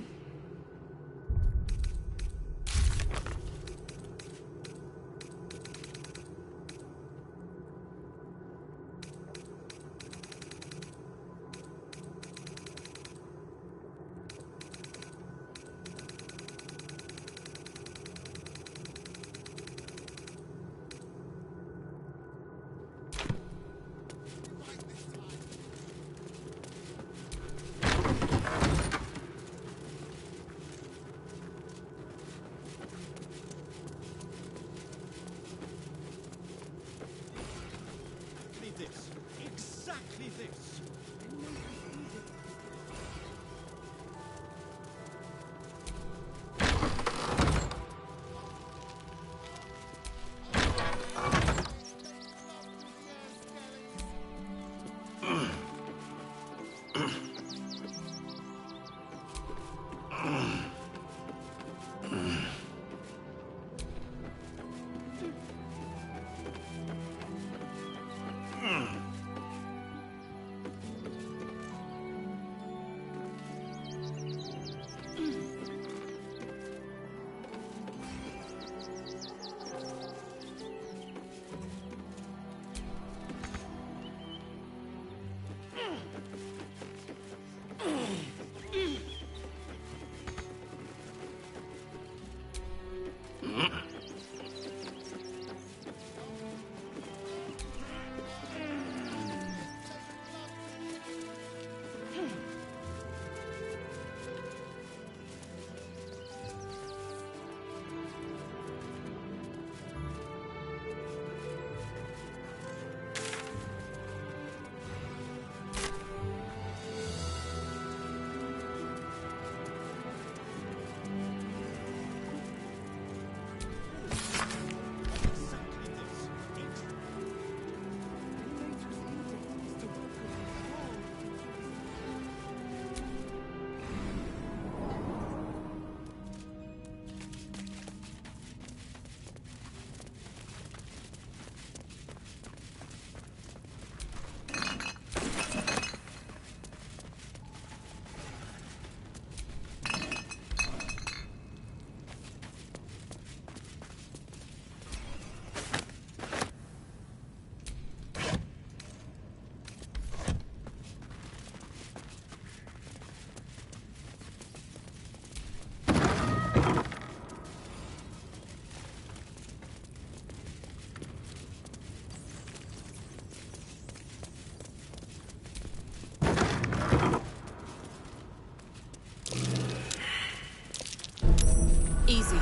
Easy.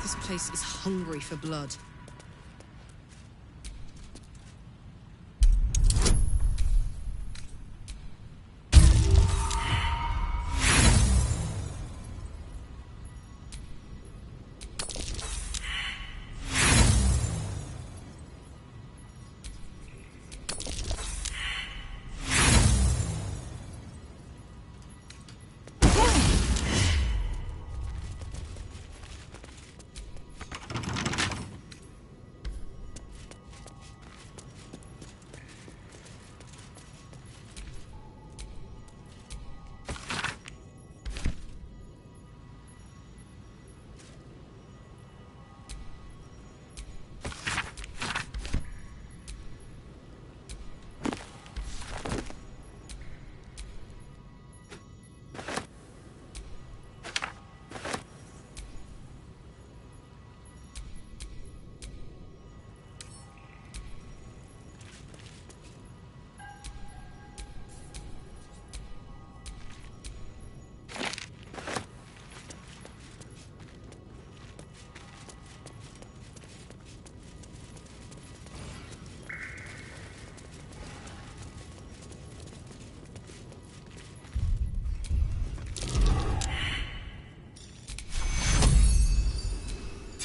This place is hungry for blood.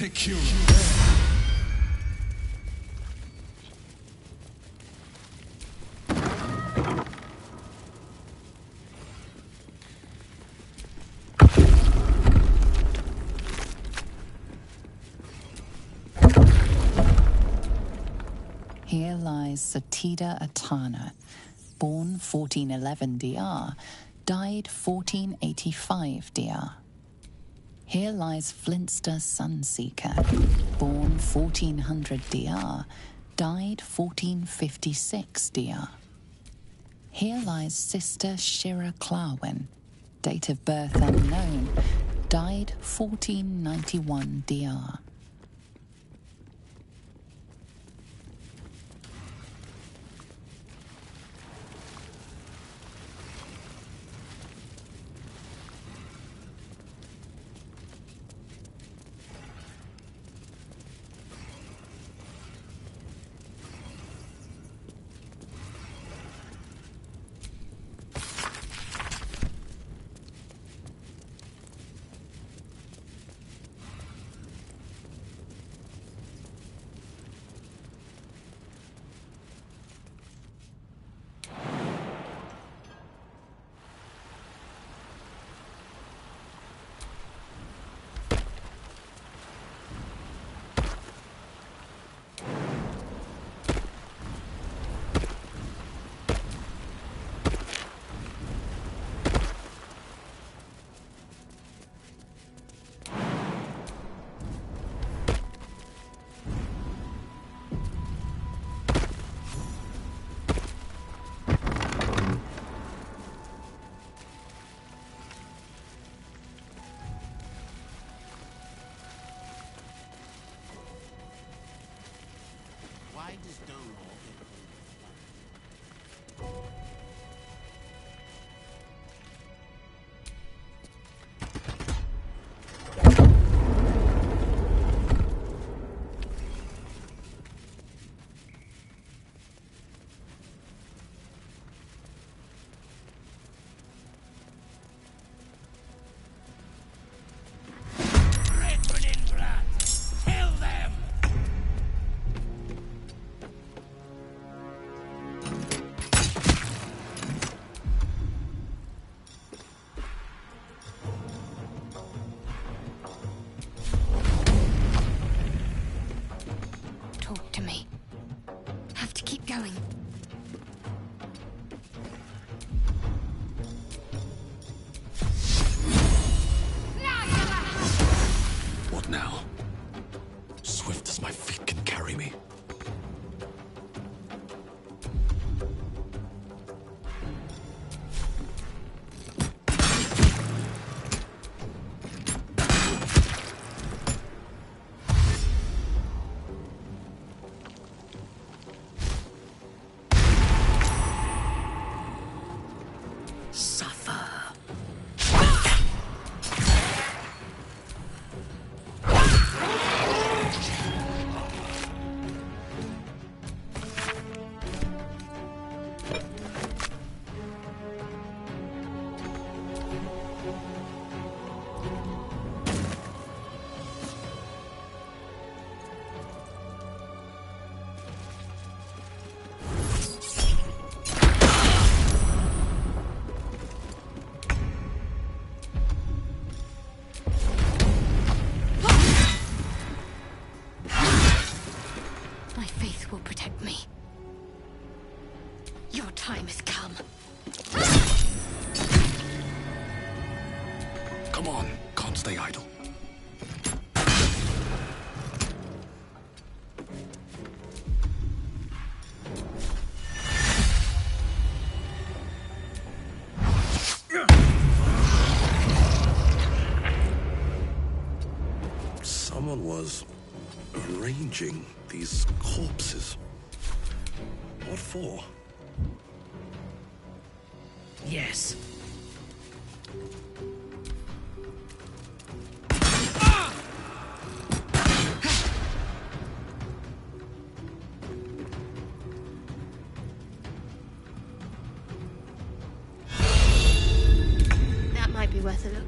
take you. Here lies Satida Atana, born 1411 DR, died 1485 DR. Here lies Flintster Sunseeker, born 1400 DR, died 1456 DR. Here lies Sister Shira Clawin, date of birth unknown, died 1491 DR. Why does Stonewall going. What now? Swift as my feet can carry me. My faith will protect me. Your time has come. Come on, can't stay idle. Someone was arranging these corpses. What for? Yes. That might be worth a look.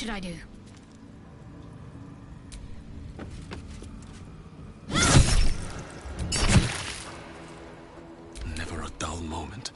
should I do? Never a dull moment.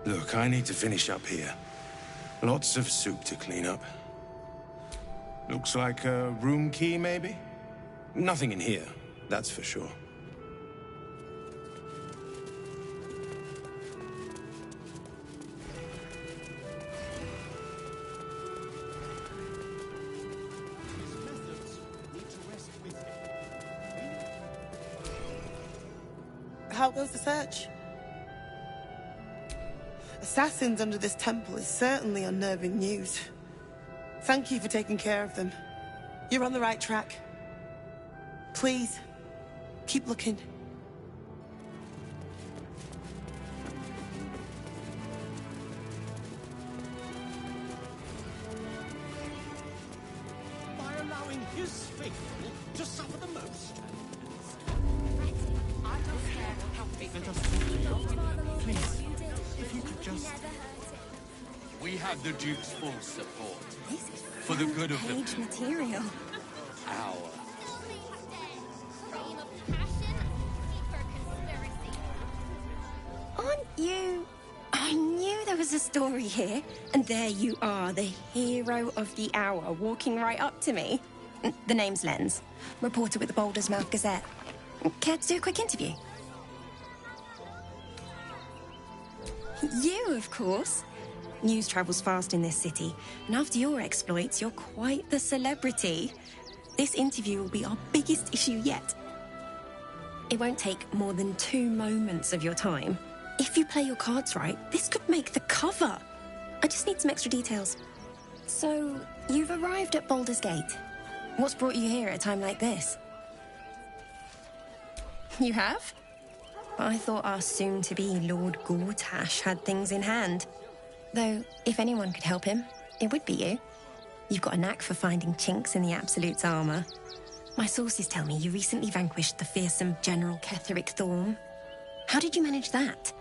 Look, I need to finish up here. Lots of soup to clean up. Looks like a room key, maybe? Nothing in here, that's for sure. How goes the search? Assassins under this temple is certainly unnerving news. Thank you for taking care of them. You're on the right track. Please, keep looking. By allowing his faithful to suffer the most. I don't care how faithful. Let us talk. Please, if you could just... We have the Duke's full support. For the good of the people. Material. Our. Aren't you... I knew there was a story here. And there you are, the hero of the hour, walking right up to me. The name's Lens, reporter with the Baldur's Mouth Gazette. Care to do a quick interview? You, of course. News travels fast in this city, and after your exploits, you're quite the celebrity. This interview will be our biggest issue yet. It won't take more than 2 moments of your time. If you play your cards right, this could make the cover. I just need some extra details. So, you've arrived at Baldur's Gate. What's brought you here at a time like this? You have? I thought our soon-to-be Lord Gortash had things in hand. Though, if anyone could help him, it would be you. You've got a knack for finding chinks in the Absolute's armor. My sources tell me you recently vanquished the fearsome General Ketheric Thorm. How did you manage that?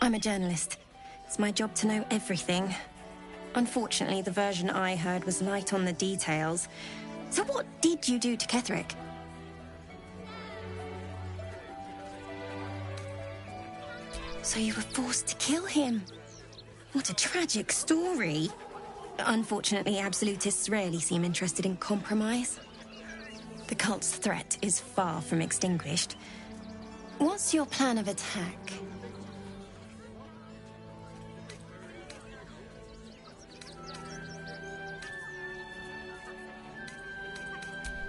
I'm a journalist. It's my job to know everything. Unfortunately, the version I heard was light on the details. So what did you do to Ketheric? So you were forced to kill him. What a tragic story. Unfortunately, absolutists rarely seem interested in compromise. The cult's threat is far from extinguished. What's your plan of attack?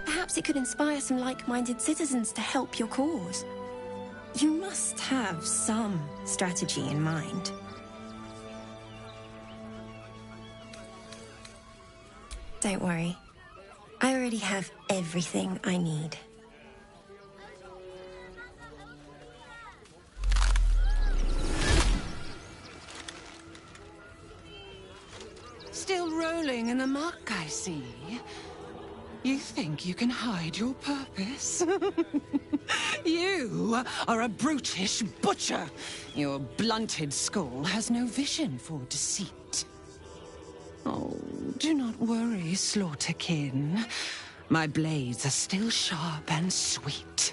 Perhaps it could inspire some like-minded citizens to help your cause. You must have some strategy in mind. Don't worry. I already have everything I need. Still rolling in the muck, I see. You think you can hide your purpose? You are a brutish butcher. Your blunted skull has no vision for deceit. Oh, do not worry, Slaughterkin. My blades are still sharp and sweet.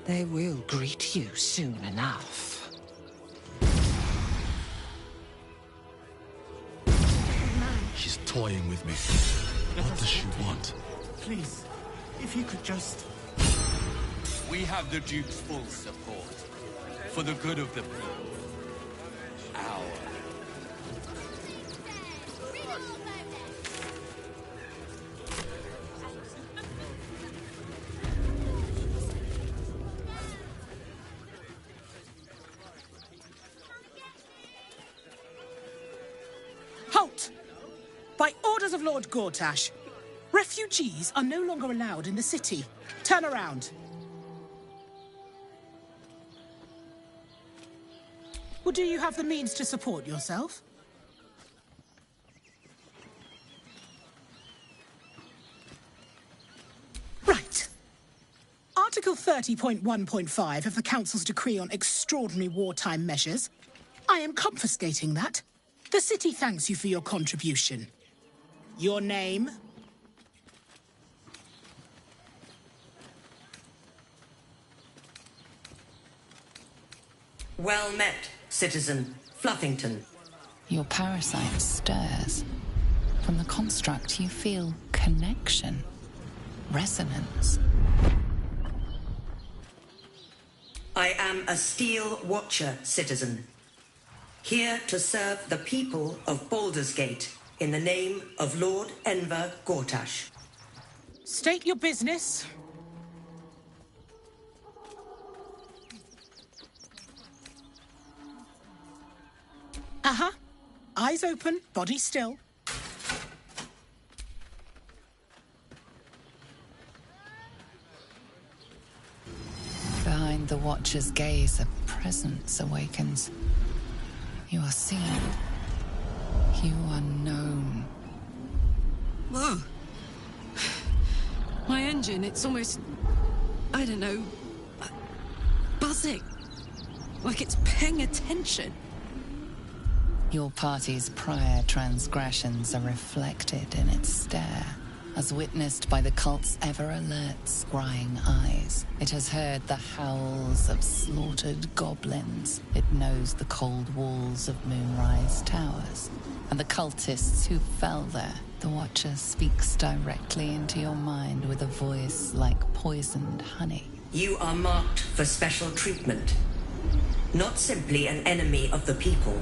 They will greet you soon enough. She's toying with me. What does she want? Please, if you could just... We have the Duke's full support. For the good of the people. Our. Halt! By orders of Lord Gortash, refugees are no longer allowed in the city. Turn around. Well, do you have the means to support yourself? Right. Article 30.1.5 of the Council's Decree on Extraordinary Wartime Measures. I am confiscating that. The city thanks you for your contribution. Your name? Well met, Citizen Fluffington. Your parasite stirs. From the construct, you feel connection, resonance. I am a Steel Watcher, Citizen. Here to serve the people of Baldur's Gate in the name of Lord Enver Gortash. State your business. Uh-huh. Eyes open, body still. Behind the Watcher's gaze, a presence awakens. You are seen. You are known. Whoa. My engine, it's almost... I don't know... buzzing. Like it's paying attention. Your party's prior transgressions are reflected in its stare, as witnessed by the cult's ever-alert, scrying eyes. It has heard the howls of slaughtered goblins. It knows the cold walls of Moonrise Towers, and the cultists who fell there. The Watcher speaks directly into your mind with a voice like poisoned honey. You are marked for special treatment. Not simply an enemy of the people,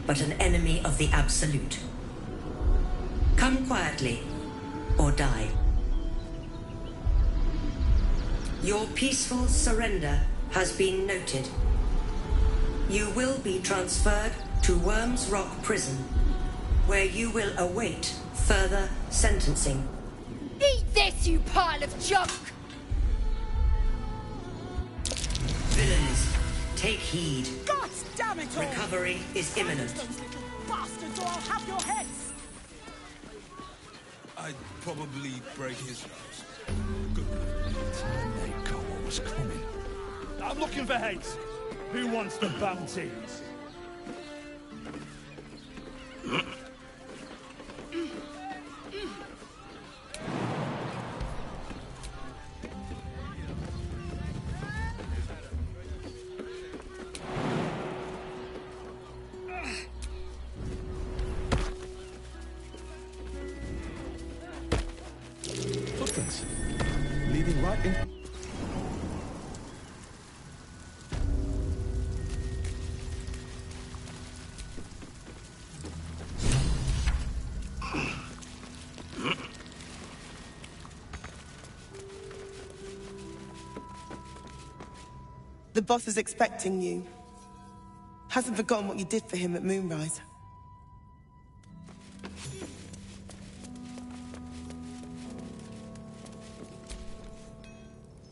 but an enemy of the Absolute. Come quietly, or die. Your peaceful surrender has been noted. You will be transferred to Worms Rock Prison, where you will await further sentencing. Eat this, you pile of junk! Villains, take heed. God damn it all! Recovery is imminent. Those little bastards, or I'll have your heads! I'd probably break his nose. Good. They got what was coming. I'm looking for heads. Who wants the bounties? leading right in... The boss is expecting you. Hasn't forgotten what you did for him at Moonrise.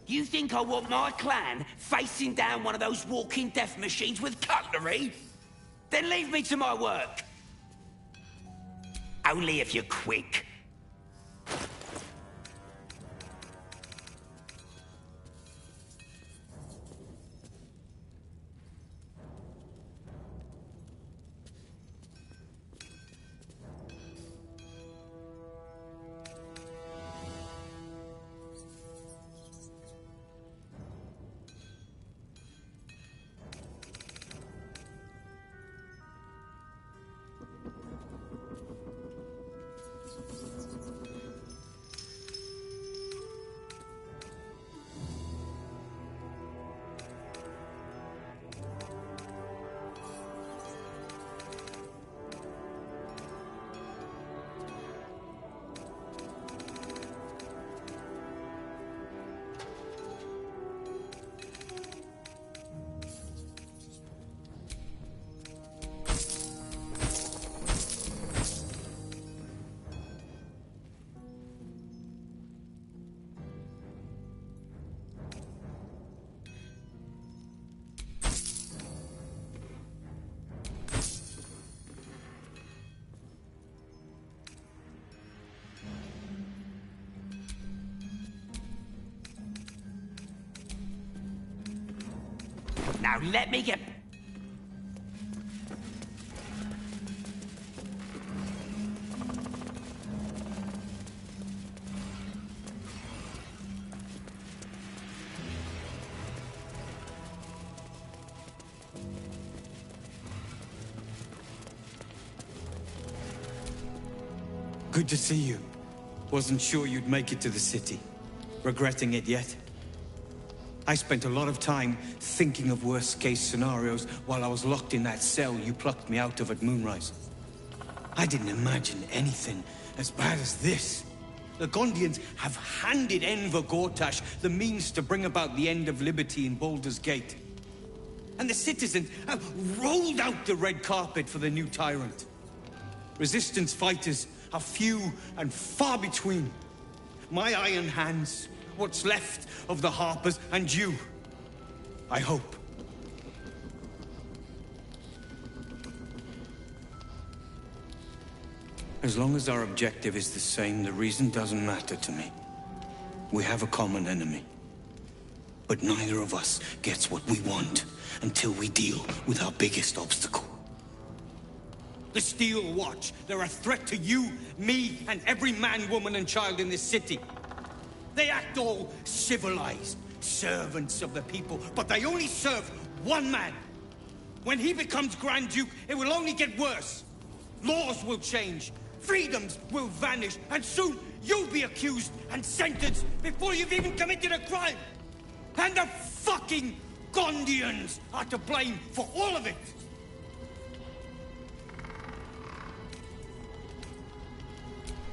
You think I want my clan facing down one of those walking death machines with cutlery? Then leave me to my work. Only if you're quick. Now let me get... Good to see you. Wasn't sure you'd make it to the city. Regretting it yet? I spent a lot of time thinking of worst-case scenarios while I was locked in that cell you plucked me out of at Moonrise. I didn't imagine anything as bad as this. The Gondians have handed Enver Gortash the means to bring about the end of liberty in Baldur's Gate. And the citizens have rolled out the red carpet for the new tyrant. Resistance fighters are few and far between. My iron hands, what's left of the Harpers, and you, I hope. As long as our objective is the same, the reason doesn't matter to me. We have a common enemy. But neither of us gets what we want until we deal with our biggest obstacle. The Steel Watch. They're a threat to you, me, and every man, woman, and child in this city. They act all civilized, servants of the people, but they only serve one man. When he becomes Grand Duke, it will only get worse. Laws will change, freedoms will vanish, and soon you'll be accused and sentenced before you've even committed a crime. And the fucking Gondians are to blame for all of it.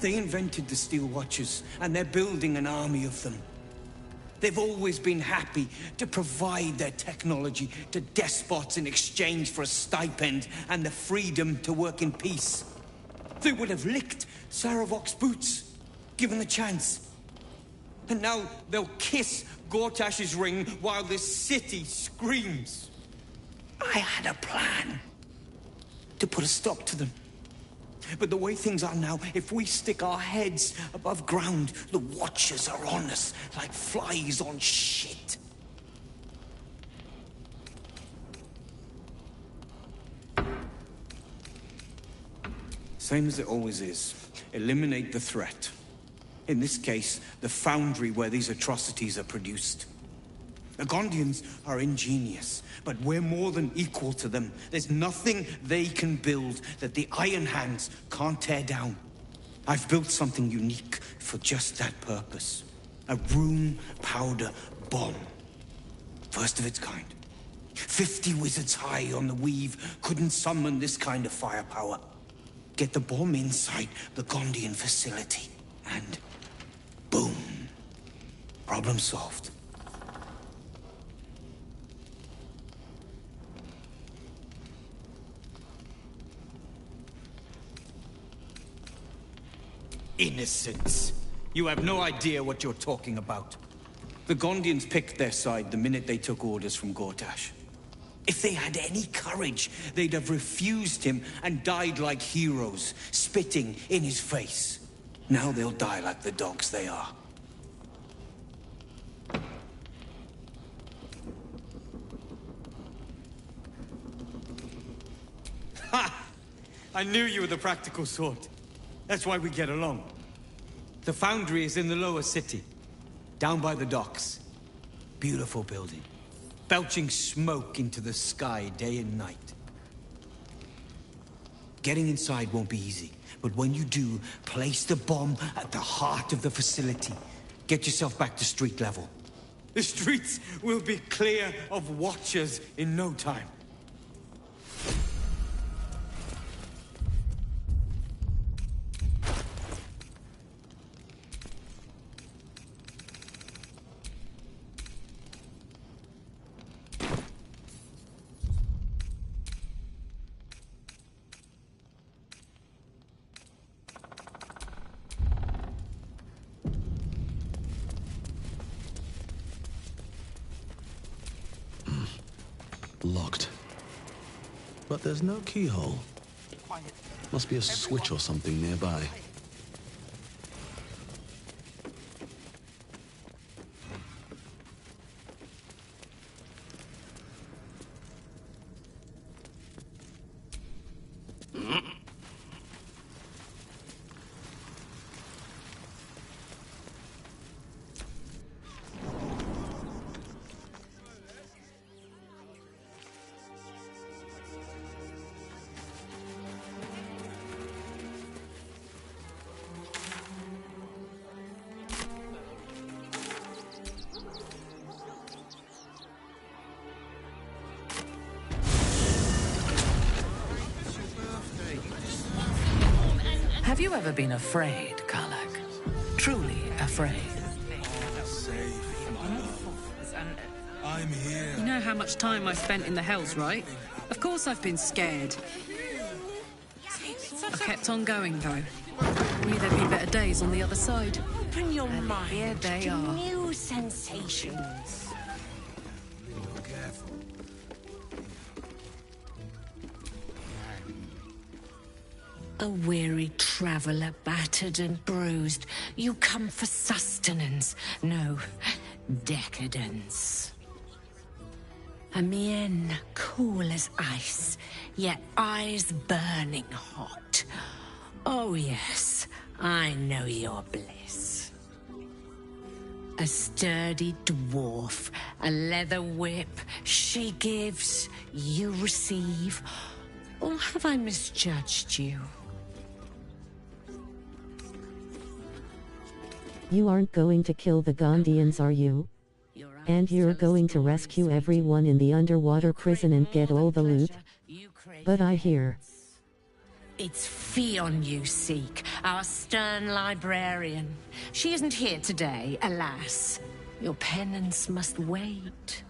They invented the Steel Watchers, and they're building an army of them. They've always been happy to provide their technology to despots in exchange for a stipend and the freedom to work in peace. They would have licked Saravok's boots, given the chance. And now they'll kiss Gortash's ring while this city screams. I had a plan to put a stop to them. But the way things are now, if we stick our heads above ground, the Watchers are on us like flies on shit. Same as it always is. Eliminate the threat. In this case, the foundry where these atrocities are produced. The Gondians are ingenious, but we're more than equal to them. There's nothing they can build that the Iron Hands can't tear down. I've built something unique for just that purpose. A room powder bomb. First of its kind. 50 wizards high on the weave couldn't summon this kind of firepower. Get the bomb inside the Gondian facility, and boom. Problem solved. Innocence. You have no idea what you're talking about. The Gondians picked their side the minute they took orders from Gortash. If they had any courage, they'd have refused him and died like heroes, spitting in his face. Now they'll die like the dogs they are. Ha! I knew you were the practical sort. That's why we get along. The foundry is in the lower city, down by the docks. Beautiful building, belching smoke into the sky day and night. Getting inside won't be easy, but when you do, place the bomb at the heart of the facility. Get yourself back to street level. The streets will be clear of watchers in no time. Locked. But there's no keyhole. Must be a switch or something nearby. Have you ever been afraid, Karlach? Truly afraid? I'm here. You know how much time I spent in the Hells, right? Of course I've been scared. I kept on going, though. Knew there'd be better days on the other side. Open your mind here they to are. new sensations. A weary traveller, battered and bruised. You come for sustenance, no decadence. A mien cool as ice, yet eyes burning hot. Oh yes, I know your bliss. A sturdy dwarf, a leather whip, she gives, you receive. Or have I misjudged you? You aren't going to kill the Gondians, are you? And you're going to rescue everyone in the underwater prison and get all the loot? But I hear... It's Fionn you seek, our stern librarian. She isn't here today, alas. Your penance must wait.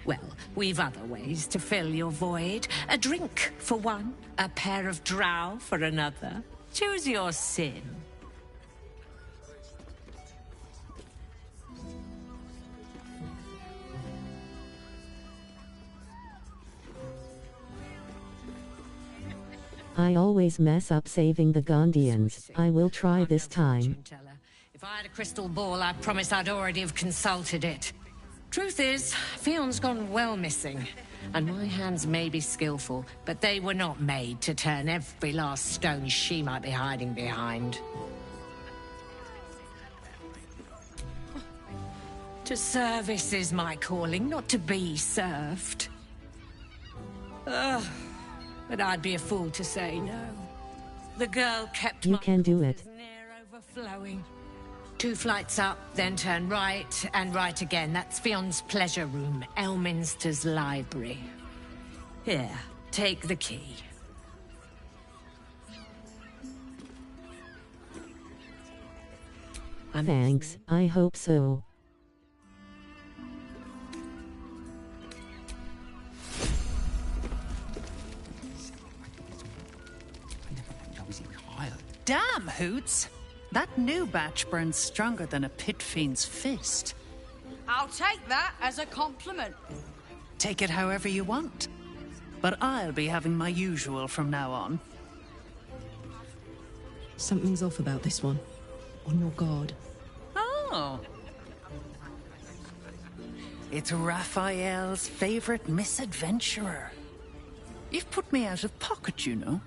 Well, we've other ways to fill your void. A drink for one, a pair of drow for another. Choose your sin. I always mess up saving the Gondians. I will try this time. If I had a crystal ball, I promise I'd already have consulted it. Truth is, Fionn's gone well missing. And my hands may be skillful, but they were not made to turn every last stone she might be hiding behind. To service is my calling, not to be served. But I'd be a fool to say no. The girl kept You can do it. near overflowing. 2 flights up, then turn right, and right again. That's Fion's pleasure room, Elminster's library. Here, take the key. Thanks, I hope so. Damn, Hoots! That new batch burns stronger than a pit fiend's fist. I'll take that as a compliment. Take it however you want. But I'll be having my usual from now on. Something's off about this one. On your guard. Oh. It's Raphael's favorite misadventurer. You've put me out of pocket, you know.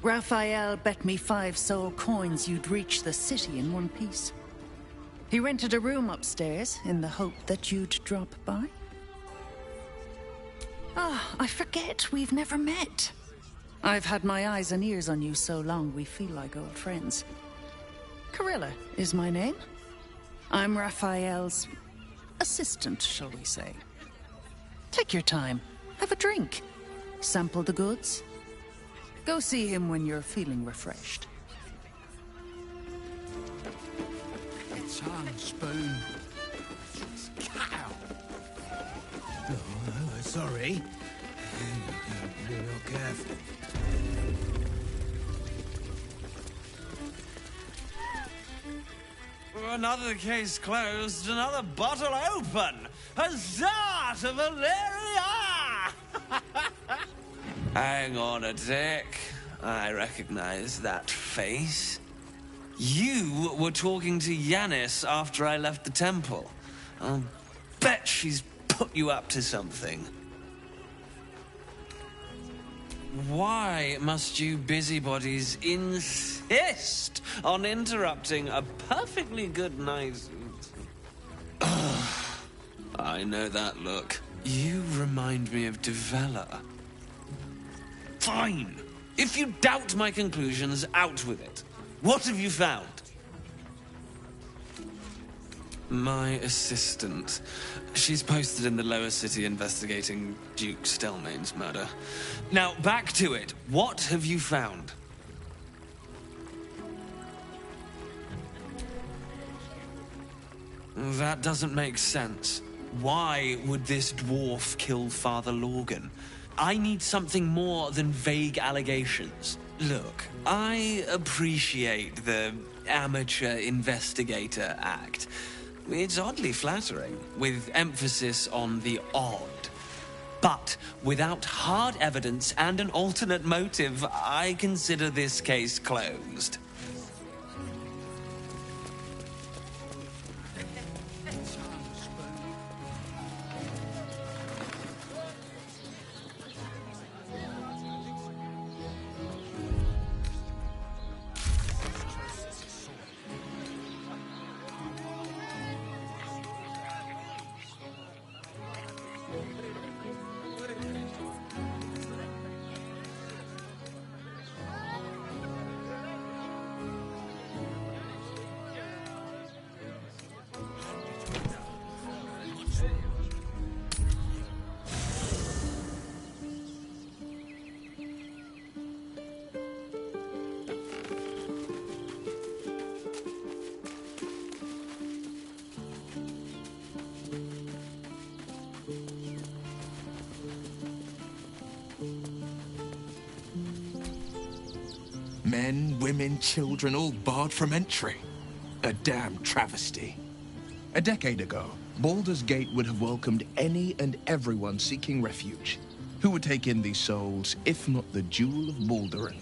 Raphael bet me 5 soul coins you'd reach the city in one piece. He rented a room upstairs in the hope that you'd drop by. Ah, I forget we've never met. I've had my eyes and ears on you so long we feel like old friends. Carilla is my name. I'm Raphael's assistant, shall we say. Take your time. Have a drink. Sample the goods. Go see him when you're feeling refreshed. It's on, spoon. Cow. Oh, sorry. Be real careful. Another case closed, another bottle open. Huzzah to Valeria! Hang on a tick. I recognize that face. You were talking to Yanis after I left the temple. I'll bet she's put you up to something. Why must you busybodies insist on interrupting a perfectly good night? I know that look. You remind me of Devella. Fine. If you doubt my conclusions, out with it. What have you found? My assistant. She's posted in the lower city investigating Duke Stelmane's murder. Now, back to it. What have you found? That doesn't make sense. Why would this dwarf kill Father Lorgan? I need something more than vague allegations. Look, I appreciate the amateur investigator act. It's oddly flattering, with emphasis on the odd. But without hard evidence and an alternate motive, I consider this case closed. Men, women, children, all barred from entry. A damn travesty. A decade ago, Baldur's Gate would have welcomed any and everyone seeking refuge. Who would take in these souls, if not the Jewel of Baldurin?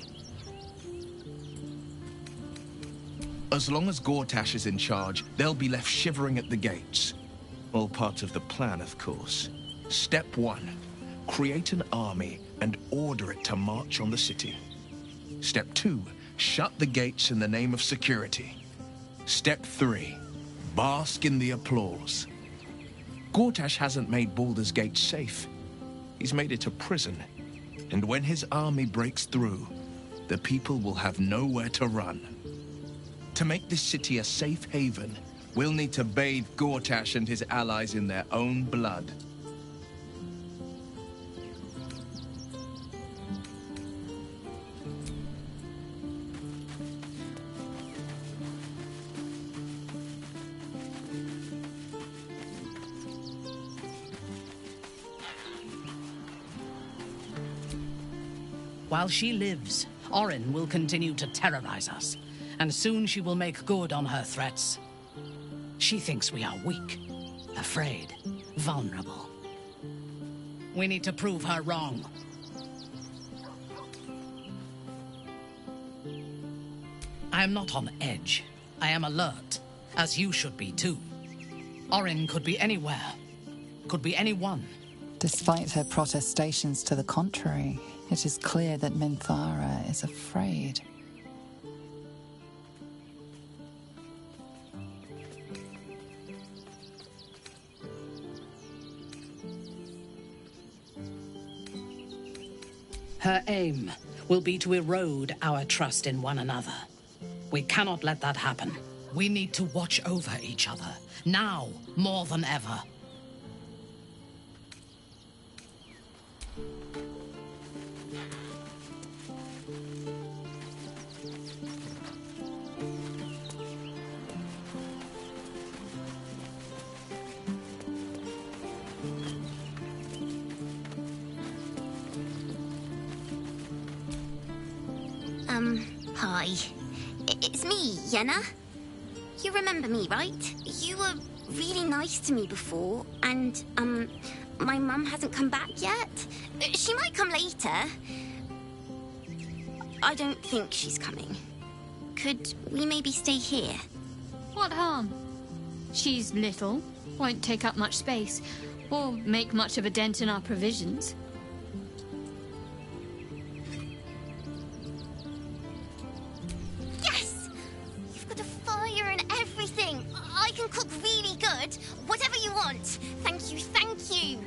As long as Gortash is in charge, they'll be left shivering at the gates. All part of the plan, of course. Step 1. Create an army and order it to march on the city. Step 2. Shut the gates in the name of security. Step 3. Bask in the applause. Gortash hasn't made Baldur's Gate safe. He's made it a prison. And when his army breaks through, the people will have nowhere to run. To make this city a safe haven, we'll need to bathe Gortash and his allies in their own blood. While she lives, Orin will continue to terrorize us, and soon she will make good on her threats. She thinks we are weak, afraid, vulnerable. We need to prove her wrong. I am not on edge. I am alert, as you should be too. Orin could be anywhere, could be anyone. Despite her protestations to the contrary, it is clear that Minthara is afraid. Her aim will be to erode our trust in one another. We cannot let that happen. We need to watch over each other, now more than ever. Hi. It's me, Yenna. You remember me, right? You were really nice to me before, and, my mum hasn't come back yet. She might come later. I don't think she's coming. Could we maybe stay here? What harm? She's little, won't take up much space, or make much of a dent in our provisions. Whatever you want. Thank you, thank you.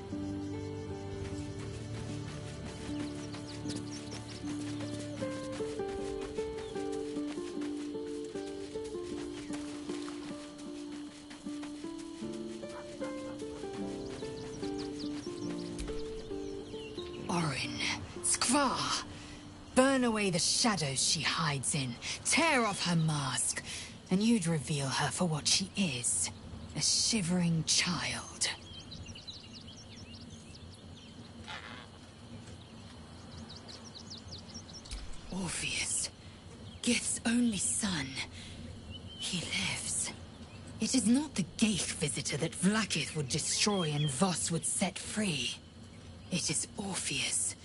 Orin, Skvar, burn away the shadows she hides in, tear off her mask, and you'd reveal her for what she is. A shivering child. Orpheus, Gith's only son. He lives. It is not the Ghaik visitor that Vlaakith would destroy and Voss would set free. It is Orpheus,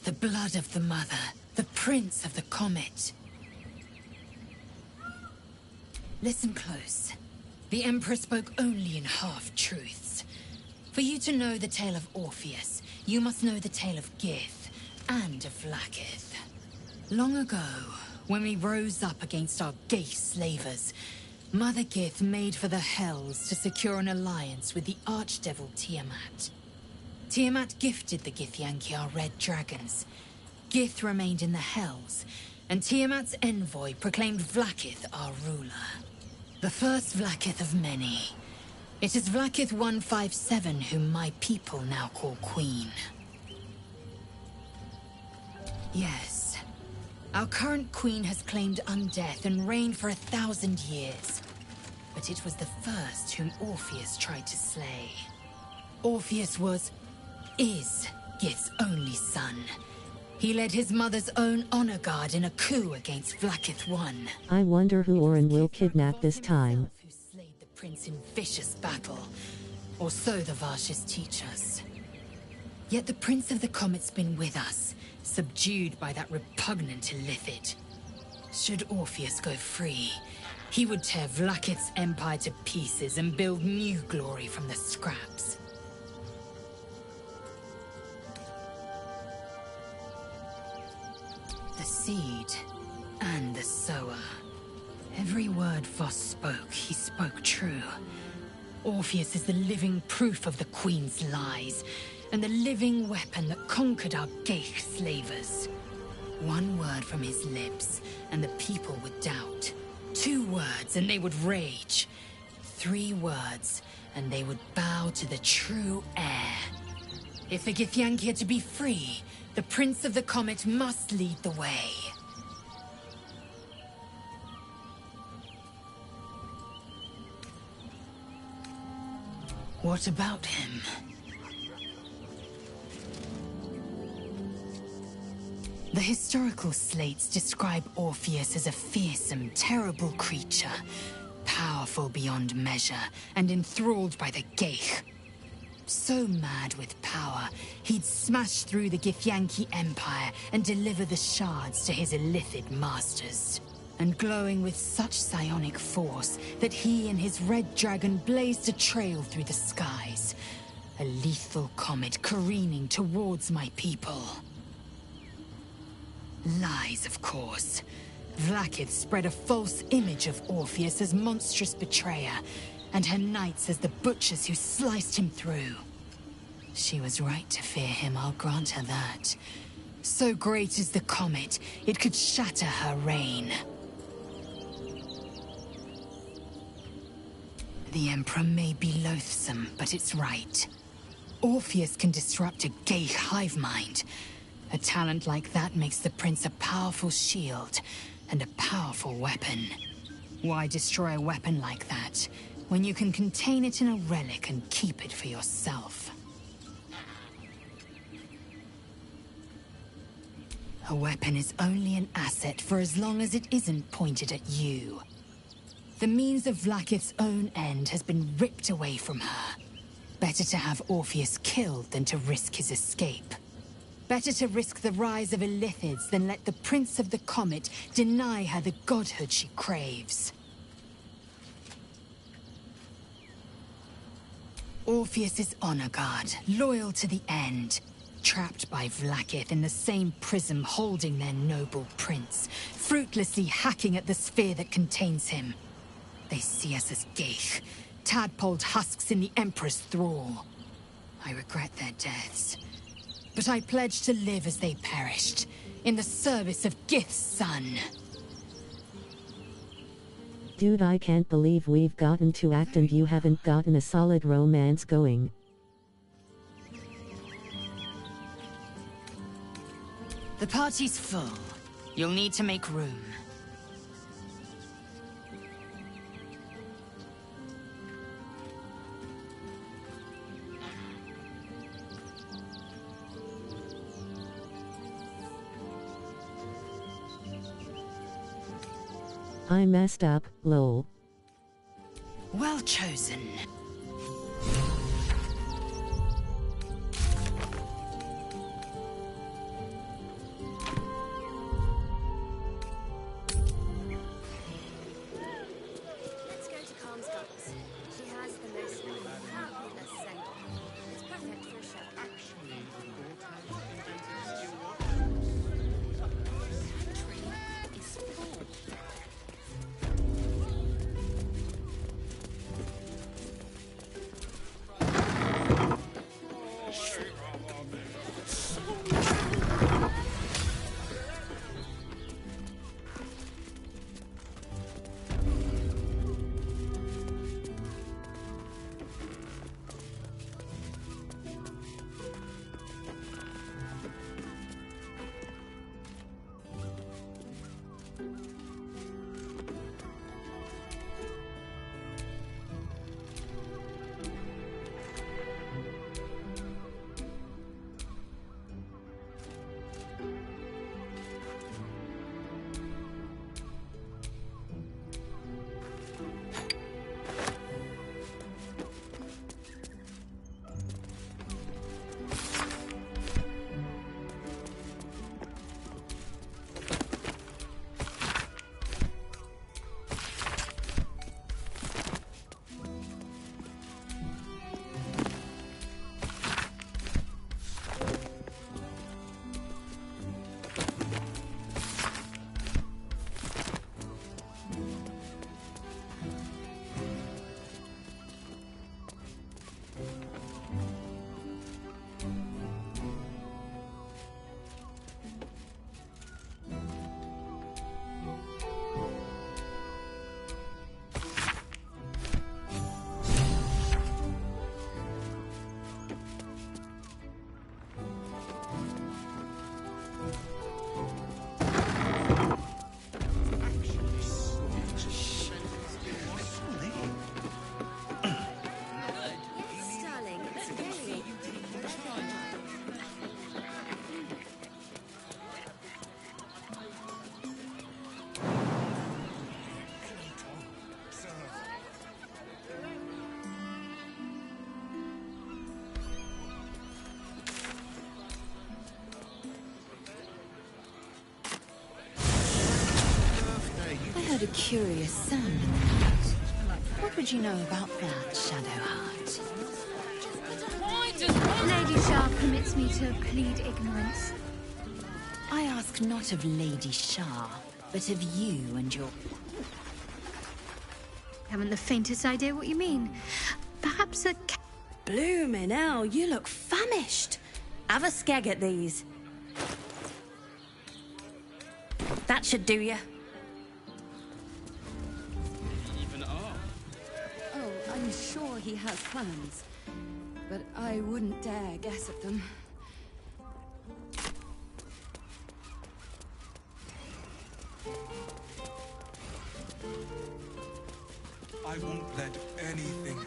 the blood of the mother, the prince of the comet. Listen close. The Emperor spoke only in half-truths. For you to know the tale of Orpheus, you must know the tale of Gith and of Vlaakith. Long ago, when we rose up against our Ghaik slavers, Mother Gith made for the Hells to secure an alliance with the archdevil Tiamat. Tiamat gifted the Githyanki our red dragons. Gith remained in the Hells, and Tiamat's envoy proclaimed Vlaakith our ruler. The first Vlaakith of many. It is Vlaakith 157 whom my people now call Queen. Yes. Our current queen has claimed undeath and reigned for 1,000 years. But it was the first whom Orpheus tried to slay. Orpheus is Gith's only son. He led his mother's own honor guard in a coup against Vlaakith I. I wonder who Orin will kidnap this time. Who slayed the prince in vicious battle, or so the Varshas teach us. Yet the Prince of the Comet's been with us, subdued by that repugnant Illithid. Should Orpheus go free, he would tear Vlaakith's empire to pieces and build new glory from the scraps. The seed and the sower. Every word Voss spoke, he spoke true. Orpheus is the living proof of the Queen's lies, and the living weapon that conquered our Ghaik slavers. One word from his lips, and the people would doubt. 2 words and they would rage. 3 words and they would bow to the true heir. If the Githyanki are to be free, the Prince of the Comet must lead the way. What about him? The historical slates describe Orpheus as a fearsome, terrible creature, powerful beyond measure, and enthralled by the Geich. So mad with power, he'd smash through the Githyanki Empire and deliver the shards to his Illithid masters. And glowing with such psionic force that he and his red dragon blazed a trail through the skies. A lethal comet careening towards my people. Lies, of course. Vlaakith spread a false image of Orpheus as monstrous betrayer, and her knights as the butchers who sliced him through. She was right to fear him, I'll grant her that. So great is the comet, it could shatter her reign. The Emperor may be loathsome, but it's right. Orpheus can disrupt a Geich hive mind. A talent like that makes the Prince a powerful shield, and a powerful weapon. Why destroy a weapon like that, when you can contain it in a relic and keep it for yourself? A weapon is only an asset for as long as it isn't pointed at you. The means of Vlaakith's own end has been ripped away from her. Better to have Orpheus killed than to risk his escape. Better to risk the rise of Illithids than let the Prince of the Comet deny her the godhood she craves. Orpheus is honor guard, loyal to the end. Trapped by Vlaakith in the same prism holding their noble prince, fruitlessly hacking at the sphere that contains him. They see us as Geich, tadpoled husks in the Emperor's thrall. I regret their deaths, but I pledge to live as they perished, in the service of Gith's son. Dude, I can't believe we've gotten to act and you haven't gotten a solid romance going. The party's full. You'll need to make room. I messed up, lol. Well chosen. Let's go to Calmscott's. She has the most fabulous scent. It's perfect for a show. Actually, curious sound in the night. What would you know about that, Shadowheart? Lady Shah permits me to plead ignorance. I ask not of Lady Shah, but of you and your... Haven't the faintest idea what you mean. Perhaps a... Bloomin' hell, you look famished. Have a skeg at these. That should do you. Oh, I'm sure he has plans, but I wouldn't dare guess at them. I won't let anything.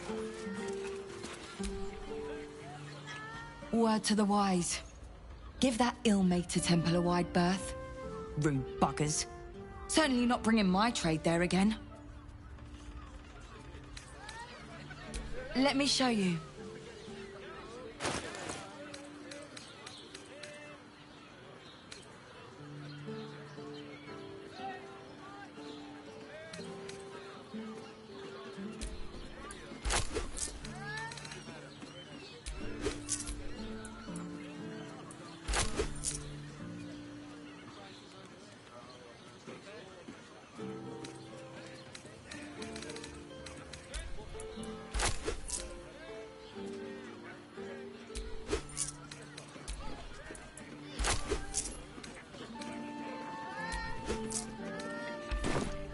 Word to the wise. Give that ill-mate a temple a wide berth. Rude buggers. Certainly not bringing my trade there again. Let me show you.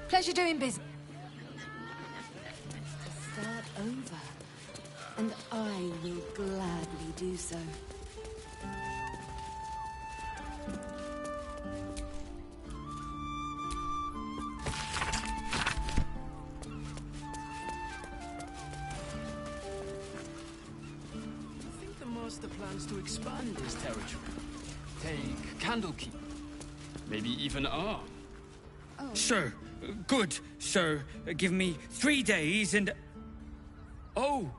Pleasure doing business. Start over, and I will gladly do so. I think the master plans to expand his territory. Take Candlekeep. Maybe even Arm. Sir, good, sir. Give me 3 days and... Oh,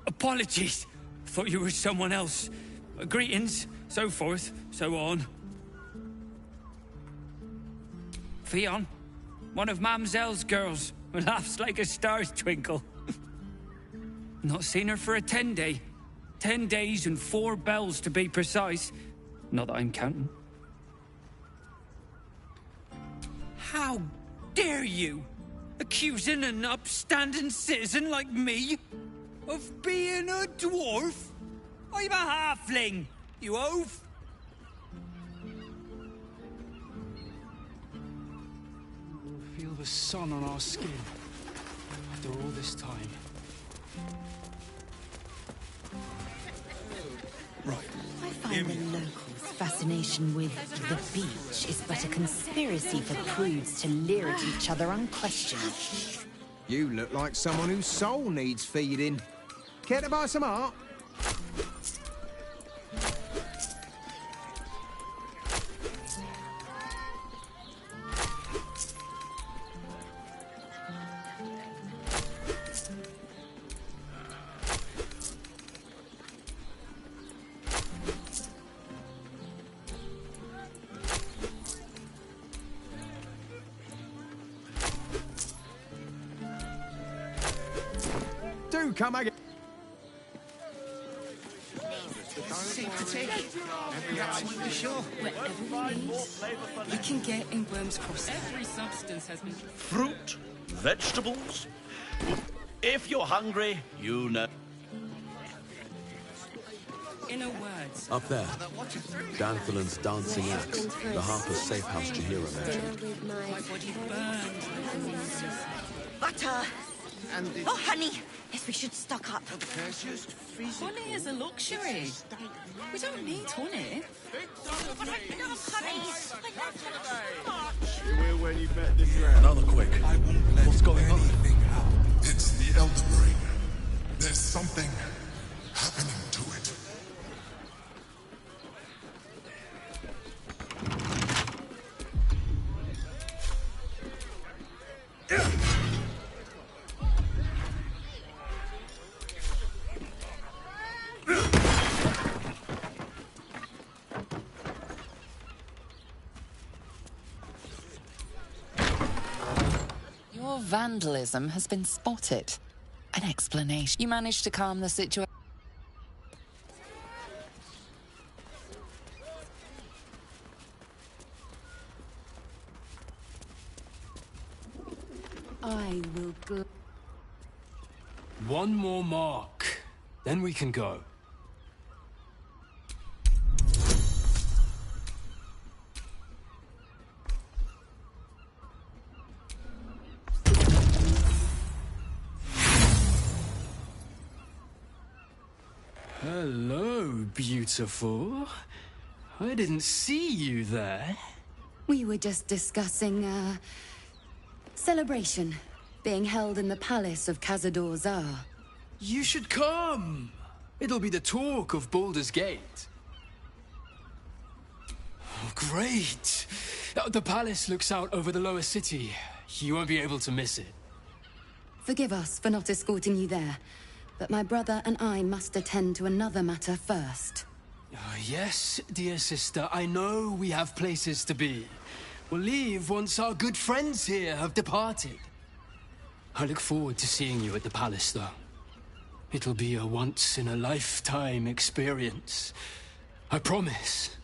apologies. Thought you were someone else. Greetings, so forth, so on. Fionn, one of Mamselle's girls, who laughs like a star's twinkle. Not seen her for a 10-day. 10 days and 4 bells to be precise. Not that I'm counting. How dare you? Accusing an upstanding citizen like me of being a dwarf? I'm a halfling, you oaf! We'll feel the sun on our skin after all this time. Right. I find the locals' fascination with the beach is but a conspiracy for prudes to leer at each other unquestioned. You look like someone whose soul needs feeding. Care to buy some art? Do come again. Absolutely sure. Wherever we need, we can get in Worm's Crossing. Every substance has been... Fruit, vegetables. If you're hungry, you know. In a word. Up there, Danthalan's dancing axe, the Harper's safe house Jahira mentioned. My body burned. Butter! Oh, honey! Yes, we should stock up. Honey is a luxury. We don't need honey. You will when you bet this round. Another quick. What's going on? It's the Elder Brain. There's something happening to it. vandalism has been spotted. An explanation. You managed to calm the situation. I will One more mark, then we can go. Hello, beautiful. I didn't see you there. We were just discussing, celebration being held in the palace of Cazador Zar. You should come. It'll be the talk of Baldur's Gate. Oh, great. The palace looks out over the lower city. You won't be able to miss it. Forgive us for not escorting you there, but my brother and I must attend to another matter first. Yes, dear sister, I know we have places to be. We'll leave once our good friends here have departed. I look forward to seeing you at the palace, though. It'll be a once-in-a-lifetime experience. I promise.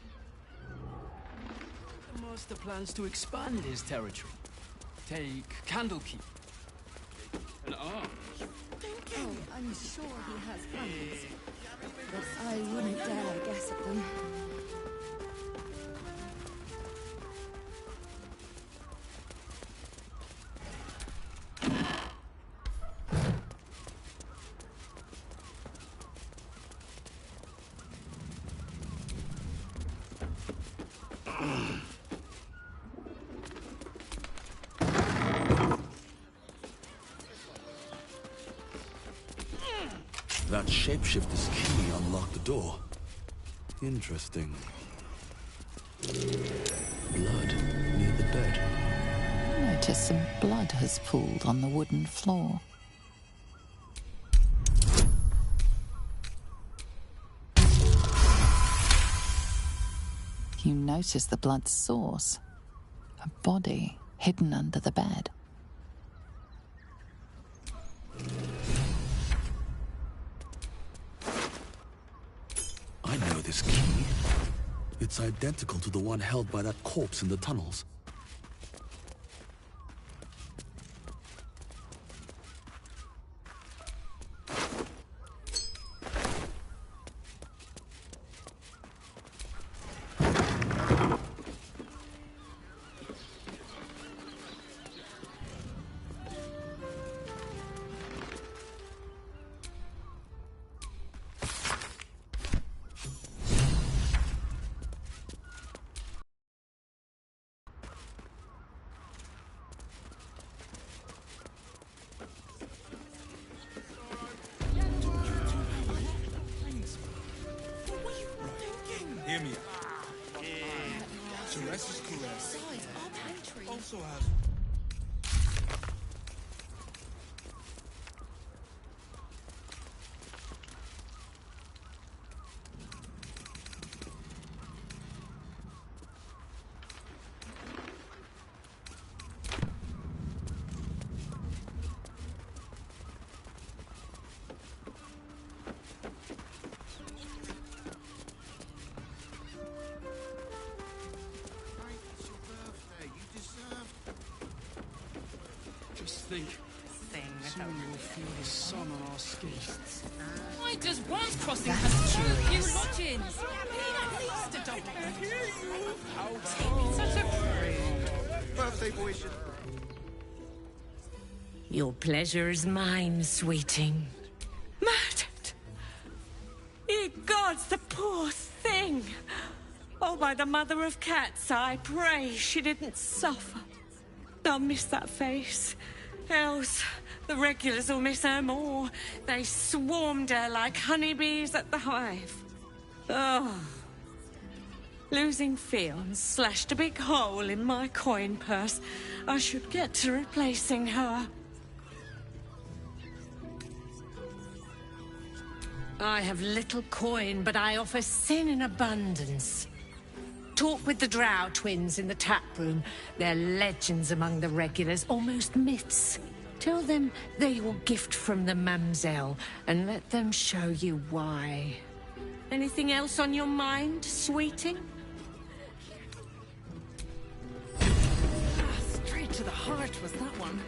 The master plans to expand his territory. Take Candlekeep. An arch. Oh, I'm sure he has plans, but I wouldn't dare guess at them. That shapeshifter's key unlocked the door. Interesting. Blood near the bed. Notice some blood has pooled on the wooden floor. You notice the blood's source. A body hidden under the bed. I know this key. It's identical to the one held by that corpse in the tunnels. Hear me. Caress is caress. Besides, our pantry Also has. Think. Soon we'll feel the sun on our skin. Why does once crossing have so few lodgings? At least a double. Such a Birthday boy should. Your pleasure is mine, sweeting. Murdered! Ye gods, the poor thing! Oh, by the mother of cats, I pray she didn't suffer. I'll miss that face. Else, the regulars will miss her more. They swarmed her like honeybees at the hive. Oh. Losing Fionn slashed a big hole in my coin purse. I should get to replacing her. I have little coin, but I offer sin in abundance. Talk with the Drow twins in the tap room. They're legends among the regulars, almost myths. Tell them they're your gift from the mamselle, and let them show you why. Anything else on your mind, sweeting? Straight to the heart was that one.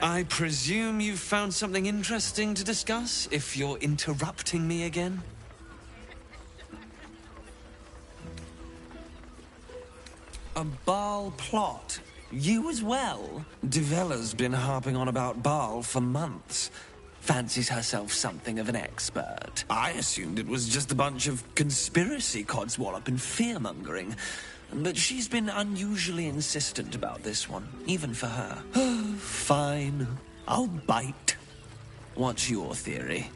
I presume you've found something interesting to discuss, if you're interrupting me again? A Baal plot? You as well? Devella's been harping on about Baal for months. Fancies herself something of an expert. I assumed it was just a bunch of conspiracy codswallop and fear-mongering. But she's been unusually insistent about this one, even for her. Fine. I'll bite. What's your theory?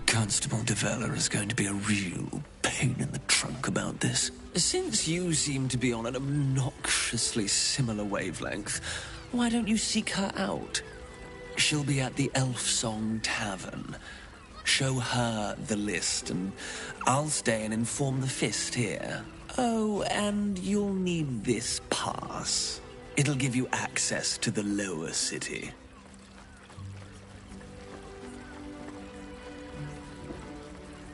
Constable Devella is going to be a real pain in the trunk about this. Since you seem to be on an obnoxiously similar wavelength, why don't you seek her out? She'll be at the Elf Song Tavern. Show her the list, and I'll stay and inform the Fist here. Oh, and you'll need this pass. It'll give you access to the lower city.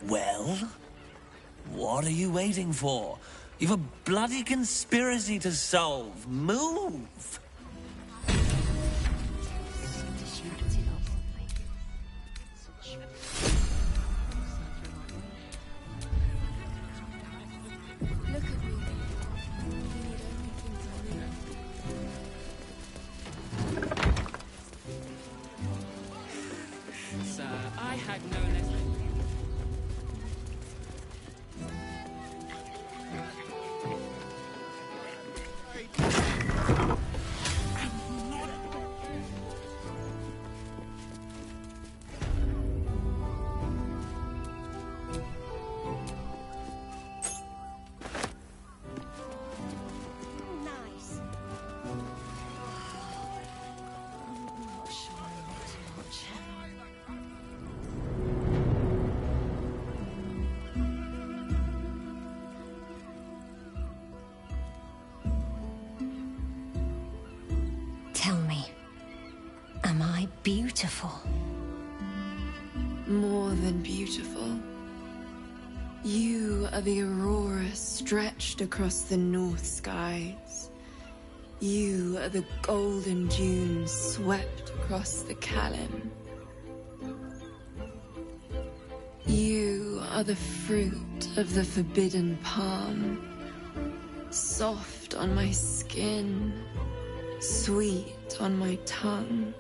Well? What are you waiting for? You've a bloody conspiracy to solve. Move! Beautiful. More than beautiful. You are the aurora stretched across the north skies. You are the golden dunes swept across the Kalim. You are the fruit of the forbidden palm, soft on my skin, sweet on my tongue.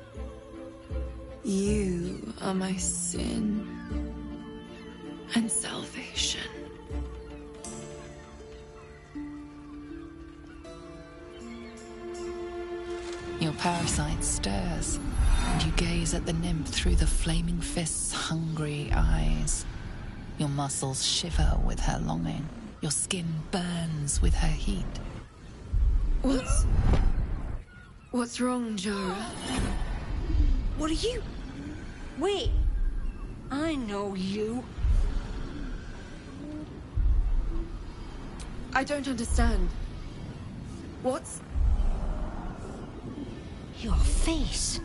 You are my sin and salvation. Your parasite stirs, and you gaze at the nymph through the flaming fist's hungry eyes. Your muscles shiver with her longing. Your skin burns with her heat. What's wrong, Jara? What are you? Wait. I know you. I don't understand. What's... Your face.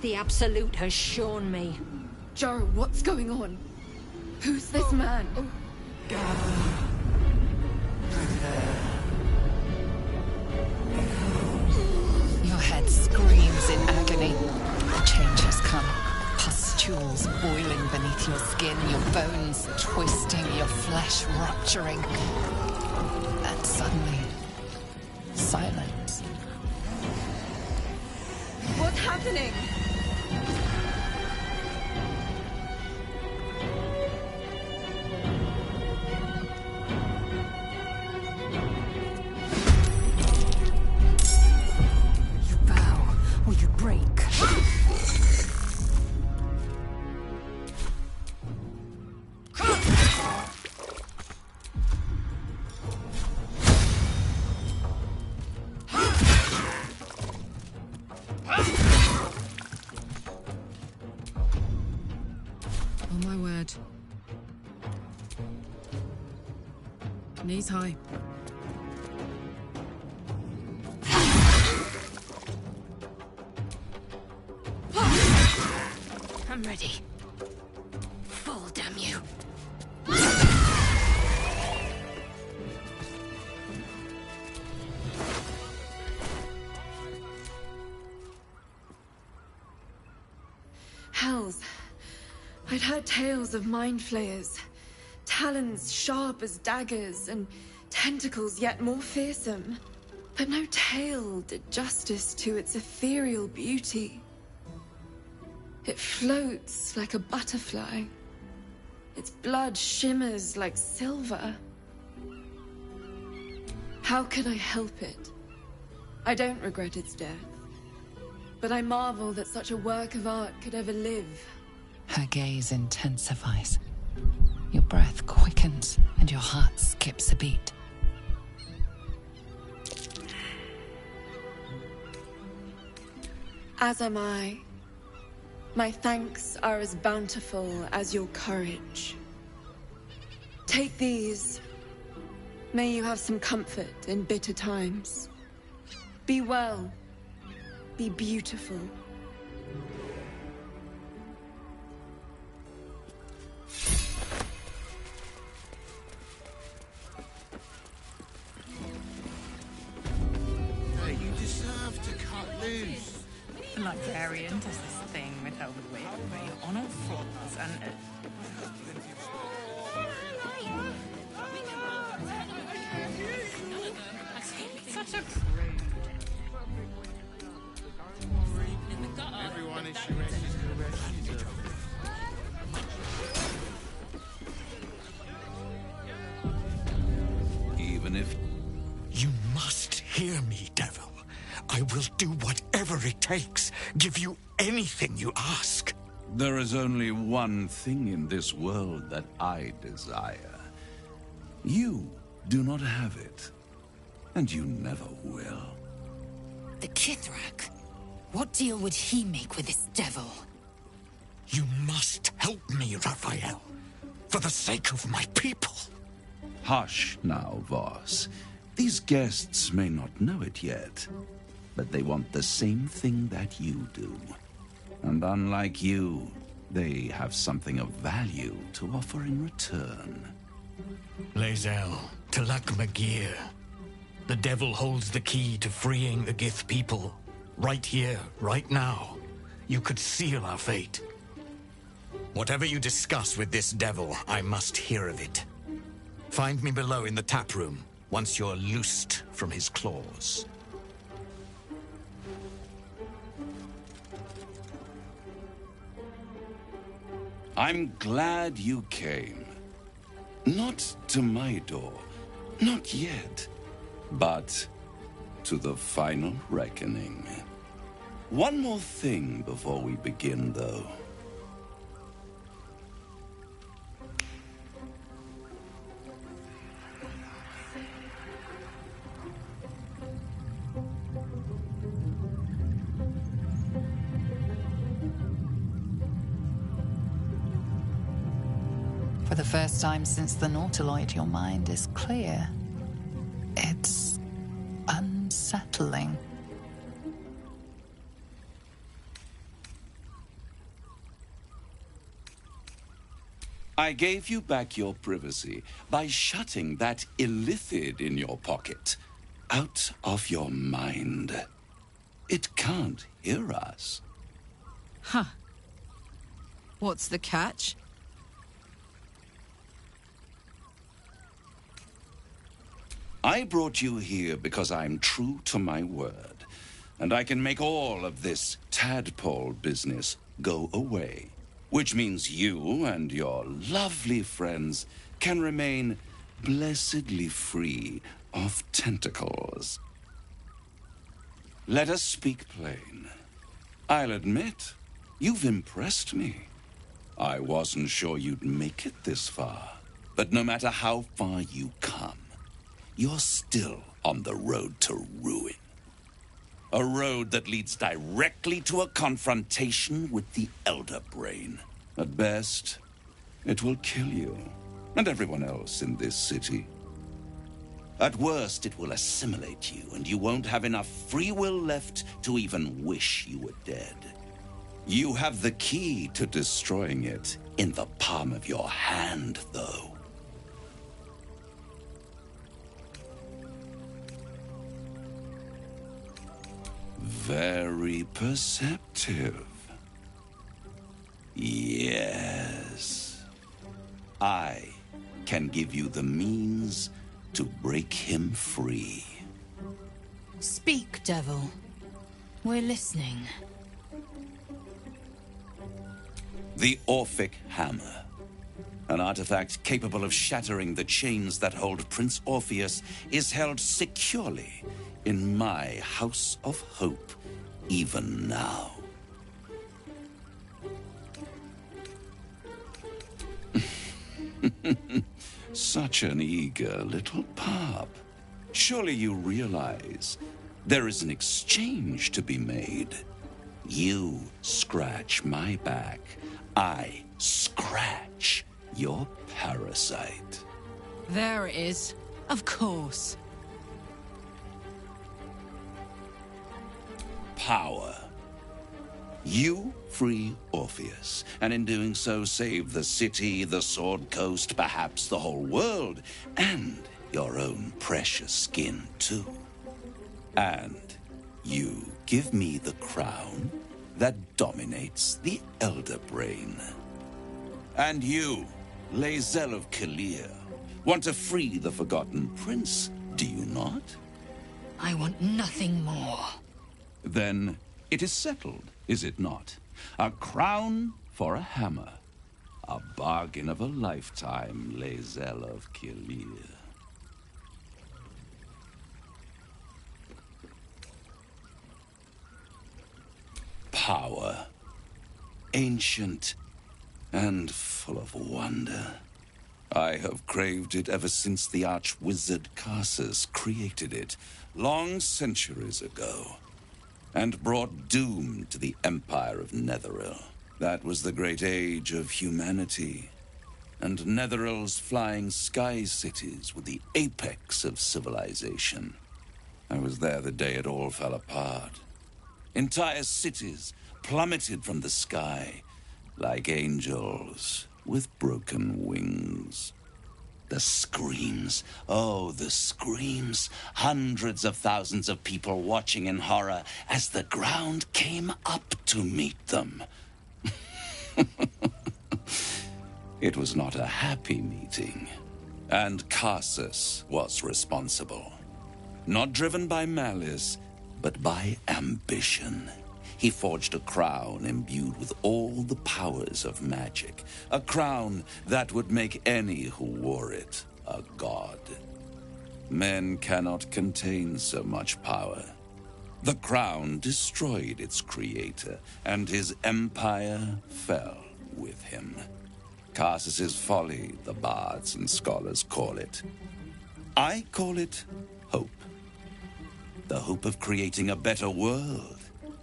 The Absolute has shown me. Jara, what's going on? Who's this man? Your head screams in agony. The change has come. Pustules boiling beneath your skin, your bones twisting, your flesh rupturing. And suddenly, silence. What's happening? You bow or you break. Knees high. I'm ready. Fall, damn you. Hells. I'd heard tales of mind flayers. Talons sharp as daggers, and tentacles yet more fearsome. But no tale did justice to its ethereal beauty. It floats like a butterfly. Its blood shimmers like silver. How can I help it? I don't regret its death. But I marvel that such a work of art could ever live. Her gaze intensifies. Your breath quickens, and your heart skips a beat. As am I. My thanks are as bountiful as your courage. Take these. May you have some comfort in bitter times. Be well. Be beautiful. Hey, you deserve to cut loose. The librarian does this thing with her wig where you're on all fours and... Such a prude. Everyone is Shuresh's correct. Even if... You must hear me, devil. I will do whatever it takes. Give you anything you ask. There is only one thing in this world that I desire. You do not have it. And you never will. The Kithrak? What deal would he make with this devil? You must help me, Raphael. For the sake of my people. Hush now, Voss. These guests may not know it yet, but they want the same thing that you do. And unlike you, they have something of value to offer in return. Lae'zel, Talak Magir. The devil holds the key to freeing the Gith people. Right here, right now. You could seal our fate. Whatever you discuss with this devil, I must hear of it. Find me below in the tap room, once you're loosed from his claws. I'm glad you came. Not to my door, not yet, but to the final reckoning. One more thing before we begin, though. For the first time since the Nautiloid, your mind is clear. It's unsettling. I gave you back your privacy by shutting that Illithid in your pocket out of your mind. It can't hear us. Huh. What's the catch? I brought you here because I'm true to my word, and I can make all of this tadpole business go away. Which means you and your lovely friends can remain blessedly free of tentacles. Let us speak plain. I'll admit, you've impressed me. I wasn't sure you'd make it this far, but no matter how far you come, you're still on the road to ruin. A road that leads directly to a confrontation with the Elder Brain. At best, it will kill you and everyone else in this city. At worst, it will assimilate you, and you won't have enough free will left to even wish you were dead. You have the key to destroying it in the palm of your hand, though. Very perceptive. Yes. I can give you the means to break him free. Speak, devil. We're listening. The Orphic Hammer. An artifact capable of shattering the chains that hold Prince Orpheus is held securely in my House of Hope, even now. Such an eager little pup. Surely you realize there is an exchange to be made. You scratch my back, I scratch your parasite. There it is. Of course. Power. You free Orpheus, and in doing so save the city, the Sword Coast, perhaps the whole world, and your own precious skin too. And you give me the crown that dominates the Elder Brain. And you, Lae'zel of Kalir, want to free the Forgotten Prince, do you not? I want nothing more. Then it is settled, is it not? A crown for a hammer. A bargain of a lifetime, Lae'zel of Kalir. Power. Ancient and full of wonder. I have craved it ever since the arch-wizard Karsus created it, long centuries ago, and brought doom to the Empire of Netheril. That was the great age of humanity, and Netheril's flying sky cities were the apex of civilization. I was there the day it all fell apart. Entire cities plummeted from the sky like angels with broken wings. The screams, oh, the screams. Hundreds of thousands of people watching in horror as the ground came up to meet them. It was not a happy meeting, and Karsus was responsible. Not driven by malice, but by ambition. He forged a crown imbued with all the powers of magic. A crown that would make any who wore it a god. Men cannot contain so much power. The crown destroyed its creator, and his empire fell with him. Karsus's folly, the bards and scholars call it. I call it hope. The hope of creating a better world,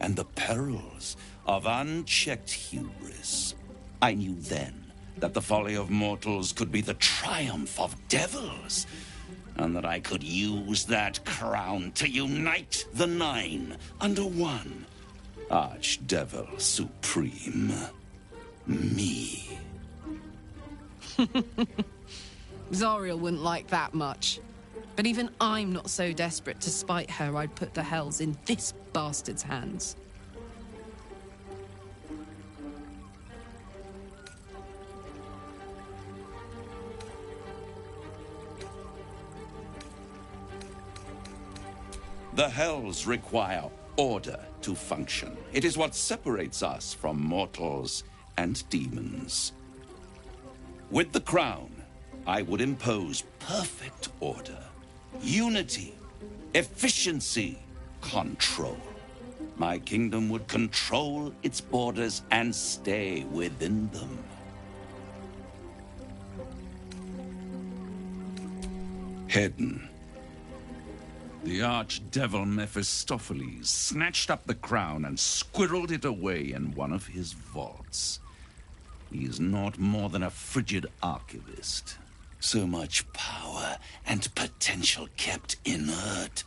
and the perils of unchecked hubris. I knew then that the folly of mortals could be the triumph of devils, and that I could use that crown to unite the Nine under one Archdevil Supreme. Me. Zariel wouldn't like that much. But even I'm not so desperate to spite her I'd put the hells in this bastard's hands. The hells require order to function. It is what separates us from mortals and demons. With the crown, I would impose perfect order. Unity, efficiency, control. My kingdom would control its borders and stay within them. Hidden. The archdevil Mephistopheles snatched up the crown and squirreled it away in one of his vaults. He is not more than a frigid archivist. So much power and potential kept inert.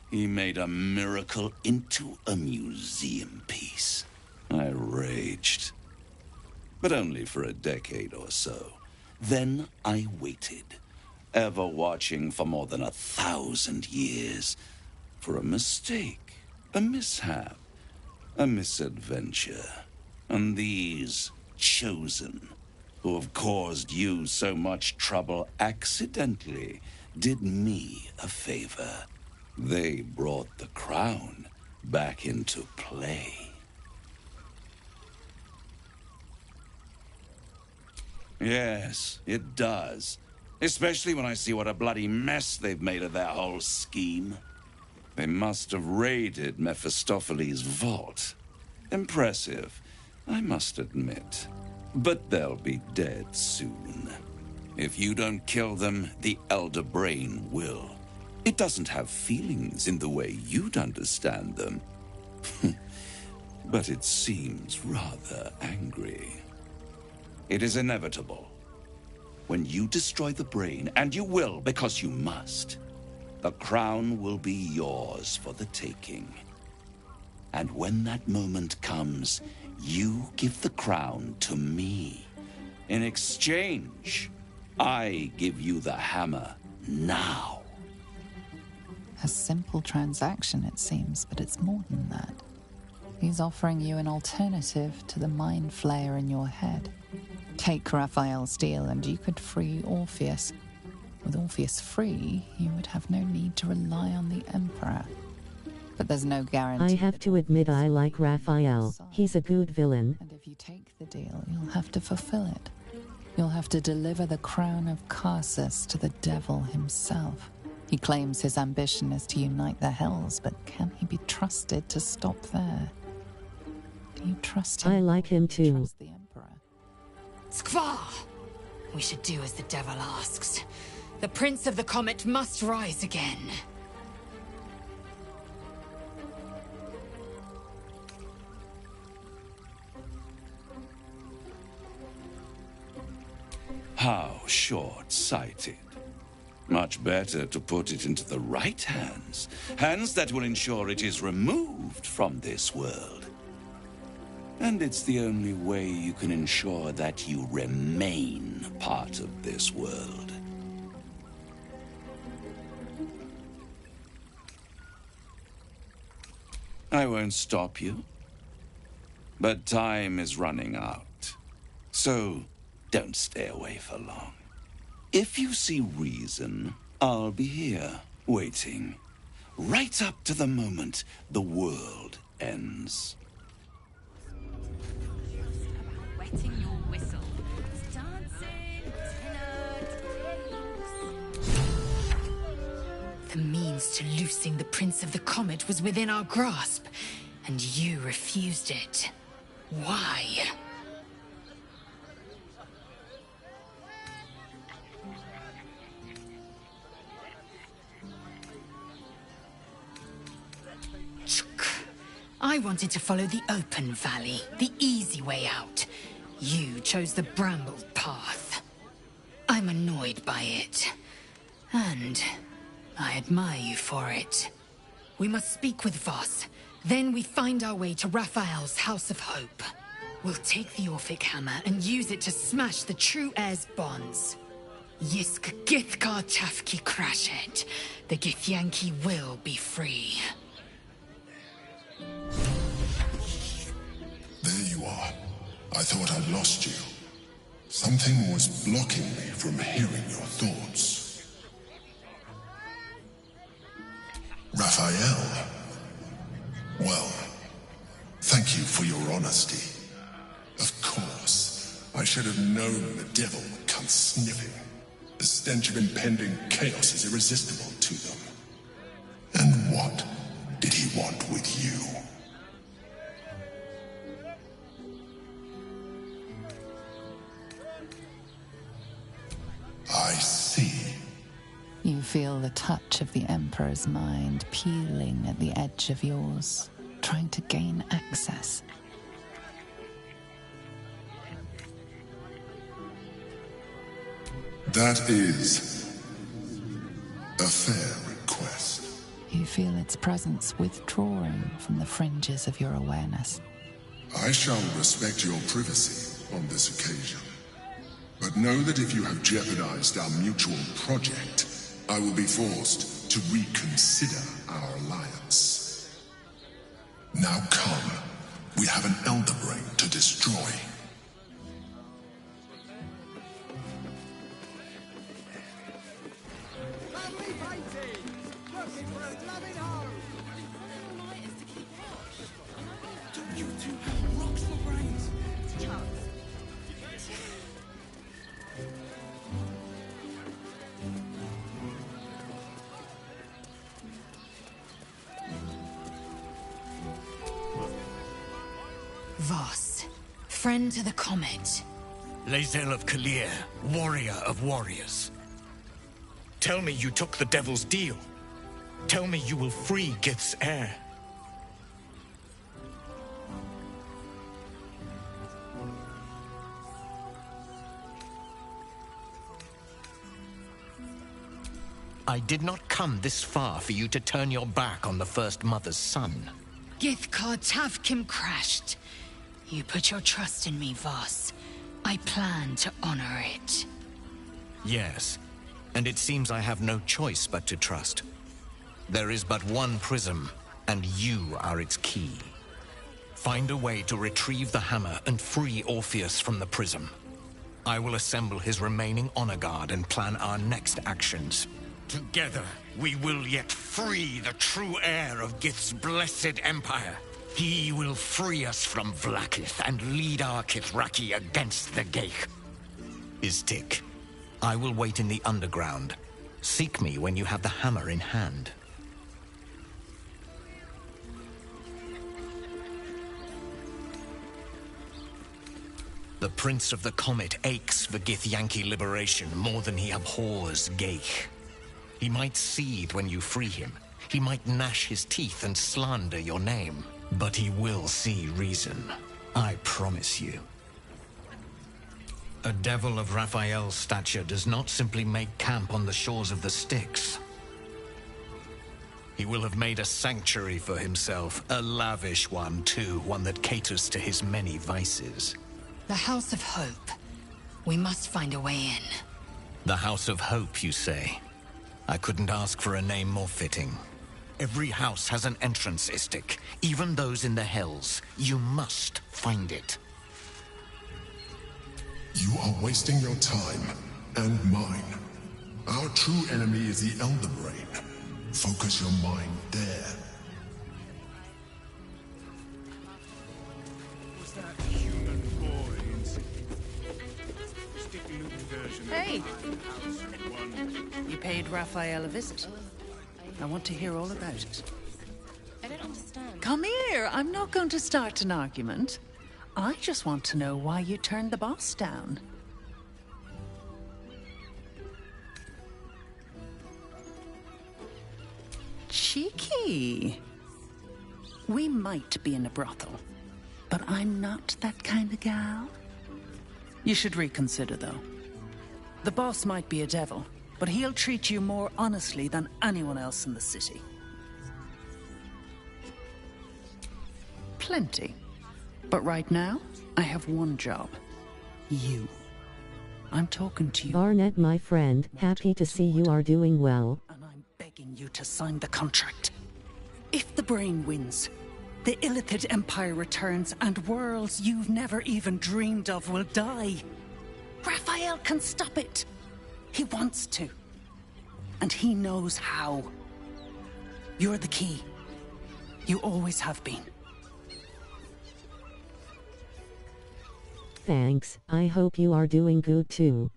He made a miracle into a museum piece. I raged. But only for a decade or so. Then I waited, ever watching for more than 1,000 years. For a mistake, a mishap, a misadventure. And these chosen, who have caused you so much trouble accidentally, did me a favor. They brought the crown back into play. Yes, it does. Especially when I see what a bloody mess they've made of their whole scheme. They must have raided Mephistopheles' vault. Impressive, I must admit. But they'll be dead soon. If you don't kill them, the Elder Brain will. It doesn't have feelings in the way you'd understand them. But it seems rather angry. It is inevitable. When you destroy the brain, and you will because you must, the crown will be yours for the taking. And when that moment comes, you give the crown to me. In exchange, I give you the hammer now. A simple transaction, it seems, but it's more than that. He's offering you an alternative to the mind flayer in your head. Take Raphael's deal and you could free Orpheus. With Orpheus free, you would have no need to rely on the Emperor. But there's no guarantee. I have to admit I like Raphael. He's a good villain. And if you take the deal, you'll have to fulfill it. You'll have to deliver the crown of Karsus to the devil himself. He claims his ambition is to unite the Hells, but can he be trusted to stop there? Do you trust him? I like him too. Trust the Emperor? Skvar! We should do as the devil asks. The Prince of the Comet must rise again. How short-sighted. Much better to put it into the right hands. Hands that will ensure it is removed from this world. And it's the only way you can ensure that you remain part of this world. I won't stop you. But time is running out. So don't stay away for long. If you see reason, I'll be here, waiting. Right up to the moment the world ends. Wetting your whistle. It's dancing, The means to loosing the Prince of the Comet was within our grasp, and you refused it. Why? I wanted to follow the open valley, the easy way out. You chose the brambled path. I'm annoyed by it. And I admire you for it. We must speak with Voss. Then we find our way to Raphael's House of Hope. We'll take the Orphic Hammer and use it to smash the true heir's bonds. Yisk Githkar Tafki Krashet. The Githyanki will be free. There you are. I thought I'd lost you. Something was blocking me from hearing your thoughts. Raphael. Well, thank you for your honesty. Of course, I should have known the devil would come sniffing. The stench of impending chaos is irresistible to them. And what did he want with you? I see. You feel the touch of the Emperor's mind peeling at the edge of yours, trying to gain access. That is a fair request. You feel its presence withdrawing from the fringes of your awareness. I shall respect your privacy on this occasion. But know that if you have jeopardized our mutual project, I will be forced to reconsider our alliance. Now come. We have an Elder Brain to destroy. Voss, friend to the Comet. Lae'zel of Kalir, warrior of warriors. Tell me you took the Devil's deal. Tell me you will free Gith's heir. I did not come this far for you to turn your back on the First Mother's son. Githkar Tavkim crashed. You put your trust in me, Voss. I plan to honor it. Yes, and it seems I have no choice but to trust. There is but one prism, and you are its key. Find a way to retrieve the hammer and free Orpheus from the prism. I will assemble his remaining honor guard and plan our next actions. Together, we will yet free the true heir of Gith's blessed empire. He will free us from Vlaakith and lead our Kithraki against the Geich. Istik, I will wait in the underground. Seek me when you have the hammer in hand. The Prince of the Comet aches for Githyanki liberation more than he abhors Geich. He might seethe when you free him. He might gnash his teeth and slander your name. But he will see reason. I promise you. A devil of Raphael's stature does not simply make camp on the shores of the Styx. He will have made a sanctuary for himself, a lavish one too, one that caters to his many vices. The House of Hope. We must find a way in. The House of Hope, you say? I couldn't ask for a name more fitting. Every house has an entrance, Istik. Even those in the Hells. You must find it. You are wasting your time, and mine. Our true enemy is the Elder Brain. Focus your mind there. Hey! You paid Raphael a visit. I want to hear all about it. I don't understand. Come here! I'm not going to start an argument. I just want to know why you turned the boss down. Cheeky. We might be in a brothel, but I'm not that kind of gal. You should reconsider, though. The boss might be a devil, but he'll treat you more honestly than anyone else in the city. Plenty. But right now, I have one job. You. I'm talking to you. Barnett, my friend, happy to see you are doing well. And I'm begging you to sign the contract. If the brain wins, the Illithid Empire returns and worlds you've never even dreamed of will die. Raphael can stop it. He wants to. And he knows how. You're the key. You always have been. Thanks, I hope you are doing good too.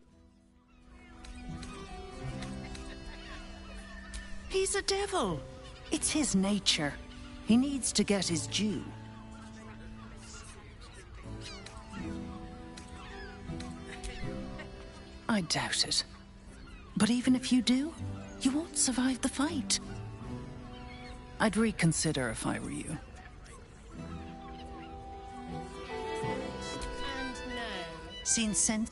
He's a devil. It's his nature. He needs to get his due. I doubt it. But even if you do, you won't survive the fight. I'd reconsider if I were you. And no. Seen sense?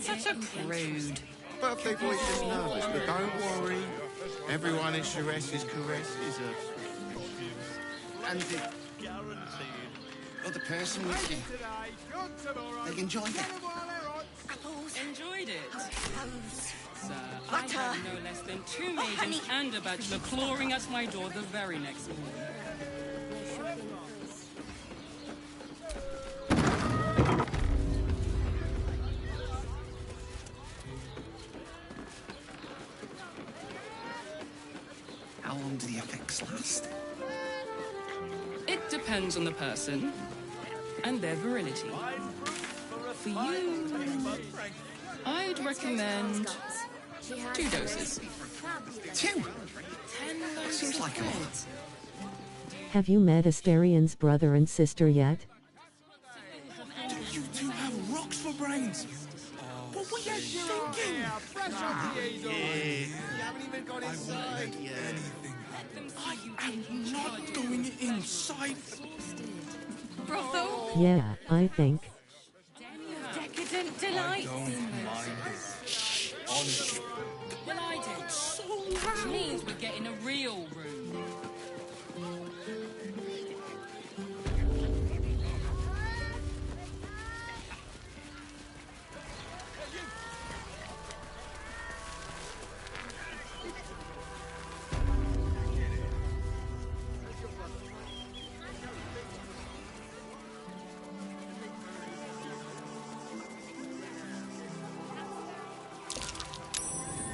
Such a prude. Birthday boy's just nervous, but don't worry. Everyone in Sharess's caresses her. And the other person with you. They enjoyed it. Enjoyed it? Sir, I had no less than 2 maidens and a bachelor clawing at my door the very next morning. How long do the effects last? It depends on the person and their virility. For you, I'd recommend 2 doses. 2? Seems like a lot. Have you met Asterian's brother and sister yet? You two have rocks for brains. What were you thinking? You haven't even got inside. I am not going inside. Brother? Yeah, I think. Decadent delight. Well, I did. Which means we're getting a real room.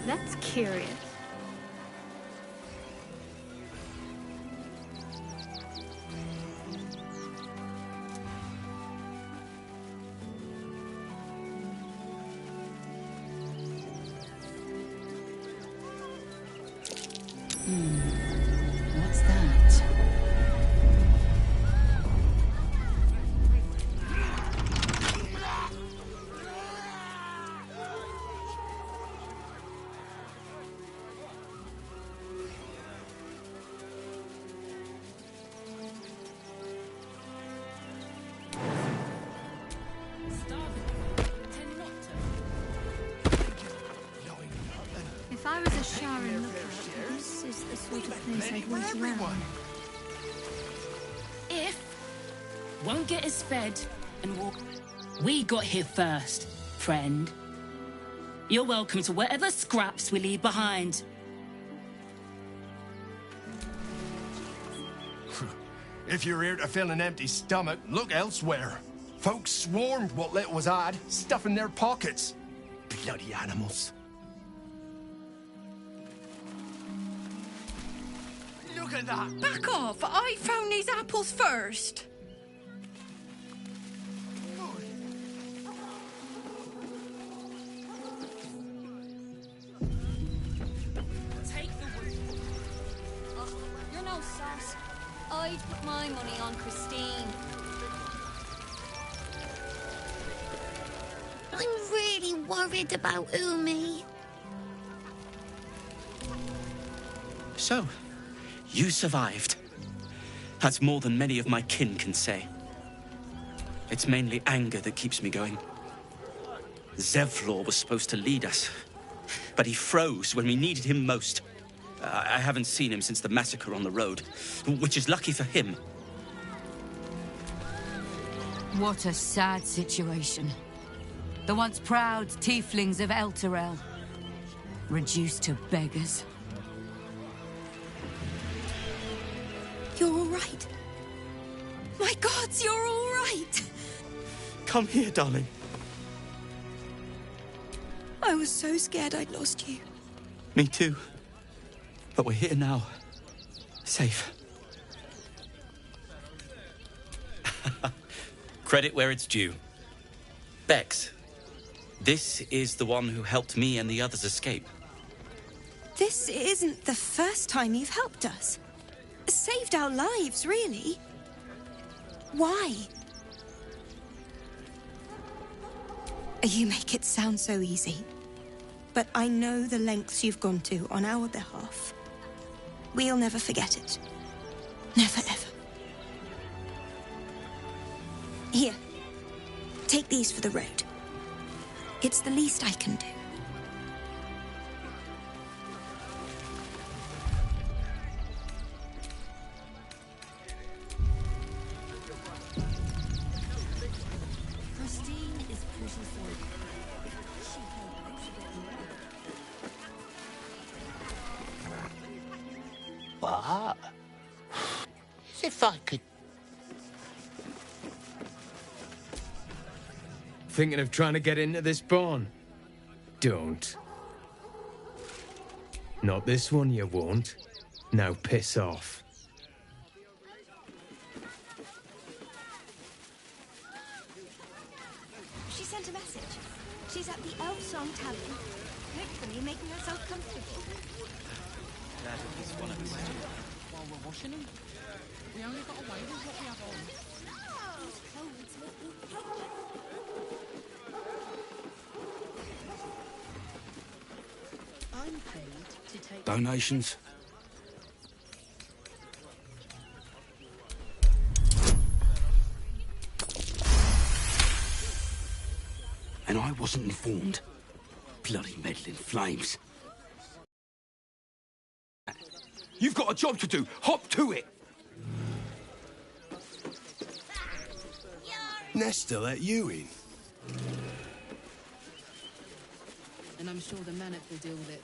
That's curious. What's that? If I was a Sharon lookout, this is the sort of place I'd wait around. Won't get us fed and walk. We got here first, friend. You're welcome to whatever scraps we leave behind. If you're here to fill an empty stomach, look elsewhere. Folks swarmed what little was had, stuffing their pockets. Bloody animals. Look at that! Back off! I found these apples first. Take the wood. You're no sus. I'd put my money on Christine. I'm really worried about Umi. So, you survived. That's more than many of my kin can say. It's mainly anger that keeps me going. Zevlor was supposed to lead us, but he froze when we needed him most. I haven't seen him since the massacre on the road, which is lucky for him. What a sad situation. The once proud tieflings of Elturel, reduced to beggars. You're all right. My gods, you're all right. Come here, darling. I was so scared I'd lost you. Me too. But we're here now. Safe. Credit where it's due. Bex, this is the one who helped me and the others escape. This isn't the first time you've helped us. Saved our lives, really. Why? You make it sound so easy. But I know the lengths you've gone to on our behalf. We'll never forget it. Never, ever. Here. Take these for the road. It's the least I can do. Christine is pretty for you. What? As if I could... Thinking of trying to get into this barn? Don't. Not this one, you won't. Now piss off. She sent a message. She's at the Elf Song Tavern. Hopefully making herself comfortable. That is one of the while we're washing them, we only got away with what we have on. Those clothes make me pregnant. I'm paid to take Donations? And I wasn't informed. Bloody meddling flames. You've got a job to do. Hop to it. Nesta let you in. And I'm sure the Manet will deal with it.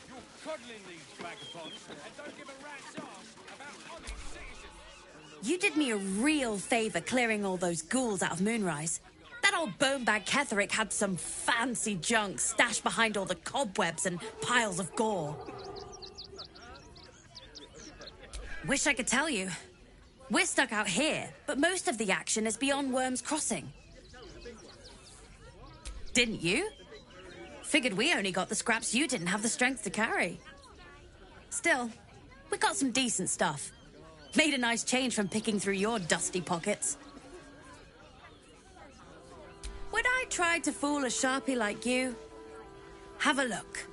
You're coddling these vagabonds and don't give a rat's ass about honest citizens. You did me a real favour clearing all those ghouls out of Moonrise. That old bonebag Ketherick had some fancy junk stashed behind all the cobwebs and piles of gore. Wish I could tell you. We're stuck out here, but most of the action is beyond Worm's Crossing. Didn't you? Figured we only got the scraps you didn't have the strength to carry. Still, we got some decent stuff. Made a nice change from picking through your dusty pockets. Would I try to fool a sharpie like you? Have a look.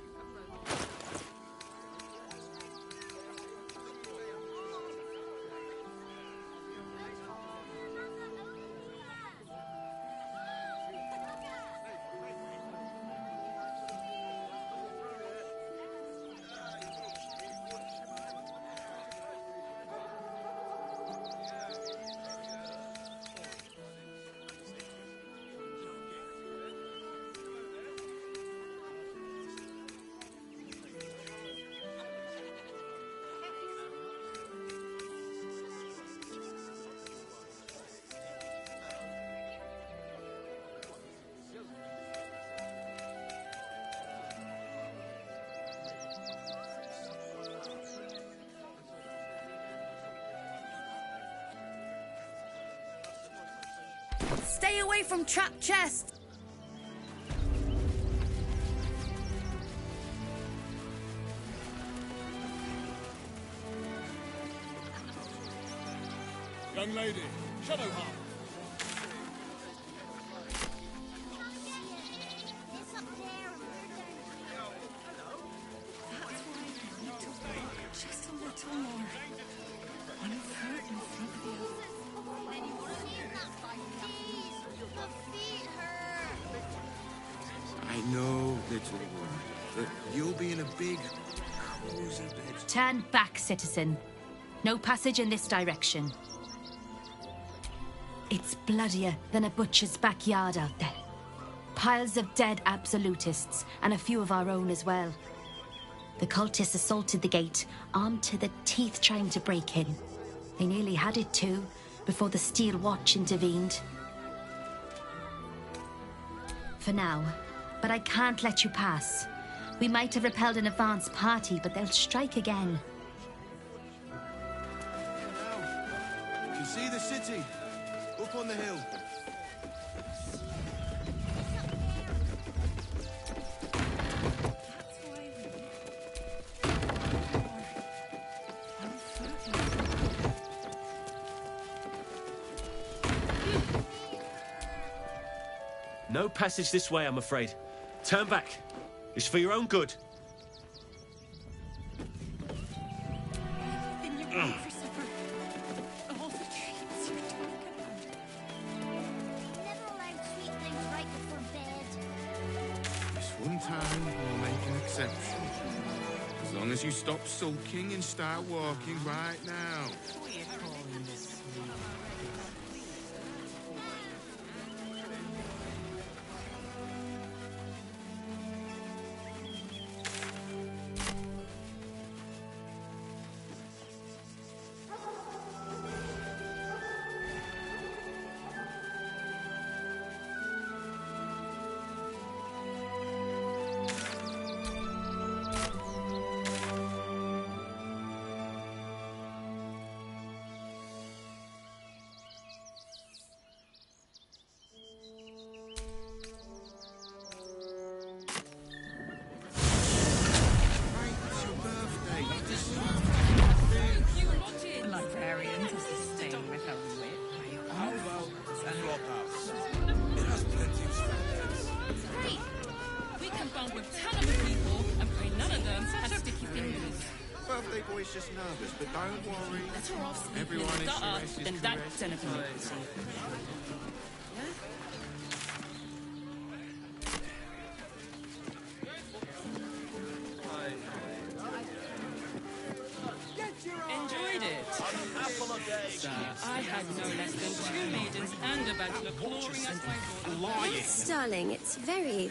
Stay away from trapped chests. Young lady, Shadowfell. just a little more. I'm hurt in front of you. I know, little one, that you'll be in a big, cozy bed. Turn back, citizen. No passage in this direction. It's bloodier than a butcher's backyard out there. Piles of dead absolutists, and a few of our own as well. The cultists assaulted the gate, armed to the teeth trying to break in. They nearly had it too, before the Steel Watch intervened. For now, but I can't let you pass. We might have repelled an advance party, but they'll strike again. You can see the city, up on the hill. No passage this way, I'm afraid. Turn back. It's for your own good. Then you're ready for supper. All the treats you're talking about. Never allowed sweet things right before bed. time, we'll make an exception. As long as you stop sulking and start walking right now. Librarians are sustained with her wit. And Flophouse. It has plenty of spare. Great! We can bond with 10 other people and pray none of them have sticky fingers. Birthday boy's just nervous, but don't worry. Better off sleeping Everyone in the is gutter caressed than that delicacy. Enjoyed it. Sir, I had no less than 2 maidens and a bachelor glorying as my daughter. Yes, darling, it's very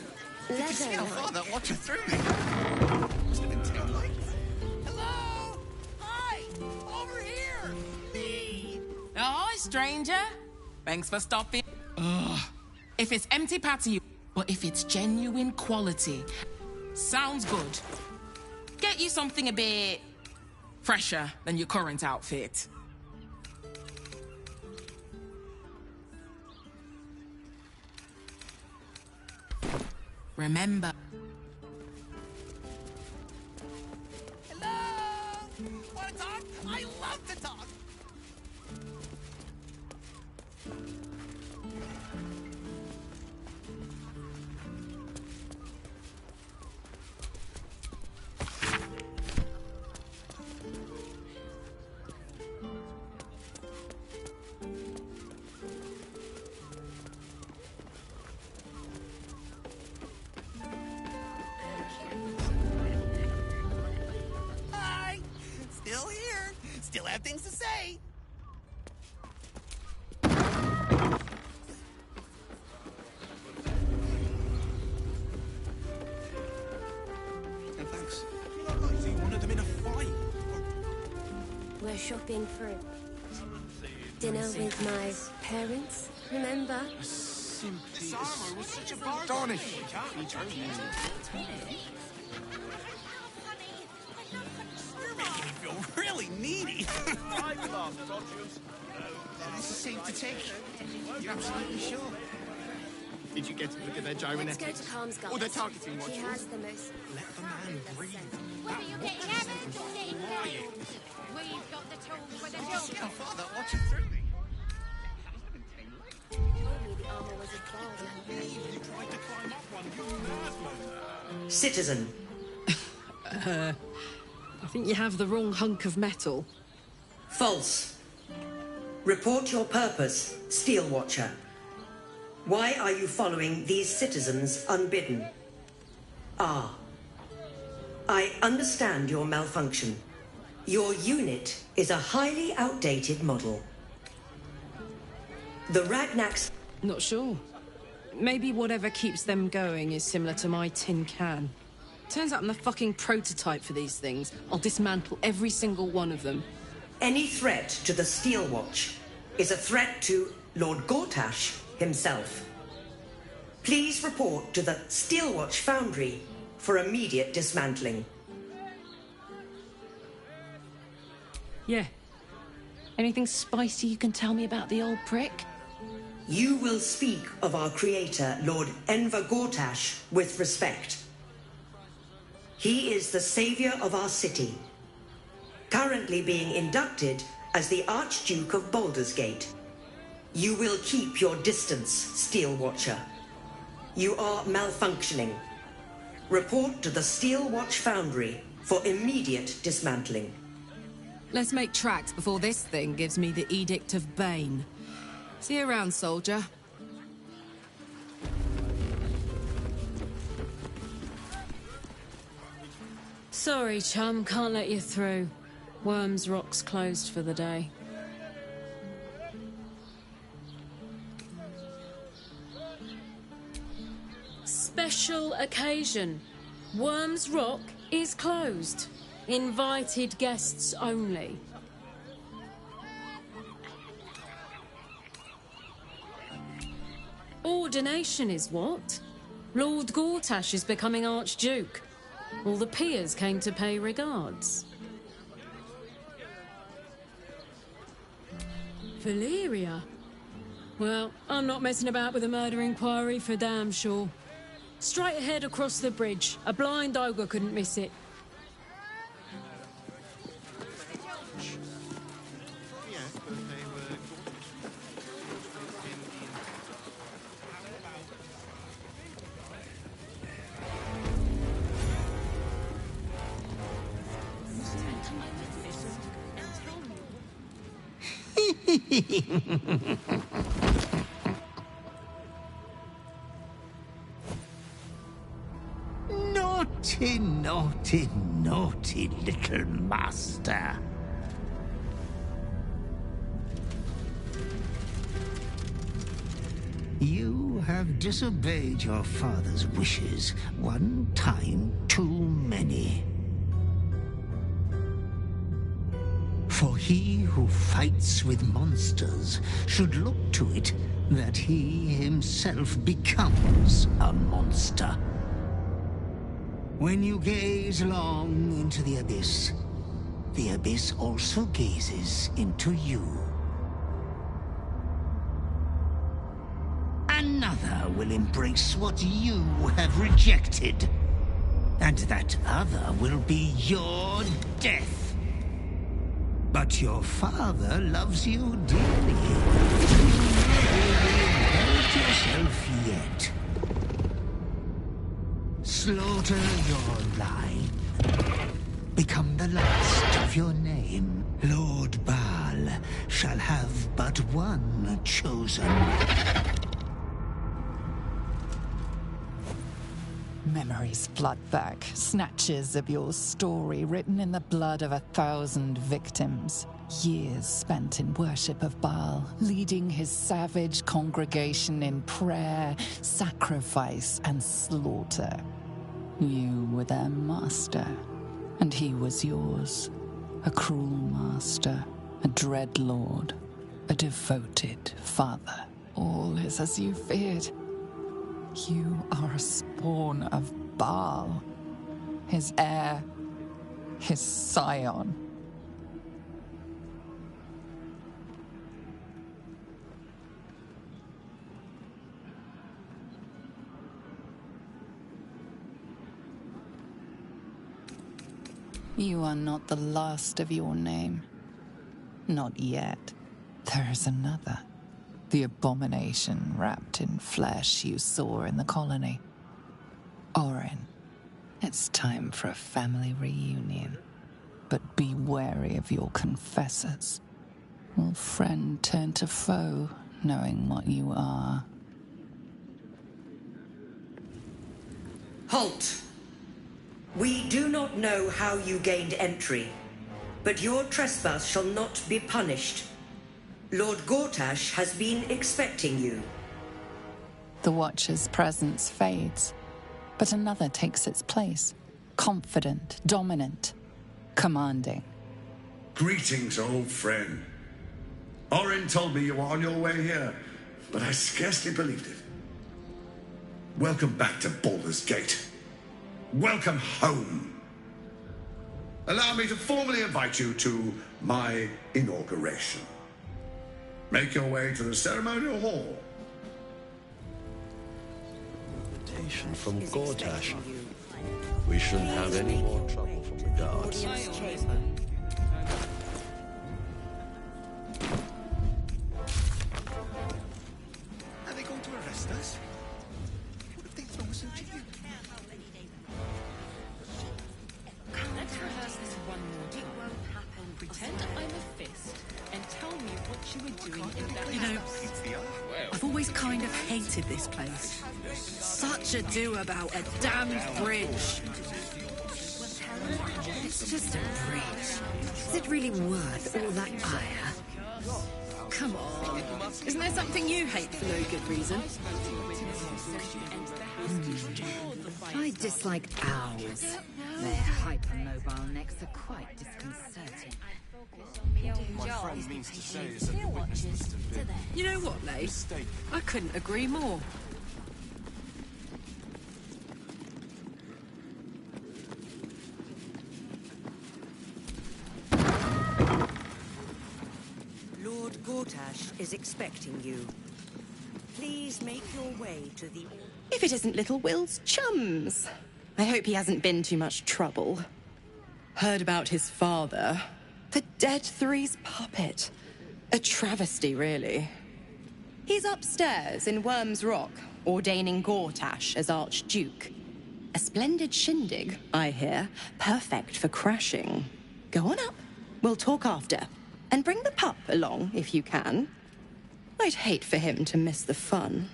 leather. Father, watch it through me. Hello! Hi! Over here! Me! Oh, hi, stranger. Thanks for stopping. Ugh. If it's empty patty, but if it's genuine quality, sounds good. Get you something a bit fresher than your current outfit. Remember. Hello! Want to talk? I love to talk! Hi! Still here. Still have things to say. And thanks. You're not like seeing one of them in a fight. We're shopping for dinner with my parents, remember? Simply Mizora was such a bargain. astonishing. You're making me feel really needy. This is safe to take. You're absolutely sure? Did you get to look at their gyro Let's go nets? to Calm's Or their targeting He modules? has the most... Let the man breathe. Whether you're getting errands or getting paid, we've got the tools for the job. Father, watch it through me. Told me the armor was a cloud. You tried to climb up one, you madman. Citizen. I think you have the wrong hunk of metal. False. Report your purpose, Steel Watcher. Why are you following these citizens unbidden? Ah. I understand your malfunction. Your unit is a highly outdated model. The Ragnak's... Not sure. Maybe whatever keeps them going is similar to my tin can. Turns out I'm the fucking prototype for these things. I'll dismantle every single one of them. Any threat to the Steel Watch is a threat to Lord Gortash himself. Please report to the Steel Watch Foundry for immediate dismantling. Yeah. Anything spicy you can tell me about the old prick? You will speak of our creator, Lord Enver Gortash, with respect. He is the savior of our city, currently being inducted as the Archduke of Baldur's Gate. You will keep your distance, Steel Watcher. You are malfunctioning. Report to the Steel Watch Foundry for immediate dismantling. Let's make tracks before this thing gives me the Edict of Bane. See you around, soldier. Sorry, chum, can't let you through. Worms Rock's closed for the day. Special occasion. Worms Rock is closed. Invited guests only. Ordination is what? Lord Gortash is becoming Archduke. All the peers came to pay regards. Valeria? Well, I'm not messing about with a murder inquiry for damn sure. Straight ahead across the bridge. A blind ogre couldn't miss it. Naughty, naughty, naughty little master. You have disobeyed your father's wishes one time too many. For he who fights with monsters should look to it that he himself becomes a monster. When you gaze long into the abyss also gazes into you. Another will embrace what you have rejected, and that other will be your death. But your father loves you dearly. You may inherit yourself yet. Slaughter your line. Become the last of your name. Lord Baal shall have but one chosen. Memories flood back, snatches of your story written in the blood of 1,000 victims. Years spent in worship of Baal, leading his savage congregation in prayer, sacrifice, and slaughter. You were their master, and he was yours. A cruel master, a dread lord, a devoted father. All is as you feared. You are a spawn of Baal, his heir, his scion. You are not the last of your name. Not yet. There is another. The abomination wrapped in flesh you saw in the colony. Orin, it's time for a family reunion. But be wary of your confessors. Will friend turn to foe, knowing what you are? Halt! We do not know how you gained entry, but your trespass shall not be punished. Lord Gortash has been expecting you. The Watcher's presence fades, but another takes its place. Confident, dominant, commanding. Greetings, old friend. Orin told me you were on your way here, but I scarcely believed it. Welcome back to Baldur's Gate. Welcome home. Allow me to formally invite you to my inauguration. Make your way to the ceremonial hall. Invitation from Gortash. We shouldn't have any more trouble from the guards. Are they going to arrest us? What if they throw us into you? Let's rehearse this one more time. It won't happen. Pretend I'm a fist and tell me what you were doing in that house. I've always kind of hated this place. Such ado about a damned bridge. It's just a bridge. Is it really worth all that ire? Come on. Isn't there something you hate for no good reason? I dislike owls. Their hypermobile necks are quite disconcerting. My friend means to say is that the witness must have been... You know what, Leigh? I couldn't agree more. Lord Gortash is expecting you. Please make your way to the... If it isn't little Wyll's chums. I hope he hasn't been too much trouble. Heard about his father. The Dead Three's puppet. A travesty, really. He's upstairs in Worm's Rock, ordaining Gortash as Archduke. A splendid shindig, I hear. Perfect for crashing. Go on up. We'll talk after. And bring the pup along, if you can. I'd hate for him to miss the fun.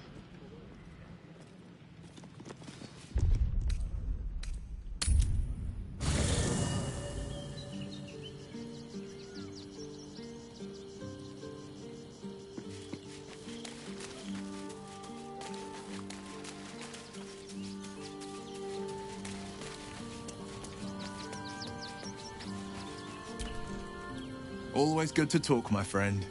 Always good to talk, my friend.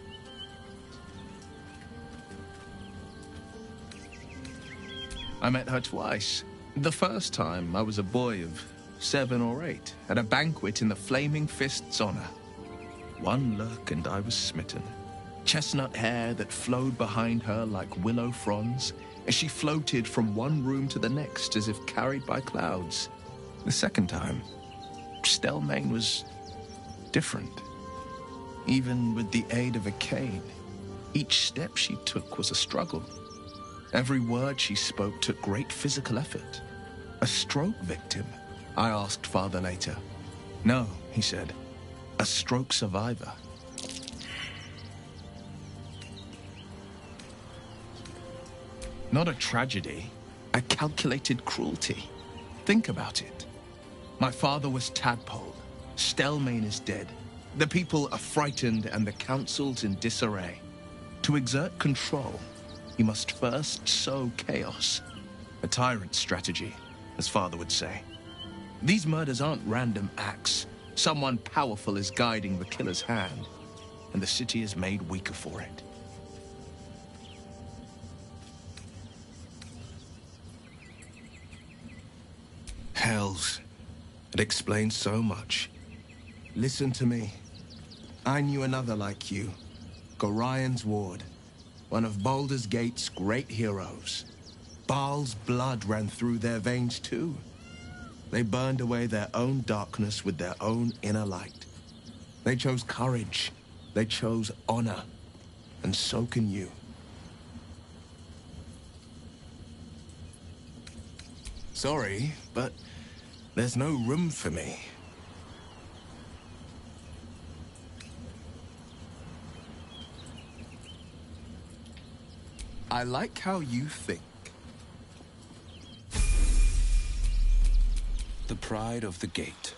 I met her twice. The first time, I was a boy of 7 or 8, at a banquet in the Flaming Fist's honor. One look and I was smitten. Chestnut hair that flowed behind her like willow fronds, as she floated from one room to the next as if carried by clouds. The second time, Stelmane was different. Even with the aid of a cane, each step she took was a struggle. Every word she spoke took great physical effort. A stroke victim? I asked Father later. No, he said. A stroke survivor. Not a tragedy, a calculated cruelty. Think about it. My father was tadpoled. Stelmane is dead. The people are frightened and the council's in disarray. To exert control, you must first sow chaos. A tyrant's strategy, as Father would say. These murders aren't random acts. Someone powerful is guiding the killer's hand, and the city is made weaker for it. Hells. It explains so much. Listen to me. I knew another like you. Gorion's ward. One of Baldur's Gate's great heroes. Baal's blood ran through their veins too. They burned away their own darkness with their own inner light. They chose courage. They chose honor. And so can you. Sorry, but there's no room for me. I like how you think. The pride of the gate.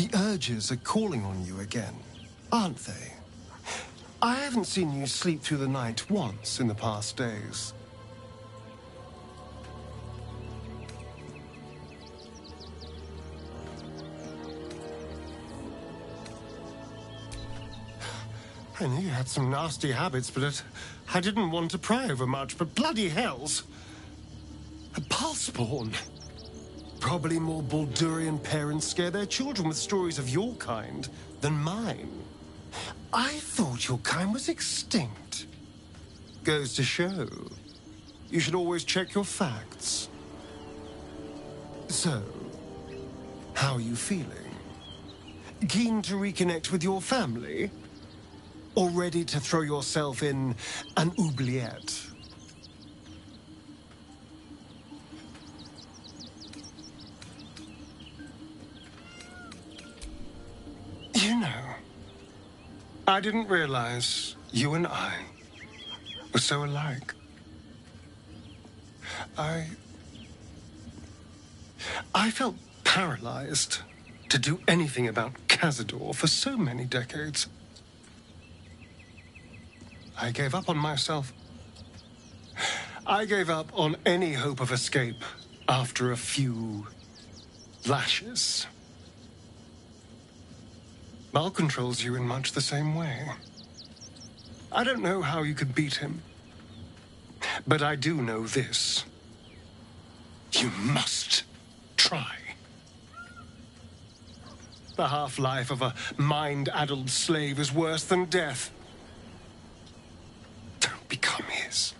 The urges are calling on you again, aren't they? I haven't seen you sleep through the night once in the past days. I knew you had some nasty habits, but I didn't want to pry over much, but bloody hells. A Baalspawn. Probably more Baldurian parents scare their children with stories of your kind than mine. I thought your kind was extinct. Goes to show. You should always check your facts. So, how are you feeling? Keen to reconnect with your family? Or ready to throw yourself in an oubliette? You know, I didn't realize you and I were so alike. I felt paralyzed to do anything about Cazador for so many decades. I gave up on myself. I gave up on any hope of escape after a few lashes. Mal controls you in much the same way. I don't know how you could beat him, but I do know this. You must try. The half-life of a mind-addled slave is worse than death. Become his.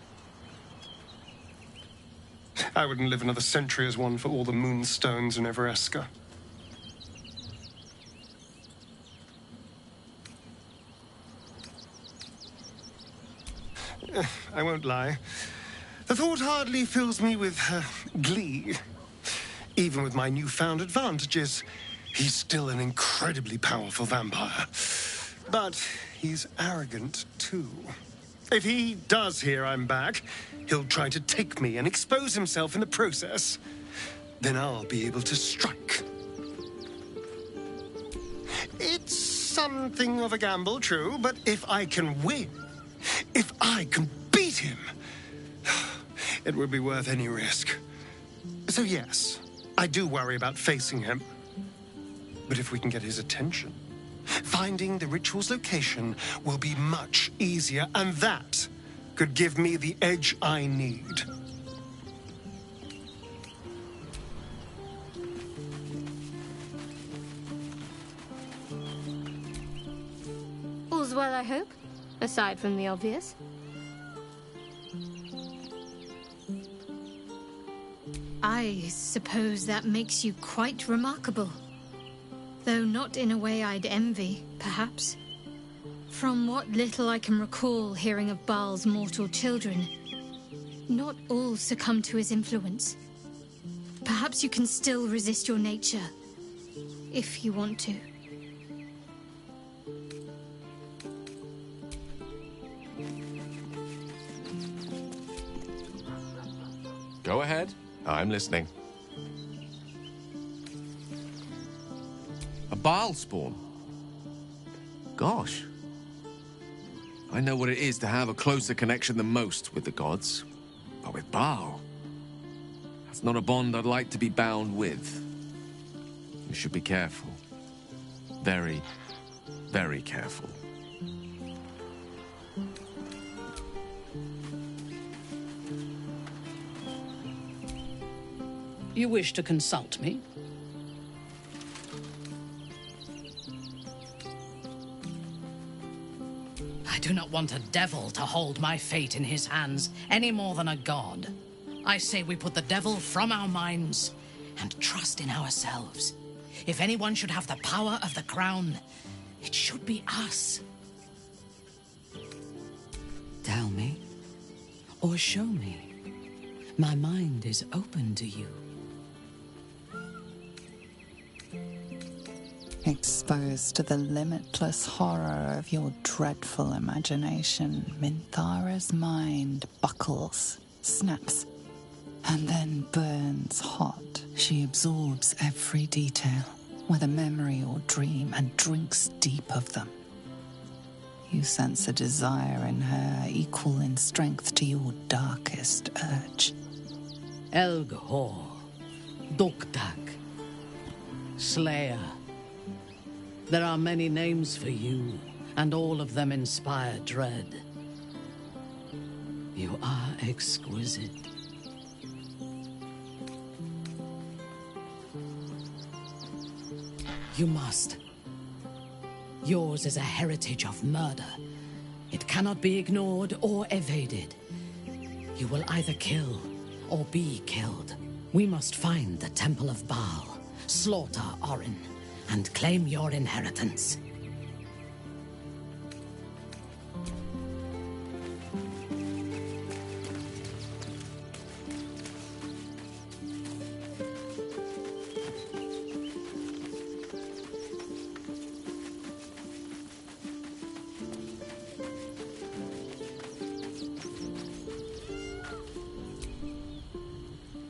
I wouldn't live another century as one for all the moonstones in Evereska. I won't lie. The thought hardly fills me with glee. Even with my newfound advantages, he's still an incredibly powerful vampire. But he's arrogant, too. If he does hear I'm back, he'll try to take me and expose himself in the process. Then I'll be able to strike. It's something of a gamble, true, but if I can win, if I can beat him, it would be worth any risk. So yes, I do worry about facing him. But if we can get his attention, finding the ritual's location will be much easier, and that could give me the edge I need. All's well, I hope, aside from the obvious. I suppose that makes you quite remarkable. Though not in a way I'd envy, perhaps. From what little I can recall hearing of Baal's mortal children, not all succumb to his influence. Perhaps you can still resist your nature, if you want to. Go ahead. I'm listening. A Baalspawn? Gosh. I know what it is to have a closer connection than most with the gods. But with Baal, that's not a bond I'd like to be bound with. You should be careful. Very, very careful. You wish to consult me? I do not want a devil to hold my fate in his hands any more than a god. I say we put the devil from our minds and trust in ourselves. If anyone should have the power of the crown, it should be us. Tell me, or show me. My mind is open to you. Exposed to the limitless horror of your dreadful imagination, Minthara's mind buckles, snaps, and then burns hot. She absorbs every detail, whether memory or dream, and drinks deep of them. You sense a desire in her equal in strength to your darkest urge. Elgahor, Doktak, Slayer. There are many names for you, and all of them inspire dread. You are exquisite. You must. Yours is a heritage of murder. It cannot be ignored or evaded. You will either kill or be killed. We must find the Temple of Baal, slaughter Orin, and claim your inheritance.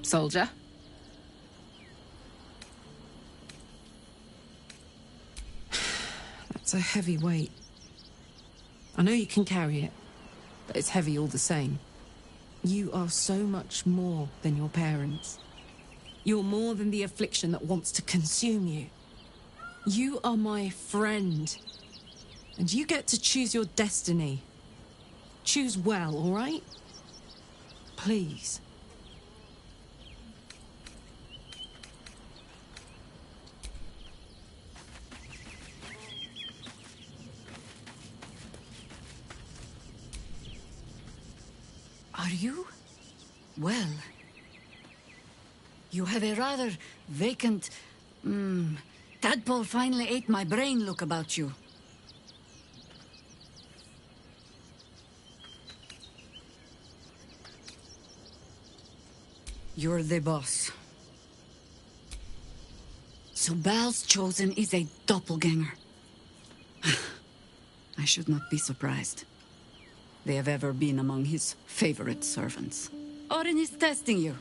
Soldier? That's a heavy weight. I know you can carry it, but it's heavy all the same. You are so much more than your parents. You're more than the affliction that wants to consume you. You are my friend, and you get to choose your destiny. Choose well, all right? Please. Are you? Well, you have a rather vacant, tadpole finally ate my brain look about you. You're the boss. So Baal's chosen is a doppelganger. I should not be surprised. They have ever been among his favorite servants. Orin is testing you.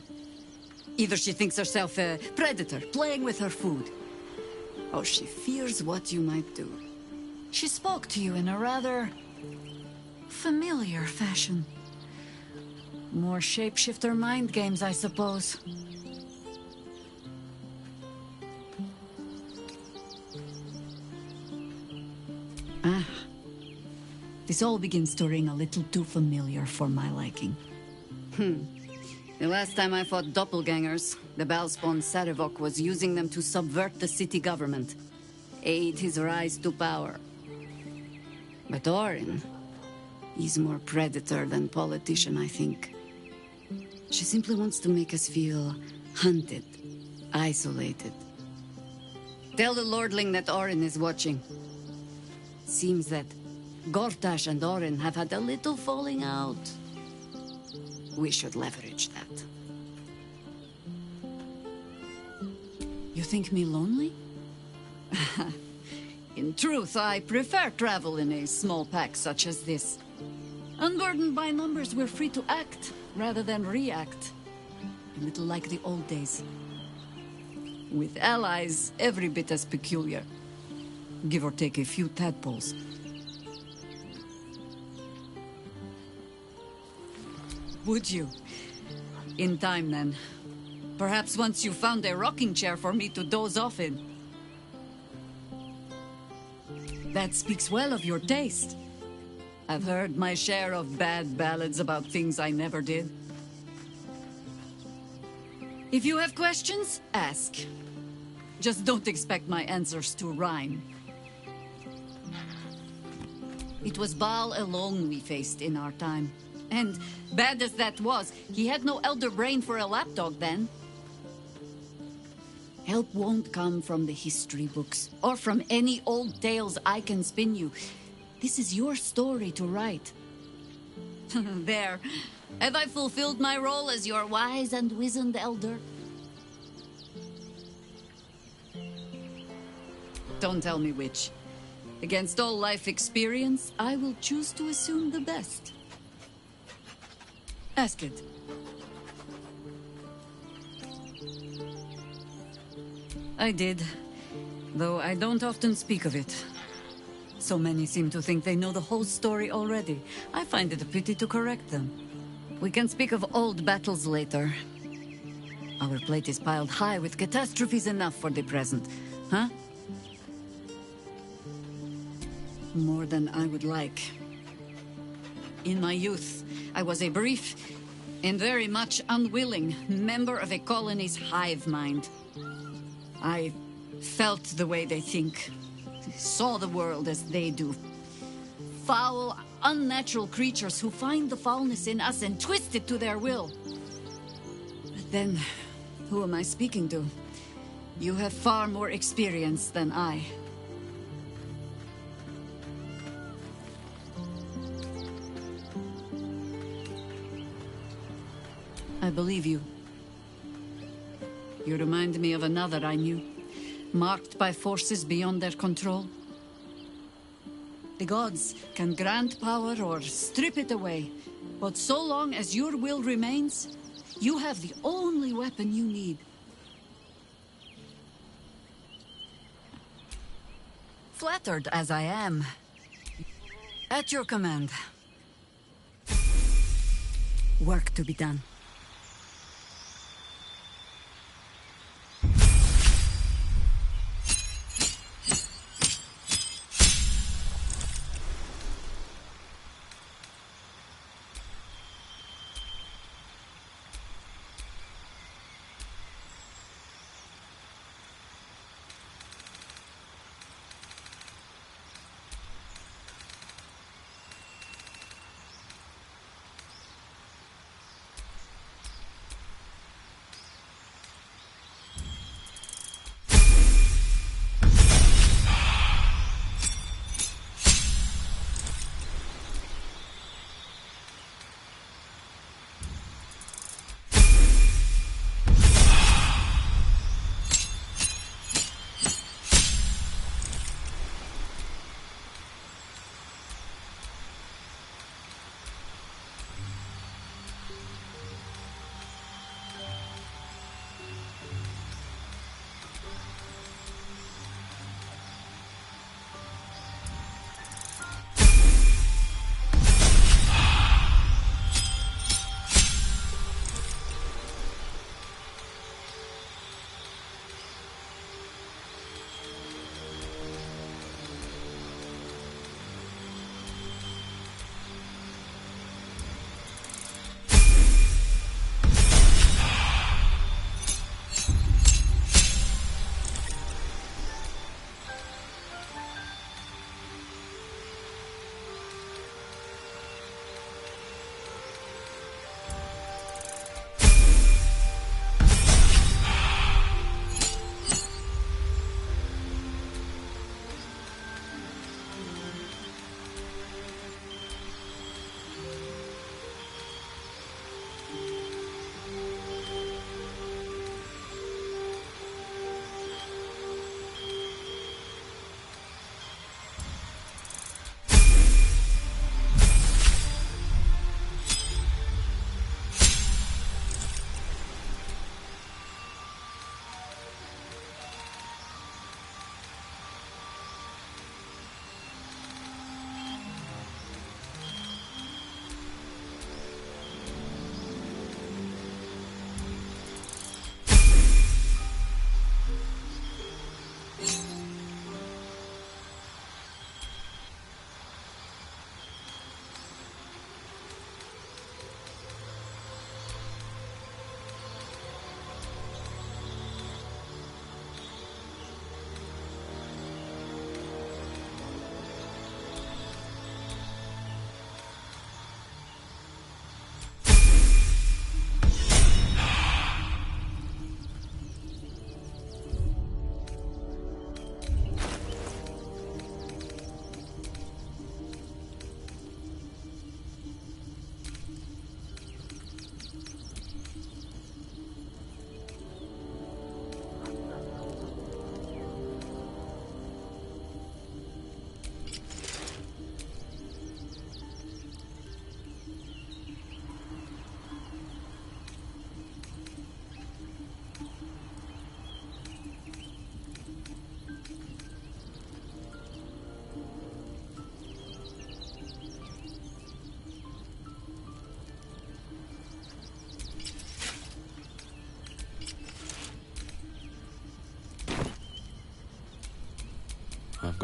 Either she thinks herself a predator, playing with her food, or she fears what you might do. She spoke to you in a rather familiar fashion. More shapeshifter mind games, I suppose. This all begins to ring a little too familiar for my liking. The last time I fought doppelgangers, the Baalspawn Sarevok was using them to subvert the city government, aid his rise to power. But Orin, he's more predator than politician, I think. She simply wants to make us feel hunted, isolated. Tell the Lordling that Orin is watching. Seems that Gortash and Orin have had a little falling out. We should leverage that. You think me lonely? In truth, I prefer travel in a small pack such as this. Unburdened by numbers, we're free to act rather than react. A little like the old days. With allies every bit as peculiar. Give or take a few tadpoles. Would you? In time, then. Perhaps once you found a rocking chair for me to doze off in. That speaks well of your taste. I've heard my share of bad ballads about things I never did. If you have questions, ask. Just don't expect my answers to rhyme. It was Baal alone we faced in our time. And bad as that was, he had no elder brain for a lapdog then. Help won't come from the history books, or from any old tales I can spin you. This is your story to write. There. Have I fulfilled my role as your wise and wizened elder? Don't tell me which. Against all life experience, I will choose to assume the best. Ask it. I did. though I don't often speak of it. So many seem to think they know the whole story already. I find it a pity to correct them. We can speak of old battles later. Our plate is piled high with catastrophes enough for the present, huh? More than I would like. In my youth, I was a brief and very much unwilling member of a colony's hive mind. I felt the way they think, saw the world as they do. Foul, unnatural creatures who find the foulness in us and twist it to their will. But then, who am I speaking to? You have far more experience than I. I believe you. You remind me of another I knew, marked by forces beyond their control. The gods can grant power or strip it away, but so long as your will remains, you have the only weapon you need. Flattered as I am, at your command. Work to be done.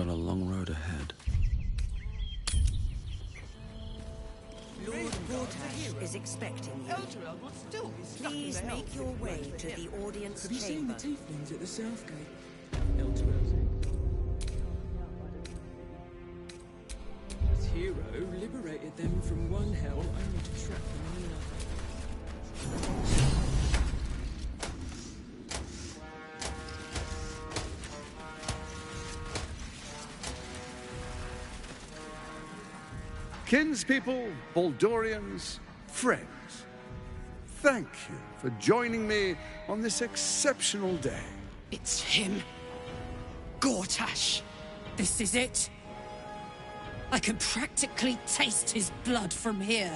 got a long road ahead. Lord Gortash is expecting you. Please make your way to the audience chamber. Have you seen the tieflings at the south gate? This hero liberated them from one hell only to trap them in another. Kinspeople, Baldurians, friends, thank you for joining me on this exceptional day. It's him. Gortash. This is it. I can practically taste his blood from here.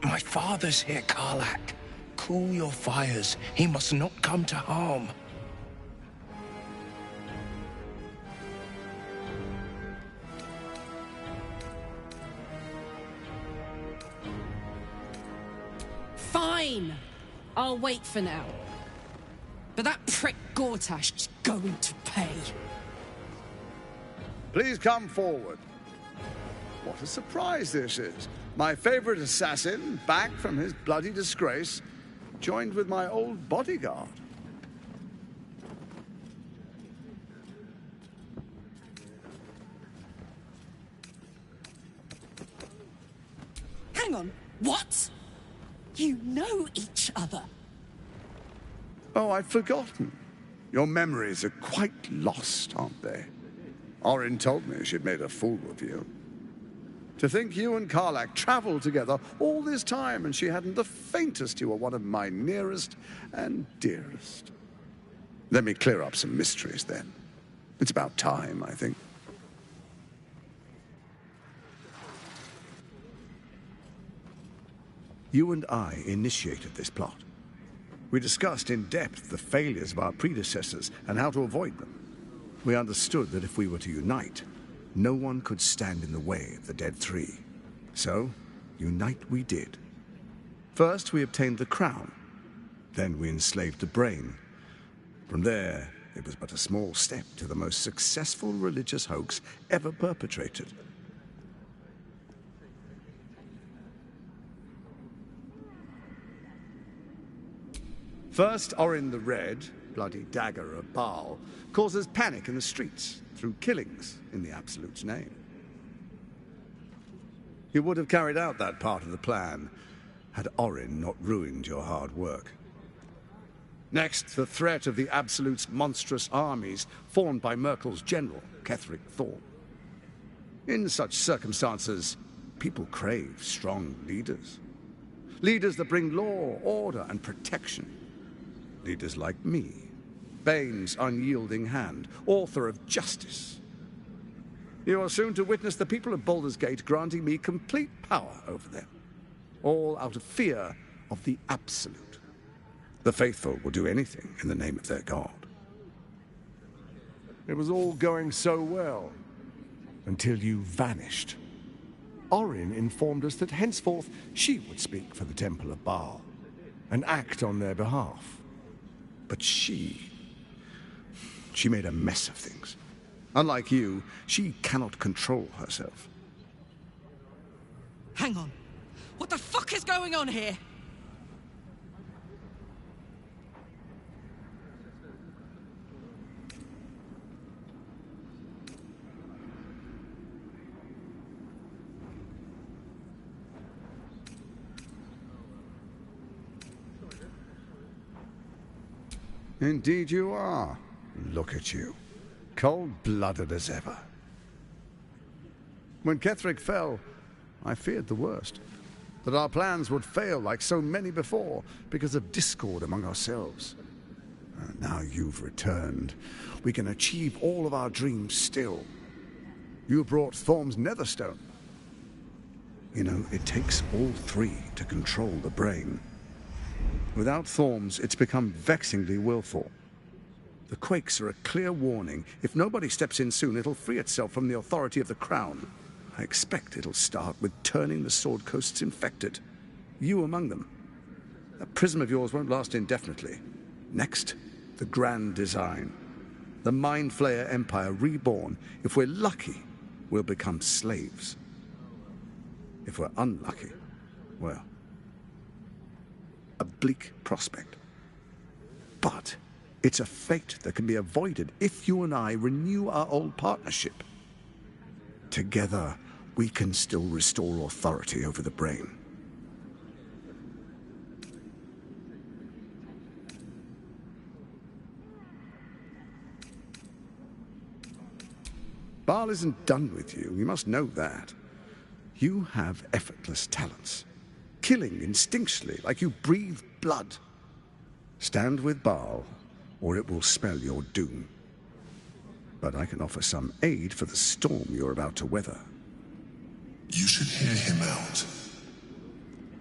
My father's here, Karlach. Cool your fires. He must not come to harm. Fine. I'll wait for now. But that prick Gortash is going to pay. Please come forward. What a surprise this is. My favorite assassin, back from his bloody disgrace, joined with my old bodyguard. Hang on. What? You know each other? Oh, I'd forgotten. Your memories are quite lost, aren't they? Orin told me she'd made a fool of you. To think you and Karlach traveled together all this time and she hadn't the faintest you were one of my nearest and dearest. Let me clear up some mysteries then. It's about time, I think. You and I initiated this plot. We discussed in depth the failures of our predecessors and how to avoid them. We understood that if we were to unite, no one could stand in the way of the Dead Three. So, unite we did. First, we obtained the crown. Then we enslaved the brain. From there, it was but a small step to the most successful religious hoax ever perpetrated. First, Orin the Red, bloody dagger of Baal, causes panic in the streets through killings in the Absolute's name. You would have carried out that part of the plan had Orin not ruined your hard work. Next, the threat of the Absolute's monstrous armies formed by Merkel's general, Ketheric Thorn. In such circumstances, people crave strong leaders. Leaders that bring law, order, and protection. Leaders like me, Bane's unyielding hand, author of justice. You are soon to witness the people of Baldur's Gate granting me complete power over them, all out of fear of the Absolute. The faithful will do anything in the name of their god. It was all going so well, until you vanished. Orin informed us that henceforth she would speak for the Temple of Baal, and act on their behalf. But she made a mess of things. Unlike you, she cannot control herself. Hang on. What the fuck is going on here? Indeed you are. Look at you. Cold-blooded as ever. When Ketheric fell, I feared the worst. That our plans would fail like so many before because of discord among ourselves. Now you've returned. We can achieve all of our dreams still. You brought Thorm's Netherstone. You know, it takes all three to control the brain. Without Thorms, it's become vexingly willful. The quakes are a clear warning. If nobody steps in soon, it'll free itself from the authority of the Crown. I expect it'll start with turning the Sword Coasts infected. You among them. That prism of yours won't last indefinitely. Next, the grand design. The Mind Flayer Empire reborn. If we're lucky, we'll become slaves. If we're unlucky, well, a bleak prospect. But it's a fate that can be avoided if you and I renew our old partnership. Together, we can still restore authority over the brain. Baal isn't done with you, you must know that. You have effortless talents, killing instinctually like you breathe blood. Stand with Baal, or it will spell your doom. But I can offer some aid for the storm you're about to weather. You should hear him out.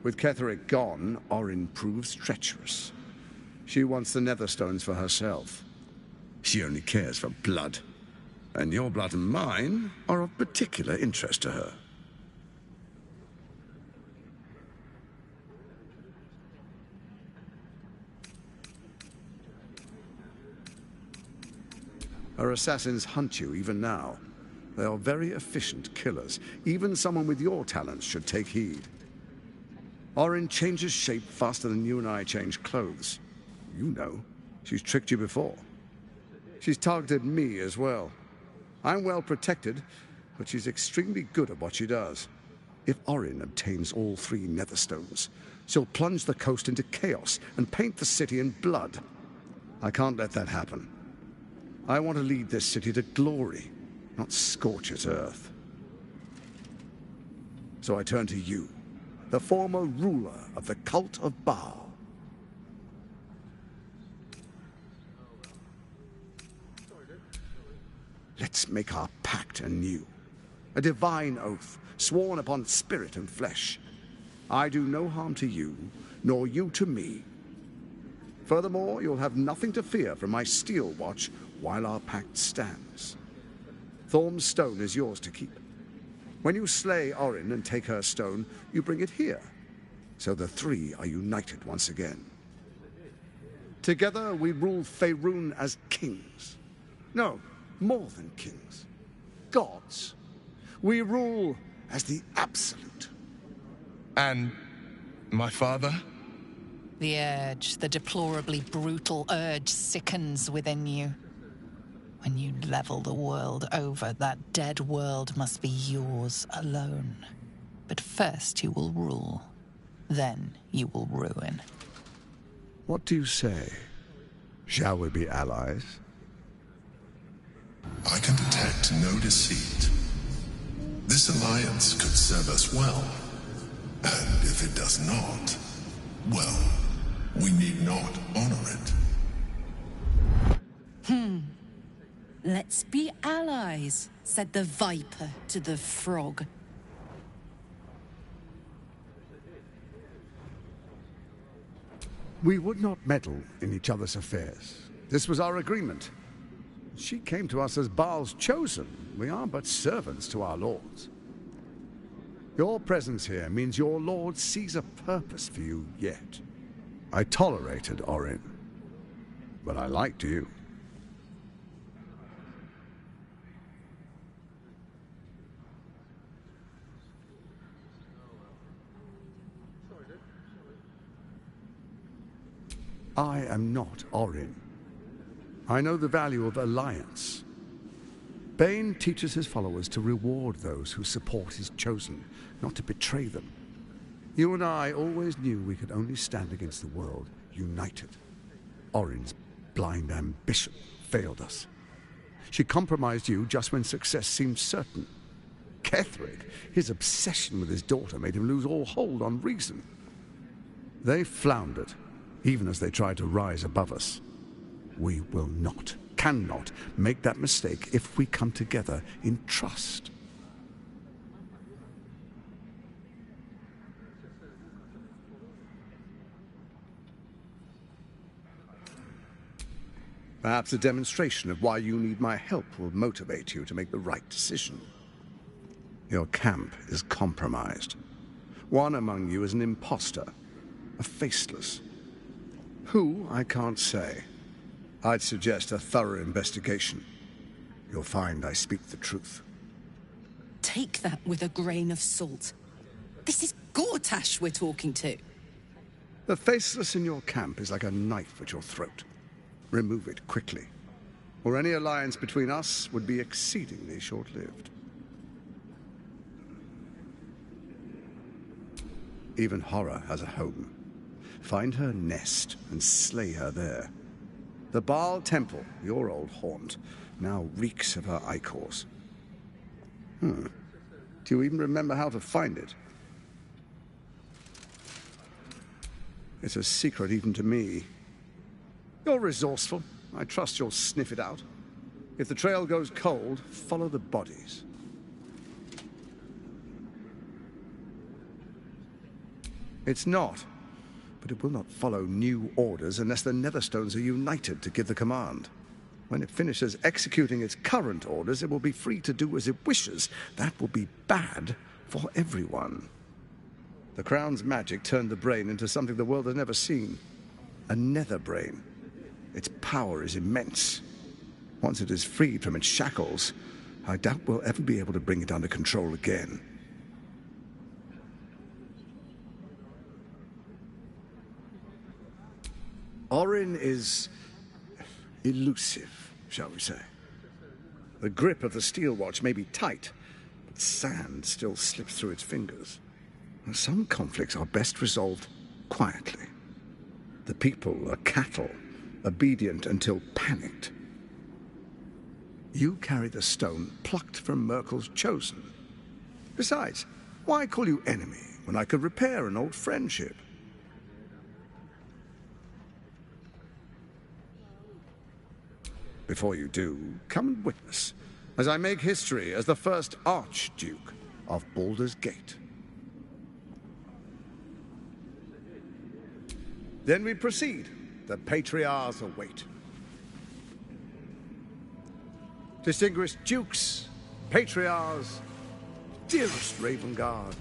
With Ketheric gone, Orin proves treacherous. She wants the Netherstones for herself. She only cares for blood. And your blood and mine are of particular interest to her. Her assassins hunt you even now. They are very efficient killers. Even someone with your talents should take heed. Orin changes shape faster than you and I change clothes. You know, she's tricked you before. She's targeted me as well. I'm well protected, but she's extremely good at what she does. If Orin obtains all 3 Netherstones, she'll plunge the coast into chaos and paint the city in blood. I can't let that happen. I want to lead this city to glory, not scorch its earth. So I turn to you, the former ruler of the cult of Baal. Let's make our pact anew. A divine oath, sworn upon spirit and flesh. I do no harm to you, nor you to me. Furthermore, you'll have nothing to fear from my steel watch while our pact stands. Thorm's stone is yours to keep. When you slay Orin and take her stone, you bring it here. So the 3 are united once again. Together we rule Faerun as kings. No, more than kings. Gods. We rule as the Absolute. And my father? The urge, the deplorably brutal urge sickens within you. When you level the world over, that dead world must be yours alone. But first you will rule. Then you will ruin. What do you say? Shall we be allies? I can detect no deceit. This alliance could serve us well. And if it does not, well, we need not honor it. Let's be allies, said the viper to the frog. We would not meddle in each other's affairs. This was our agreement. She came to us as Baal's chosen. We are but servants to our lords. Your presence here means your lord sees a purpose for you yet. I tolerated Orin, but I liked you. I am not Orin. I know the value of alliance. Bane teaches his followers to reward those who support his chosen, not to betray them. You and I always knew we could only stand against the world united. Orin's blind ambition failed us. She compromised you just when success seemed certain. Ketheric, his obsession with his daughter made him lose all hold on reason. They floundered, even as they tried to rise above us. We will not, cannot, make that mistake if we come together in trust. Perhaps a demonstration of why you need my help will motivate you to make the right decision. Your camp is compromised. One among you is an imposter, a faceless. Who, I can't say. I'd suggest a thorough investigation. You'll find I speak the truth. Take that with a grain of salt. This is Gortash we're talking to. The faceless in your camp is like a knife at your throat. Remove it quickly, or any alliance between us would be exceedingly short-lived. Even horror has a home. Find her nest and slay her there. The Baal Temple, your old haunt, now reeks of her ichors. Do you even remember how to find it? It's a secret even to me. You're resourceful. I trust you'll sniff it out. If the trail goes cold, follow the bodies. It's not, but it will not follow new orders unless the Netherstones are united to give the command. When it finishes executing its current orders, it will be free to do as it wishes. That will be bad for everyone. The Crown's magic turned the brain into something the world has never seen. A nether brain. Its power is immense. Once it is freed from its shackles, I doubt we'll ever be able to bring it under control again. Orin is elusive, shall we say. The grip of the steel watch may be tight, but sand still slips through its fingers. Some conflicts are best resolved quietly. The people are cattle, obedient until panicked. You carry the stone plucked from Merkel's chosen. Besides, why call you enemy when I could repair an old friendship? Before you do, come and witness, as I make history as the first Archduke of Baldur's Gate. Then we proceed. The patriarchs await. Distinguished dukes, patriarchs, dearest Ravengard,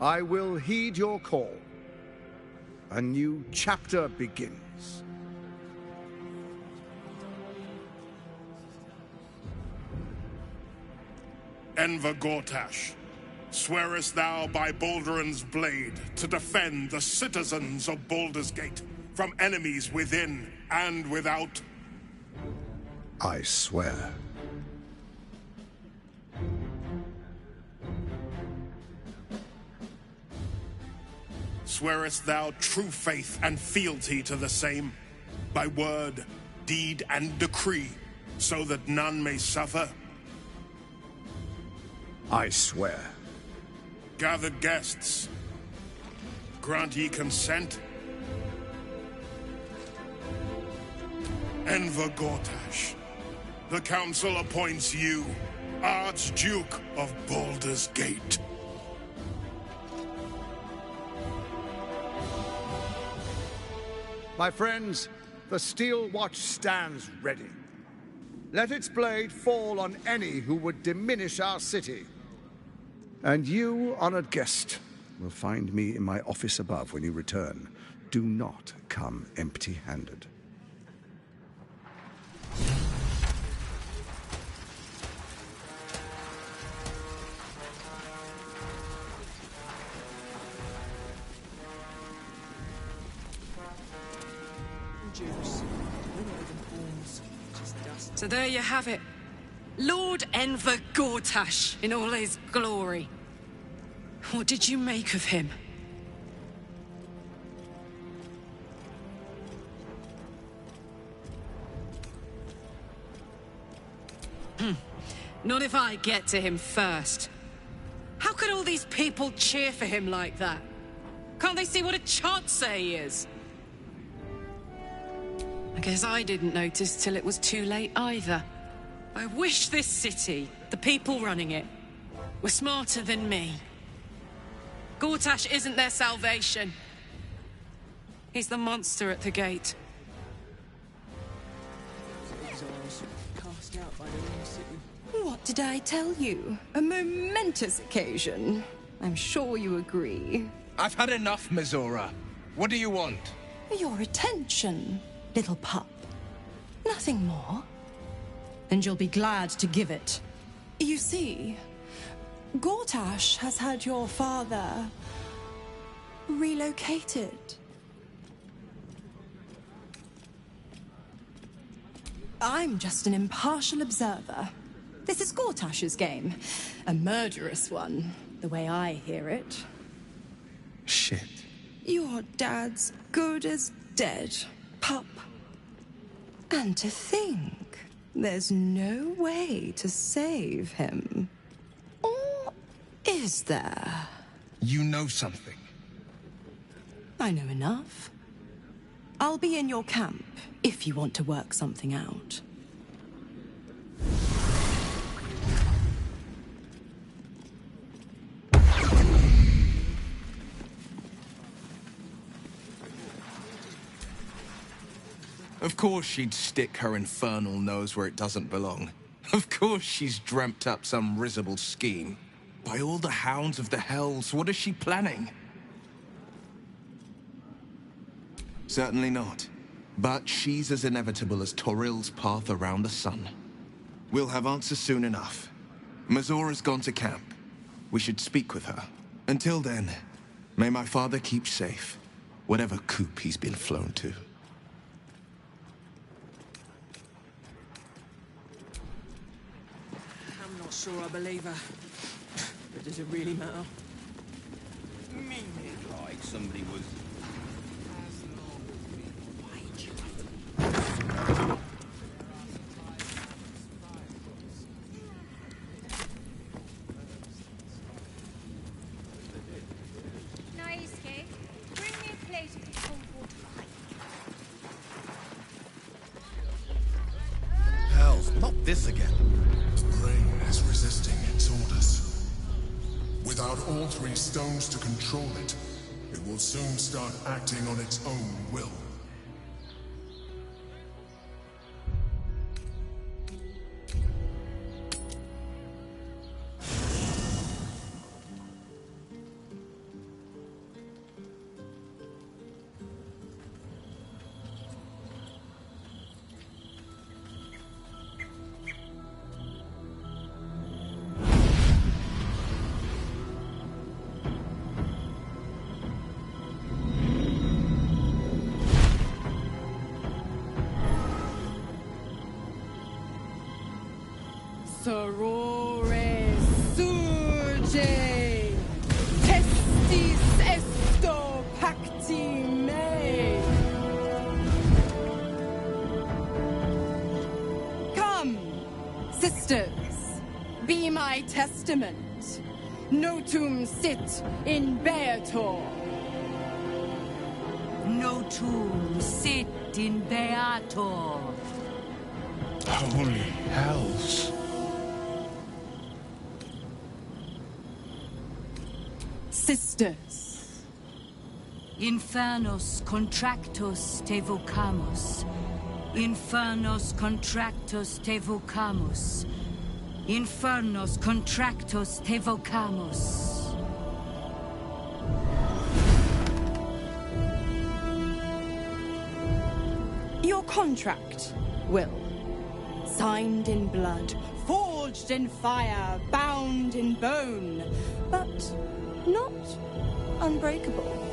I will heed your call. A new chapter begins. Enver Gortash, swearest thou by Balduran's blade to defend the citizens of Baldur's Gate from enemies within and without? I swear. Swearest thou true faith and fealty to the same, by word, deed, and decree, so that none may suffer? I swear. Gathered guests, grant ye consent? Enver Gortash, the council appoints you Archduke of Baldur's Gate. My friends, the steel watch stands ready. Let its blade fall on any who would diminish our city. And you, honored guest, will find me in my office above when you return. Do not come empty-handed. So there you have it. Lord Enver Gortash in all his glory. What did you make of him? Not if I get to him first. How could all these people cheer for him like that? Can't they see what a chancer he is? I guess I didn't notice till it was too late either. I wish this city, the people running it, were smarter than me. Gortash isn't their salvation. He's the monster at the gate. What did I tell you? A momentous occasion. I'm sure you agree. I've had enough, Mizora. What do you want? Your attention, little pup. Nothing more. And you'll be glad to give it. You see, Gortash has had your father relocated. I'm just an impartial observer. This is Gortash's game. A murderous one, the way I hear it. Shit. Your dad's good as dead, pup. And to think, there's no way to save him. Or is there? You know something. I know enough. I'll be in your camp if you want to work something out. Of course she'd stick her infernal nose where it doesn't belong. Of course she's dreamt up some risible scheme. By all the hounds of the hells, what is she planning? Certainly not. But she's as inevitable as Torril's path around the sun. We'll have answers soon enough. Mizora's gone to camp. We should speak with her. Until then, may my father keep safe, whatever coop he's been flown to. I'm not sure I believe her. But does it really matter? Meaning like somebody was... Nice cake. Bring me a plate of the cold water. Hells, not this again. The brain is resisting its orders. Without all three stones to control it, it will soon start acting on its own will. Sorore surge, testis esto pacti me. Come, sisters, be my testament. Notum sit in beator. Notum sit in beator. Holy hells. Sisters. Infernos contractus te vocamus. Infernos contractus te vocamus. Infernos contractus te vocamus. Your contract, Wyll. Signed in blood, forged in fire, bound in bone, but not unbreakable.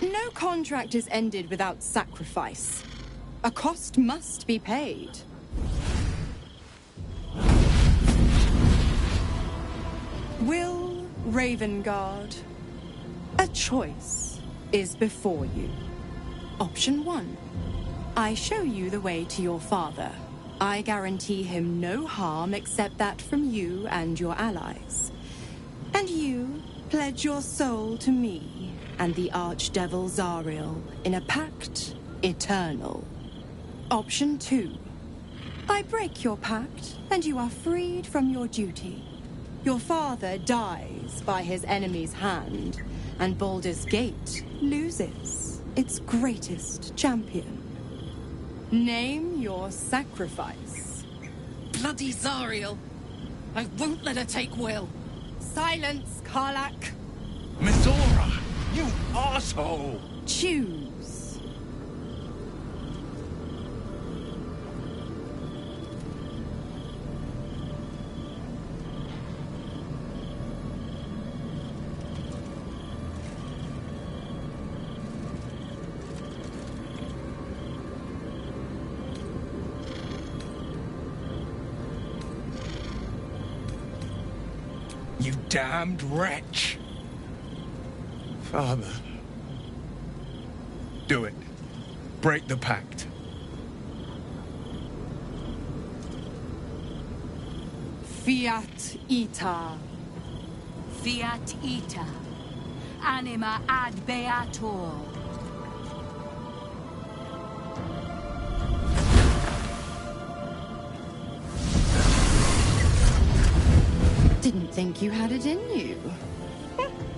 No contract is ended without sacrifice. A cost must be paid. Wyll Ravengard, a choice is before you. Option 1. I show you the way to your father. I guarantee him no harm except that from you and your allies. And you pledge your soul to me and the Archdevil Zariel in a pact eternal. Option 2. I break your pact and you are freed from your duty. Your father dies by his enemy's hand, and Baldur's Gate loses its greatest champion. Name your sacrifice. Bloody Zariel! I won't let her take Wyll. Silence, Karlach. Mizora! You asshole! Choose. You damned wretch! Father. Do it. Break the pact. Fiat ita. Fiat ita. Anima ad beator. Didn't think you had it in you.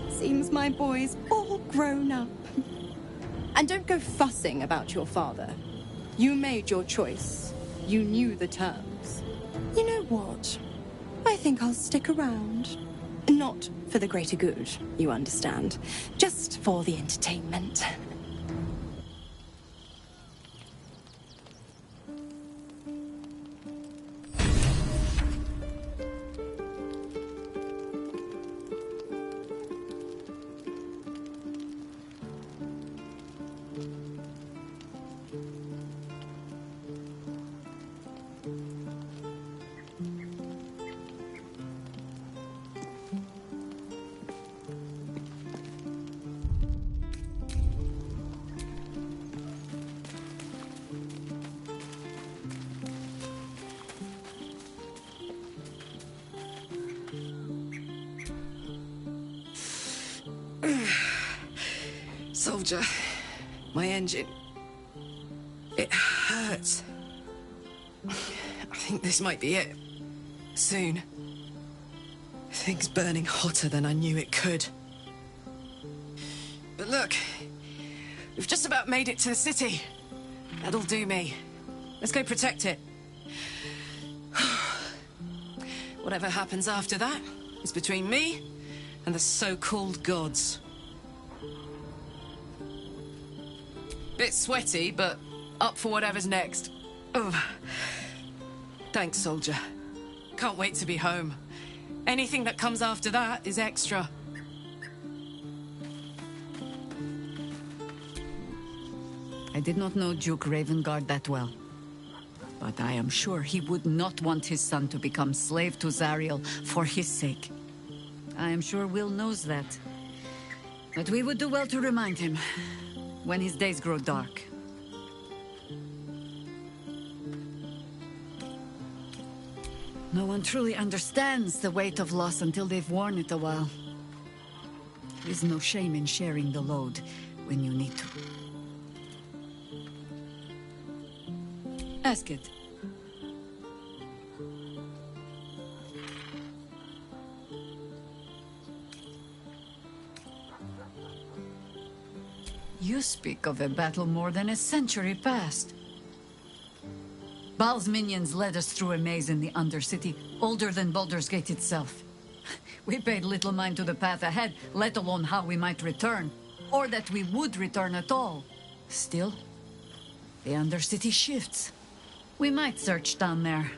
Seems my boy's all grown up. And don't go fussing about your father. You made your choice. You knew the terms. You know what? I think I'll stick around. Not for the greater good, you understand. Just for the entertainment. Soldier, my engine, it hurts. I think this might be it. Soon. Things burning hotter than I knew it could. But look, we've just about made it to the city. That'll do me. Let's go protect it. Whatever happens after that is between me and the so-called gods. Bit sweaty, but up for whatever's next. Ugh. Thanks, soldier. Can't wait to be home. Anything that comes after that is extra. I did not know Duke Ravengard that well. But I am sure he would not want his son to become slave to Zariel for his sake. I am sure Wyll knows that. But we would do well to remind him when his days grow dark. No one truly understands the weight of loss until they've worn it a while. There is no shame in sharing the load when you need to. Ask it. You speak of a battle more than a century past. Baal's minions led us through a maze in the Undercity, older than Baldur's Gate itself. We paid little mind to the path ahead, let alone how we might return, or that we would return at all. Still, the Undercity shifts. We might search down there.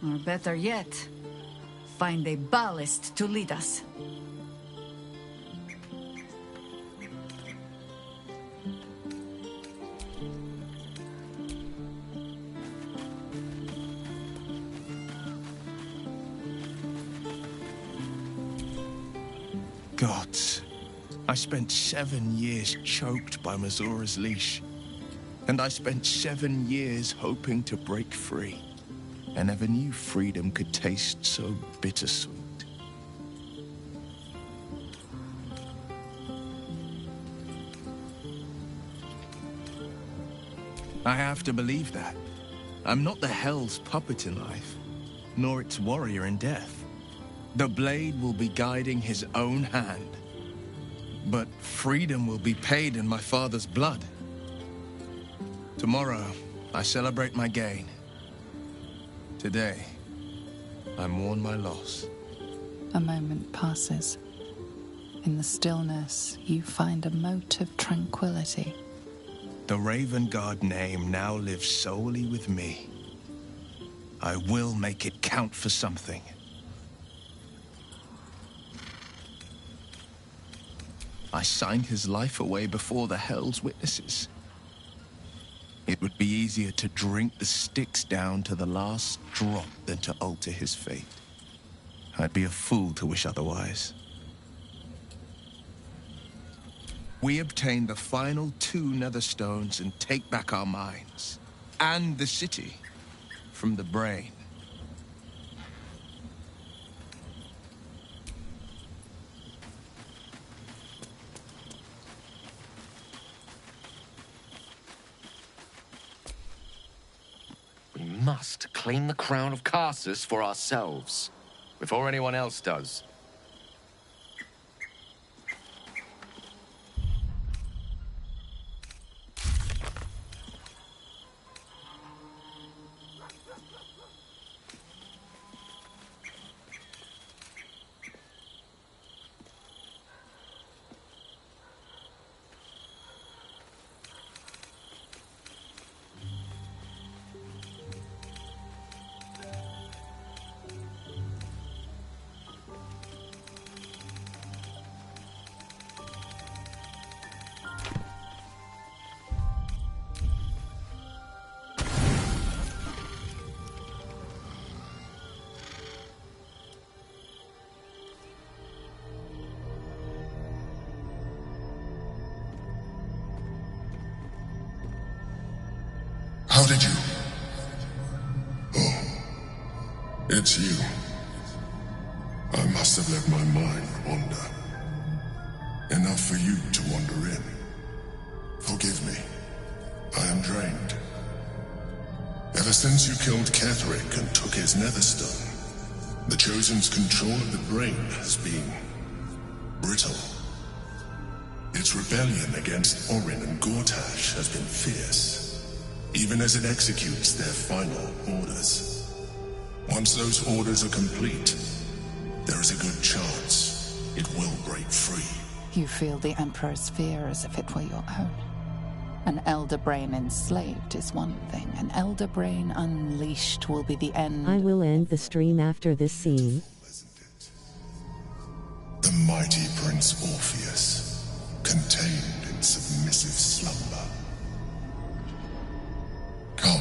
Or better yet, find a ballast to lead us. Gods, I spent 7 years choked by Mizora's leash. And I spent 7 years hoping to break free. I never knew freedom could taste so bittersweet. I have to believe that. I'm not the Hell's puppet in life, nor its warrior in death. The blade will be guiding his own hand. But freedom will be paid in my father's blood. Tomorrow, I celebrate my gain. Today, I mourn my loss. A moment passes. In the stillness, you find a mote of tranquility. The Raven Guard name now lives solely with me. I will make it count for something. I signed his life away before the Hell's Witnesses. It would be easier to drink the Styx down to the last drop than to alter his fate. I'd be a fool to wish otherwise. We obtain the final 2 Netherstones and take back our minds, and the city, from the brain. We must claim the crown of Karsus for ourselves, before anyone else does. How did you? Oh, it's you. I must have let my mind wander. Enough for you to wander in. Forgive me. I am drained. Ever since you killed Ketheric and took his Netherstone, the Chosen's control of the brain has been brittle. Its rebellion against Orin and Gortash has been fierce, even as it executes their final orders. Once those orders are complete, there is a good chance it will break free. You feel the Emperor's fear as if it were your own. An Elder Brain enslaved is one thing. An Elder Brain unleashed will be the end. I will end the stream after this scene. The mighty Prince Orpheus, contained in submissive slumber. Come.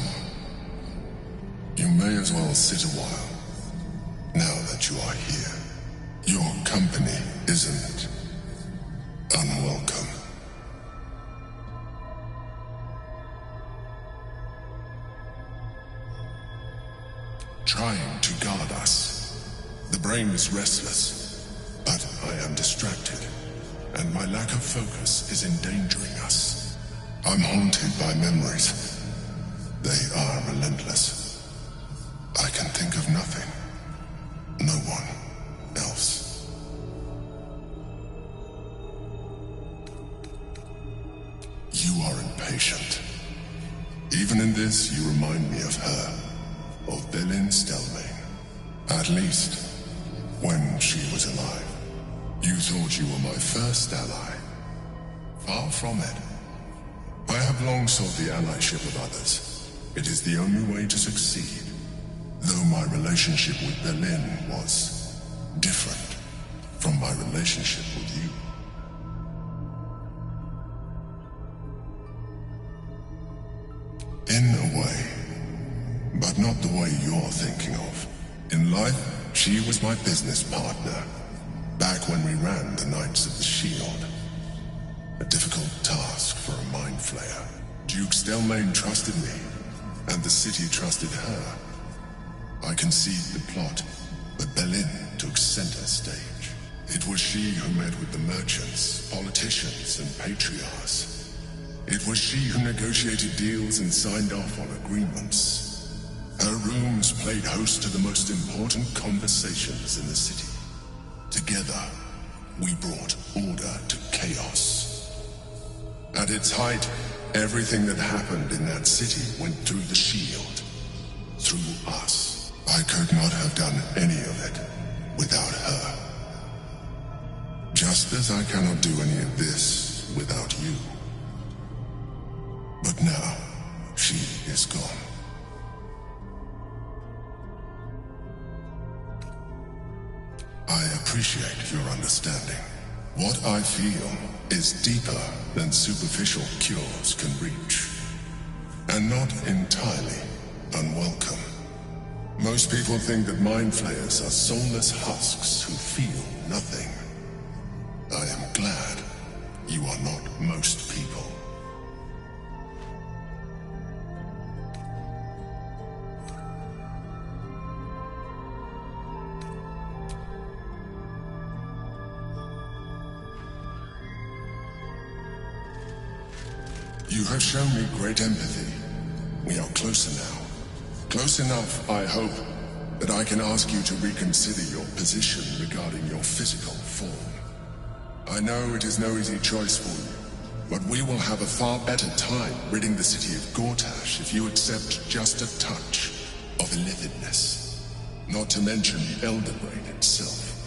You may as well sit a while, now that you are here. Your company isn't unwelcome. Trying to guard us. The brain is restless, but I am distracted, and my lack of focus is endangering us. I'm haunted by memories. They are relentless. I can think of nothing. No one else. You are impatient. Even in this, you remind me of her, of Belin Stelmane. At least, when she was alive. You thought you were my first ally. Far from it. I have long sought the allyship of others. It is the only way to succeed. Though my relationship with Belin was different from my relationship with you. In a way, but not the way you're thinking of. In life, she was my business partner, back when we ran the Knights of the Shield. A difficult task for a mind flayer. Duke Stelmane trusted me, and the city trusted her. I conceived the plot, but Belin took center stage. It was she who met with the merchants, politicians, and patriarchs. It was she who negotiated deals and signed off on agreements. Her rooms played host to the most important conversations in the city. Together, we brought order to chaos. At its height, everything that happened in that city went through the shield. Through us. I could not have done any of it without her. Just as I cannot do any of this without you. But now, she is gone. I appreciate your understanding. What I feel is deeper than superficial cures can reach, and not entirely unwelcome. Most people think that mind flayers are soulless husks who feel nothing. I am glad you are not most people. You have shown me great empathy. We are closer now. Close enough, I hope, that I can ask you to reconsider your position regarding your physical form. I know it is no easy choice for you, but we will have a far better time ridding the city of Gortash if you accept just a touch of Illithidness. Not to mention the Elder Brain itself.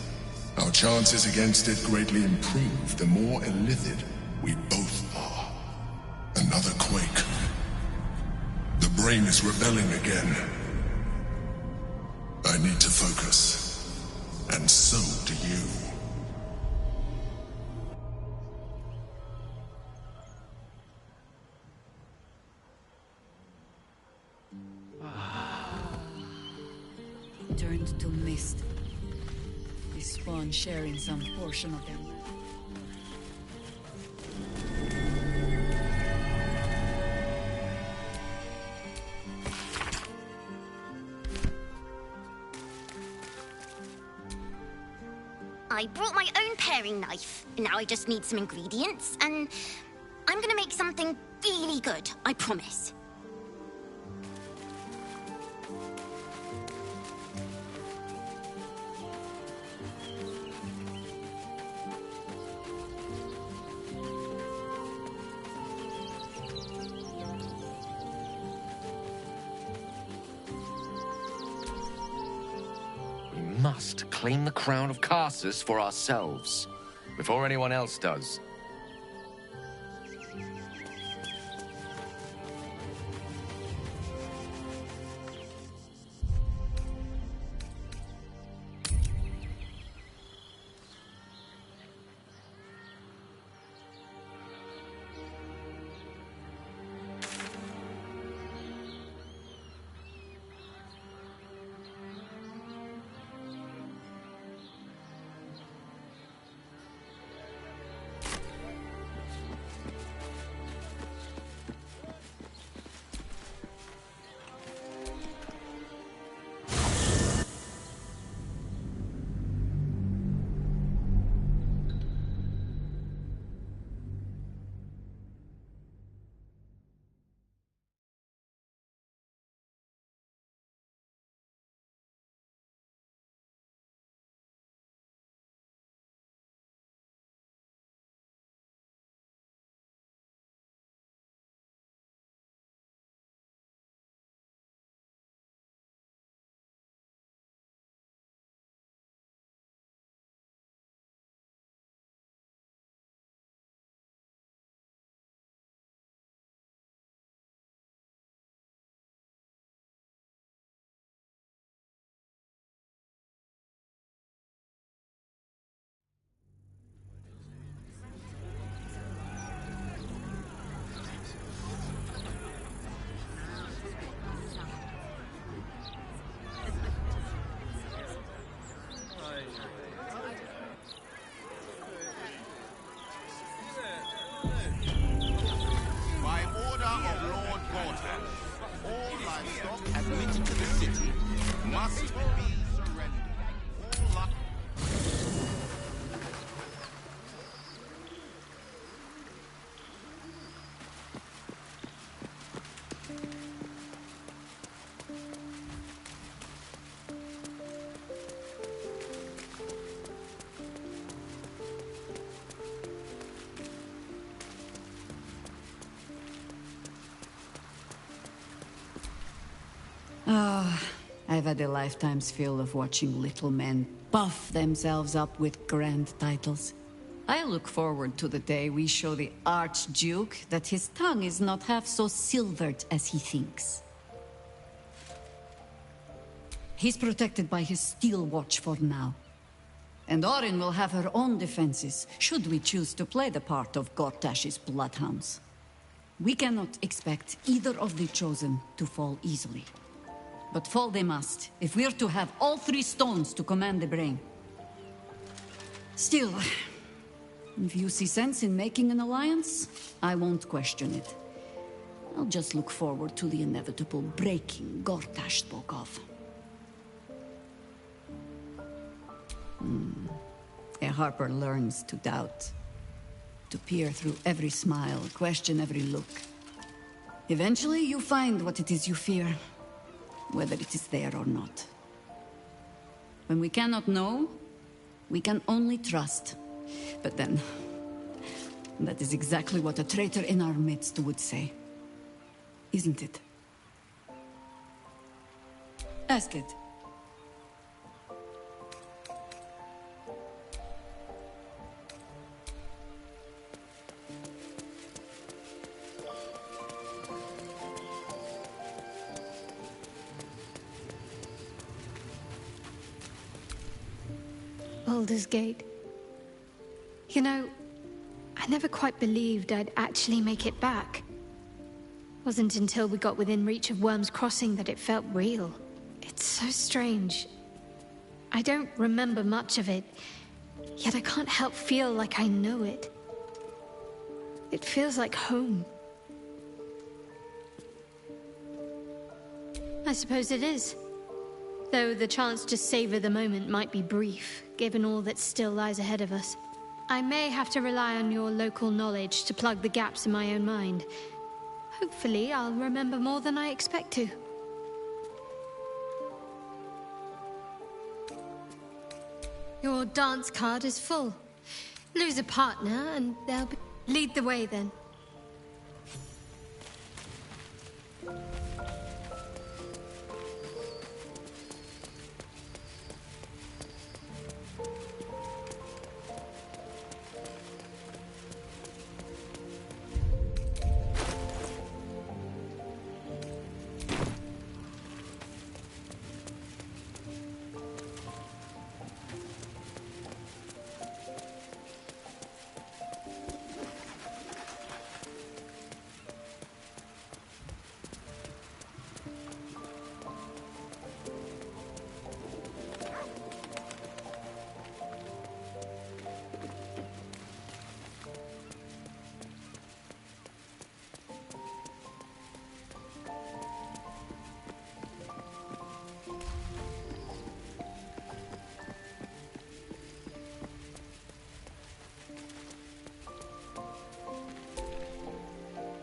Our chances against it greatly improve the more Illithid we both are. Another quake. The brain is rebelling again. I need to focus. And so do you. Turned to mist. The spawn sharing some portion of them. I brought my own paring knife. Now I just need some ingredients, and I'm gonna make something really good, I promise. We must claim the crown of Karsus for ourselves, before anyone else does. By order of Lord Gortash, all livestock admitted to the city must be surrendered. All I've had a lifetime's fill of watching little men buff themselves up with grand titles. I look forward to the day we show the Archduke that his tongue is not half so silvered as he thinks. He's protected by his steel watch for now. And Orin will have her own defenses, should we choose to play the part of Gortash's bloodhounds. We cannot expect either of the chosen to fall easily. But fall they must, if we're to have all 3 stones to command the brain. Still, if you see sense in making an alliance, I won't question it. I'll just look forward to the inevitable breaking Gortash spoke of. A harper learns to doubt, to peer through every smile, question every look. Eventually you find what it is you fear, whether it is there or not. When we cannot know, we can only trust. But then, that is exactly what a traitor in our midst would say. Isn't it? Ask it. Baldur's Gate. You know, I never quite believed I'd actually make it back. Wasn't until we got within reach of Worm's Crossing that it felt real. It's so strange. I don't remember much of it, yet I can't help feel like I know it. It feels like home. I suppose it is. Though the chance to savor the moment might be brief, given all that still lies ahead of us. I may have to rely on your local knowledge to plug the gaps in my own mind. Hopefully, I'll remember more than I expect to. Your dance card is full. Lose a partner and they'll be... Lead the way, then.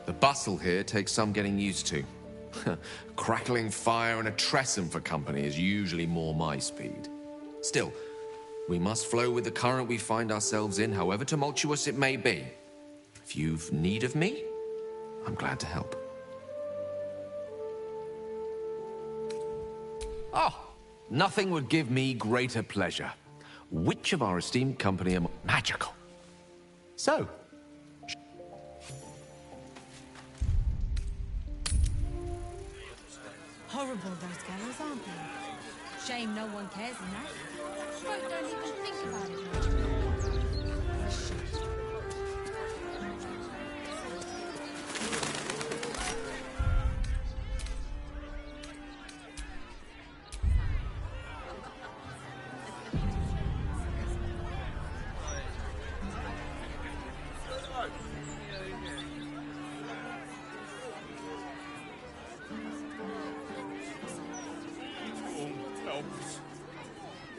The bustle here takes some getting used to. Crackling fire and a tresson for company is usually more my speed. Still, we must flow with the current we find ourselves in, however tumultuous it may be. If you've need of me, I'm glad to help. Oh, nothing would give me greater pleasure. Which of our esteemed company are magical? So, horrible, those gallows, aren't they? Shame no one cares in that. Folk don't even think about it much.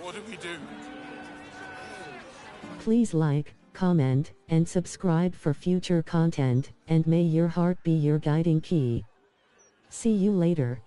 What do we do? Please like, comment, and subscribe for future content, and may your heart be your guiding key. See you later.